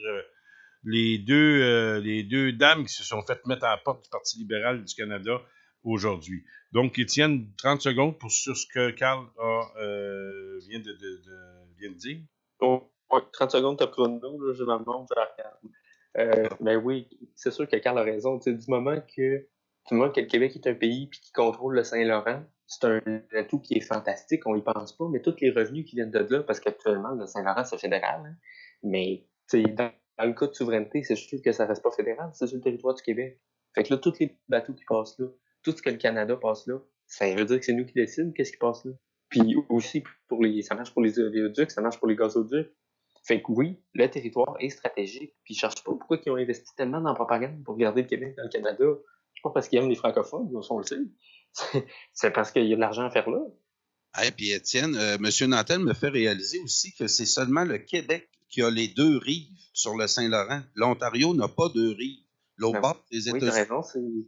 les deux dames qui se sont faites mettre à la porte du Parti libéral du Canada aujourd'hui. Donc, Étienne, 30 secondes sur ce que Carl vient de dire.
Oh, ouais, 30 secondes, t'as chrono, là, je m'en montre, je regarde. Mais oui, c'est sûr que Carl a raison. Du moment que le Québec est un pays puis qui contrôle le Saint-Laurent, c'est un atout qui est fantastique, on y pense pas, mais tous les revenus qui viennent de là, parce qu'actuellement, le Saint-Laurent, c'est fédéral, hein, mais dans le cas de souveraineté, c'est sûr que ça reste pas fédéral, c'est sur le territoire du Québec. Fait que là, tous les bateaux qui passent là, tout ce que le Canada passe là, ça veut dire que c'est nous qui décidons qu'est-ce qui passe là. Puis aussi, ça marche pour les oléoducs, ça marche pour les gazoducs. Fait que oui, le territoire est stratégique. Puis je cherche pas pourquoi ils ont investi tellement dans la propagande pour garder le Québec dans le Canada. C'est pas parce qu'ils aiment les francophones, on le sait. C'est parce qu'il y a de l'argent à faire là.
Et puis Étienne, M. Nantel me fait réaliser aussi que c'est seulement le Québec qui a les deux rives sur le Saint-Laurent. L'Ontario n'a pas deux rives. L'autre bord des États-Unis.
Oui, t'as raison,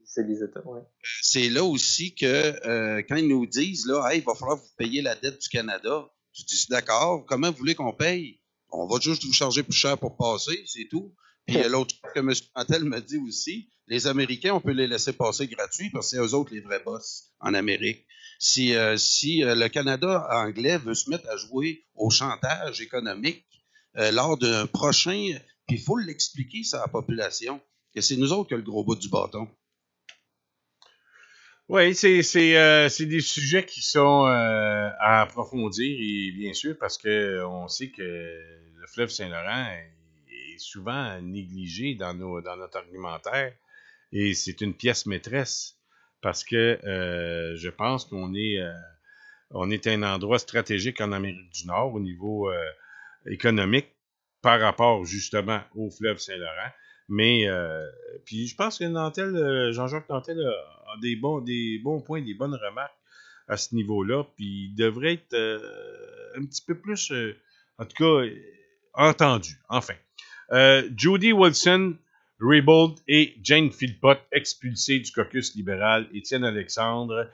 c'est les États, ouais.
C'est là aussi que quand ils nous disent là, hey, il va falloir vous payer la dette du Canada, je dis d'accord, comment vous voulez qu'on paye? On va juste vous charger plus cher pour passer, c'est tout. Puis l'autre chose que M. Nantel me dit aussi, les Américains, on peut les laisser passer gratuits parce que c'est eux autres les vrais boss en Amérique. Si le Canada anglais veut se mettre à jouer au chantage économique lors d'un prochain, puis il faut l'expliquer ça à la population, que c'est nous autres qui avons le gros bout du bâton.
Oui, c'est des sujets qui sont à approfondir, et bien sûr, parce que on sait que le fleuve Saint-Laurent est souvent négligé dans notre argumentaire, et c'est une pièce maîtresse, parce que je pense qu'on est un endroit stratégique en Amérique du Nord au niveau économique par rapport justement au fleuve Saint-Laurent. Mais puis je pense que Jean-Jacques Nantel a des bons points, des bonnes remarques à ce niveau-là. Puis il devrait être un petit peu plus, en tout cas, entendu. Enfin. Jody Wilson-Raybould et Jane Philpott expulsés du caucus libéral. Étienne Alexandre.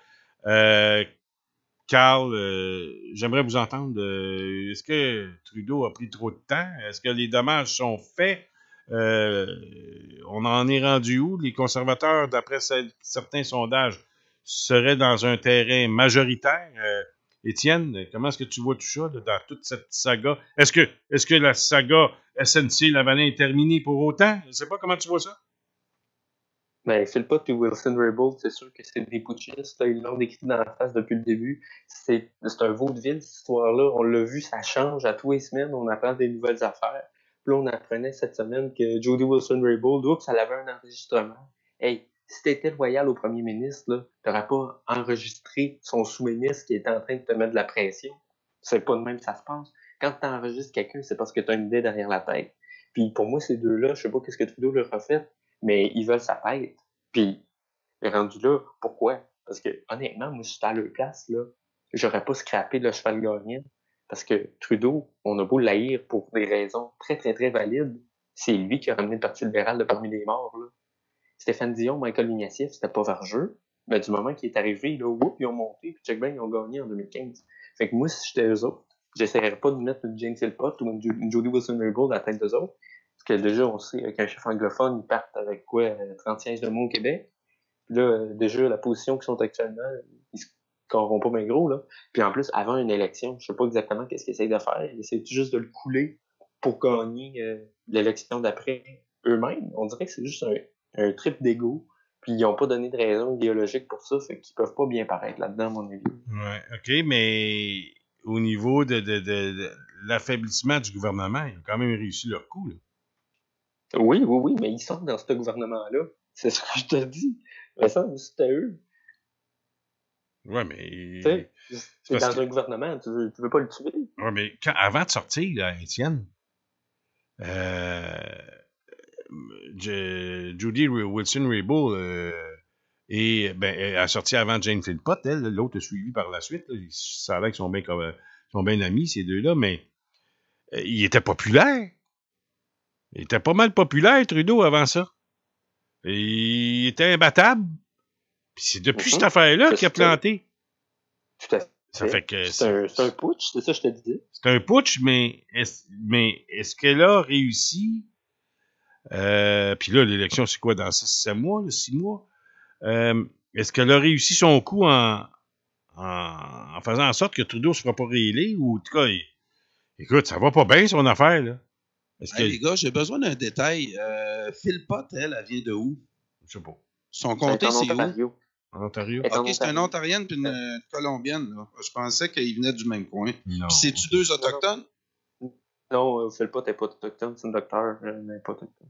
Carl, j'aimerais vous entendre. Est-ce que Trudeau a pris trop de temps? Est-ce que les dommages sont faits? On en est rendu où? Les conservateurs, d'après certains sondages, seraient dans un terrain majoritaire. Étienne, comment est-ce que tu vois tout ça là, dans toute cette saga? Est-ce que la saga SNC-Lavalin est terminée pour autant? Je ne sais pas comment tu vois ça.
Ben, Philpott et Wilson-Raybould, c'est sûr que c'est des putschistes. Là, ils l'ont décrit dans la face depuis le début. C'est un vaudeville, cette histoire-là. On l'a vu, ça change à tous les semaines. On apprend des nouvelles affaires. Puis là, on apprenait cette semaine que Jody Wilson-Raybould, oups, elle avait un enregistrement. Hey, si t'étais loyal au premier ministre, là, t'aurais pas enregistré son sous-ministre qui était en train de te mettre de la pression. C'est pas de même que ça se passe. Quand t'enregistres quelqu'un, c'est parce que t'as une idée derrière la tête. Puis pour moi, ces deux-là, je sais pas qu'est-ce que Trudeau leur a fait, mais ils veulent sa tête. Puis, rendu là, pourquoi? Parce que, honnêtement, moi, si j'étais à leur place, là, j'aurais pas scrappé le cheval gagnant. Parce que Trudeau, on a beau l'haïr pour des raisons très, très, très valides, c'est lui qui a ramené le Parti libéral de parmi les morts, là. Stéphane Dion, Michael Ignatieff, c'était pas vergeux. Mais du moment qu'il est arrivé, là, whoop, ils ont monté, puis check bang, ils ont gagné en 2015. Fait que moi, si j'étais eux autres, j'essaierais pas de mettre une Jane Philpott ou une Jody Wilson-Raybould à la tête d'eux autres. Parce que déjà, on sait qu'un chef anglophone, ils partent avec quoi, 30 sièges de mots au Québec. Puis là, déjà, la position qu'ils sont actuellement, ils se scoreront pas bien gros, là. Puis en plus, avant une élection, je sais pas exactement qu'est-ce qu'ils essayent de faire. Ils essayent juste de le couler pour gagner l'élection d'après eux-mêmes. On dirait que c'est juste un trip d'ego. Puis ils n'ont pas donné de raison idéologique pour ça, fait qu'ils peuvent pas bien paraître là-dedans, à mon avis.
Ouais, OK, mais au niveau de l'affaiblissement du gouvernement, ils ont quand même réussi leur coup, là.
Oui, mais ils sont dans ce gouvernement-là. C'est ce que je te dis. Mais ça, c'était eux.
Ouais, mais...
Tu sais, c'est dans
que...
un gouvernement, tu veux pas le tuer.
Ouais, mais avant de sortir, là, Étienne, Jody Wilson-Raybould a sorti avant Jane Philpott, elle, l'autre a suivi par la suite. Là. Ça a l'air qu'ils sont bien amis, ces deux-là, mais il était populaire. Il était pas mal populaire, Trudeau, avant ça. Et il était imbattable. Puis c'est depuis cette affaire-là qu'il a planté.
Tout à fait.
Ça fait que
c'est un putsch, c'est ça que je te disais.
C'est un putsch, mais est-ce qu'elle a réussi? Puis là, l'élection, c'est quoi, dans 6 mois, 6 mois? Est-ce qu'elle a réussi son coup en faisant en sorte que Trudeau ne se fera pas réélire? Ou en tout cas, écoute, ça va pas bien, son affaire, là.
Les gars, j'ai besoin d'un détail. Philpott, elle vient de où?
Je sais pas.
Son comté, c'est où?
En Ontario.
OK, c'est une Ontarienne puis une Colombienne. Là. Je pensais qu'ils venaient du même coin. Puis c'est-tu deux Autochtones?
Non, Philpott n'est pas autochtone, c'est une docteur, mais pas autochtone.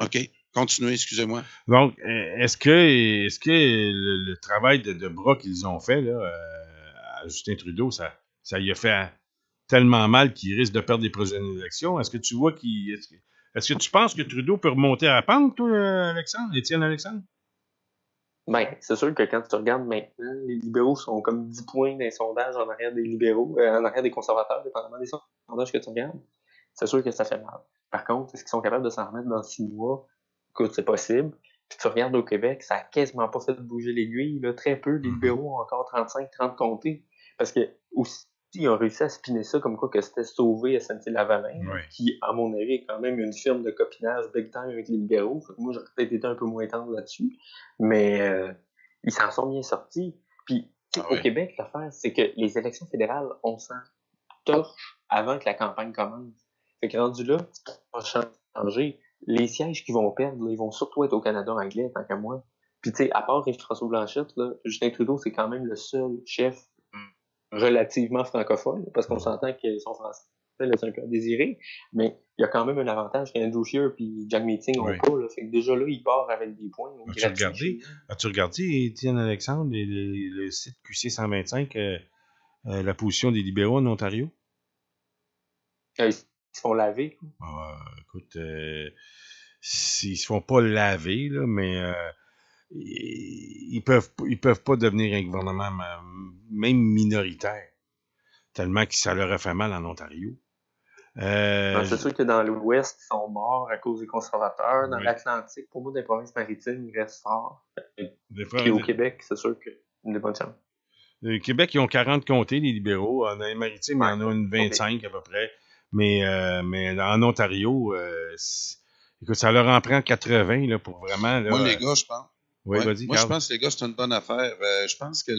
OK. Continuez, excusez-moi.
Donc, est-ce que le travail de bras qu'ils ont fait là, à Justin Trudeau, ça lui a fait tellement mal qu'il risque de perdre les prochaines élections? Est-ce que tu vois est-ce que tu penses que Trudeau peut remonter à la pente, toi, Étienne Alexandre?
Ben, c'est sûr que quand tu regardes maintenant, les libéraux sont comme 10 points dans les sondages en arrière des libéraux, en arrière des conservateurs, dépendamment des sondages que tu regardes. C'est sûr que ça fait mal. Par contre, est-ce qu'ils sont capables de s'en remettre dans 6 mois? Écoute, c'est possible. Puis tu regardes au Québec, ça a quasiment pas fait bouger l'aiguille, là. Très peu. Les libéraux ont encore 35-30 comtés. Parce que, aussi, ils ont réussi à spinner ça comme quoi que c'était sauvé SNC-Lavalin, qui, à mon avis, est quand même une firme de copinage big time avec les libéraux. Fait que moi, j'aurais peut-être été un peu moins tendre là-dessus. Mais ils s'en sont bien sortis. Puis, au Québec, l'affaire, c'est que les élections fédérales, on s'en torche avant que la campagne commence. Fait que rendu là, ça va changer. Les sièges qu'ils vont perdre, là, ils vont surtout être au Canada anglais, tant qu'à moi. Puis, tu sais, à part François Blanchette, là, Justin Trudeau, c'est quand même le seul chef relativement francophone, parce qu'on s'entend que son français laisse un peu à désirer, mais il y a quand même un avantage qu'Andrew Scheer et Jack Meeting n'ont pas. Là, fait que déjà là, il part avec des points.
As-tu regardé, Étienne Alexandre, le site QC 125, la position des libéraux en Ontario?
Ils se font laver.
Écoute, ils se font pas laver, là, mais ils peuvent pas devenir un gouvernement même minoritaire, tellement que ça leur a fait mal en Ontario.
C'est sûr que dans l'Ouest, ils sont morts à cause des conservateurs. Dans l'Atlantique, pour moi, des provinces maritimes, ils restent forts. Et au Québec, c'est sûr qu'il y a des bonnes chances.
Au Québec, ils ont 40 comtés, les libéraux. Dans les maritimes, il y en a une 25 à peu près. Mais en Ontario, écoute, ça leur en prend 80 là, pour vraiment... Là,
moi, les gars, je pense.
Vas-y,
moi, je pense que les gars, c'est une bonne affaire. Je pense que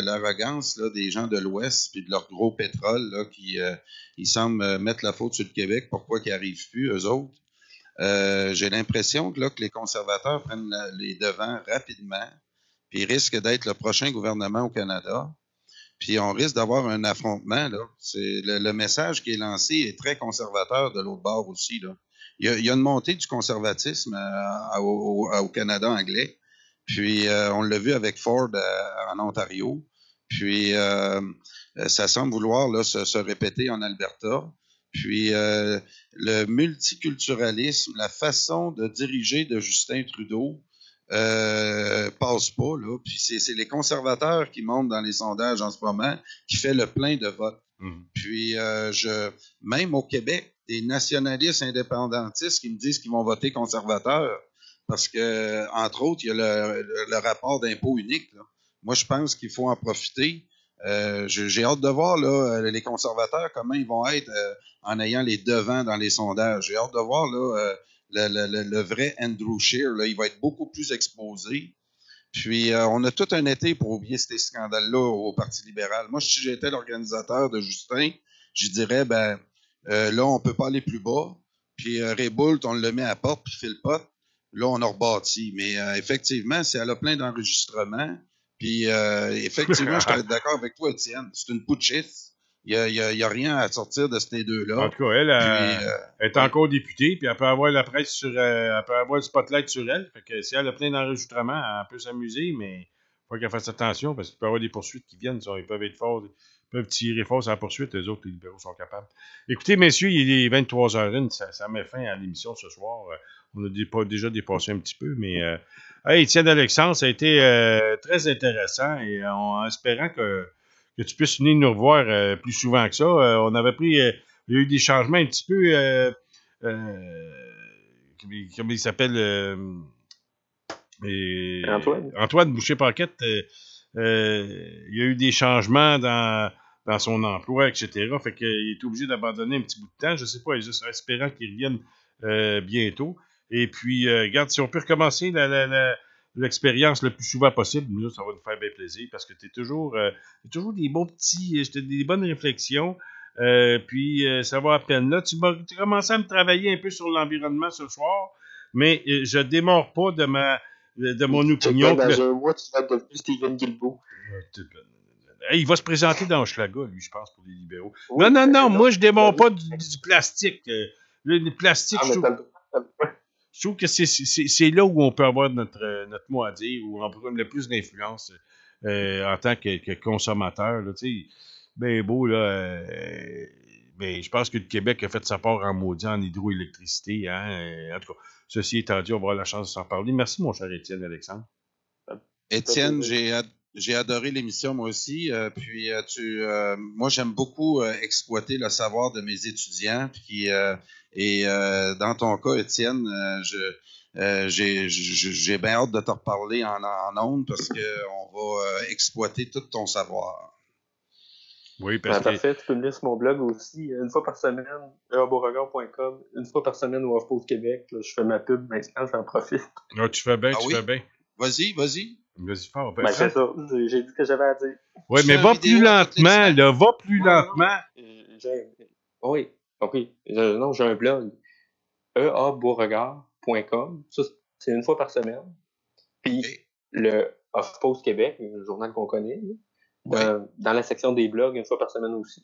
l'arrogance là, des gens de l'Ouest puis de leur gros pétrole là, qui ils semblent mettre la faute sur le Québec, pourquoi qu'ils n'arrivent plus, eux autres. J'ai l'impression que les conservateurs prennent les devants rapidement, puis ils risquent d'être le prochain gouvernement au Canada. Puis on risque d'avoir un affrontement. Là. C'est le message qui est lancé est très conservateur de l'autre bord aussi. Là. Il y a une montée du conservatisme au Canada anglais. Puis on l'a vu avec Ford en Ontario. Puis ça semble vouloir là, se répéter en Alberta. Puis le multiculturalisme, la façon de diriger de Justin Trudeau passe pas. Là. Puis c'est les conservateurs qui montent dans les sondages en ce moment qui fait le plein de votes. Puis, même au Québec, des nationalistes indépendantistes qui me disent qu'ils vont voter conservateur parce que, entre autres, il y a le rapport d'impôt unique. Là. Moi, je pense qu'il faut en profiter. J'ai hâte de voir là, les conservateurs, comment ils vont être en ayant les devants dans les sondages. J'ai hâte de voir là, le vrai Andrew Scheer. Là, il va être beaucoup plus exposé. Puis, on a tout un été pour oublier ces scandales-là au Parti libéral. Moi, si j'étais l'organisateur de Justin, je dirais, là, on peut pas aller plus bas. Puis, Réboult, on le met à la porte, puis Phil Pot, là, on a rebâti. Mais effectivement, elle a plein d'enregistrements. Puis, effectivement, je suis d'accord avec toi, Étienne. C'est une putschiste. Il y a rien à sortir de ces deux-là.
En tout cas, elle est encore députée, puis elle peut avoir la presse sur elle peut avoir le spotlight sur elle. Fait que si elle a plein d'enregistrements, elle peut s'amuser, mais il faut qu'elle fasse attention parce qu'il peut y avoir des poursuites qui viennent. Ils peuvent être forts, ils peuvent tirer fort sur la poursuite, eux autres, les libéraux sont capables. Écoutez, messieurs, il est 23h01, ça met fin à l'émission ce soir. On a déjà dépassé un petit peu, mais Étienne Alexandre, ça a été très intéressant et en espérant que tu puisses venir nous revoir plus souvent que ça. On avait pris... il y a eu des changements un petit peu... comment il s'appelle? Antoine Boucher-Paquette. Il y a eu des changements dans son emploi, etc. Fait qu'il est obligé d'abandonner un petit bout de temps. Je sais pas, juste espérant qu'il revienne bientôt. Et puis, regarde, si on peut recommencer l'expérience le plus souvent possible, nous, ça va nous faire bien plaisir parce que t'es toujours des bons petits, des bonnes réflexions. Puis, ça va à peine. Là, tu as commencé à me travailler un peu sur l'environnement ce soir, mais je démords pas de mon opinion.
Dans un mois, tu vas devenir Stephen Guilbeault.
Il va se présenter dans Hochelaga, lui, je pense, pour les libéraux. Oui, non, moi, je démords pas du plastique. Le plastique, je trouve que c'est là où on peut avoir notre mot à dire, où on peut le plus d'influence en tant que consommateur. Là, ben beau, là. Je pense que le Québec a fait sa part en maudit en hydroélectricité. Hein, en tout cas, ceci étant dit, on va avoir la chance de s'en parler. Merci, mon cher Étienne Alexandre.
Étienne, j'ai adoré l'émission, moi aussi. Puis, moi, j'aime beaucoup exploiter le savoir de mes étudiants. Puis, dans ton cas, Étienne, j'ai bien hâte de te reparler en ondes parce qu'on va exploiter tout ton savoir.
Oui, parce que...
Parfait, tu peux me lire sur mon blog aussi, une fois par semaine, eabeauregard.com, une fois par semaine au HuffPost Québec. Là, je fais ma pub maintenant, j'en profite.
Ah, tu fais bien, fais bien.
Vas-y.
Vas-y fort.
C'est ça, j'ai dit ce que j'avais à dire.
Oui, mais va plus lentement, là, va plus lentement.
Oui, non, j'ai un blog, eabeauregard.com, ça, c'est une fois par semaine. Puis, le HuffPost Québec, le journal qu'on connaît, dans la section des blogs, une fois par semaine aussi.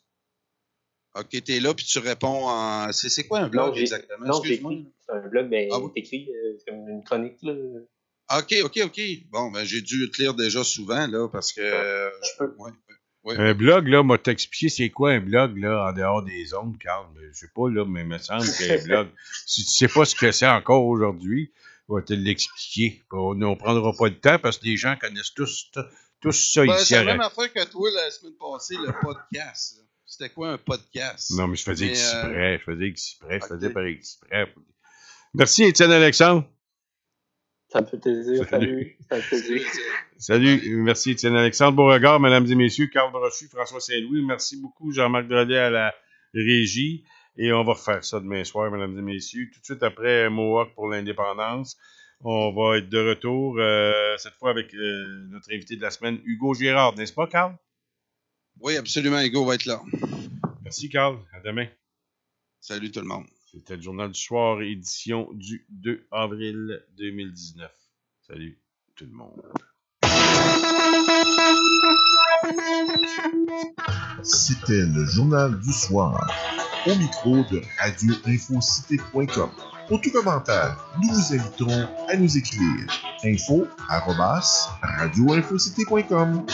OK, t'es là, puis tu réponds en... C'est quoi un blog exactement?
Non, c'est un blog, t'écris comme une chronique, là.
OK. Bon, j'ai dû te lire déjà souvent, là, parce que...
Un blog, là, m'a t'expliqué c'est quoi un blog, là, en dehors des ondes, Carl. Je sais pas, là, mais il me semble qu'un blog, si tu sais pas ce que c'est encore aujourd'hui, on va te l'expliquer. On ne prendra pas le temps parce que les gens connaissent tous ça ici.
C'est la même affaire que toi la semaine passée, le podcast. Là. C'était quoi un podcast?
Non, mais je faisais exprès. Je faisais par exprès. Merci, Étienne Alexandre.
Ça me fait plaisir. Salut. Ça me fait plaisir.
Salut. Merci, Étienne Alexandre. Beauregard, mesdames et messieurs. Carl Brochu, François Saint-Louis. Merci beaucoup, Jean-Marc Drolet à la régie. Et on va refaire ça demain soir, mesdames et messieurs. Tout de suite après Mohawk pour l'indépendance. On va être de retour, cette fois avec notre invité de la semaine, Hugo Girard. N'est-ce pas, Carl?
Oui, absolument. Hugo va être là.
Merci, Carl. À demain.
Salut tout le monde.
C'était le Journal du Soir, édition du 2 avril 2019. Salut tout le monde.
C'était le Journal du Soir. Au micro de radioinfocité.com. Pour tout commentaire, nous vous invitons à nous écrire info@radioinfocité.com.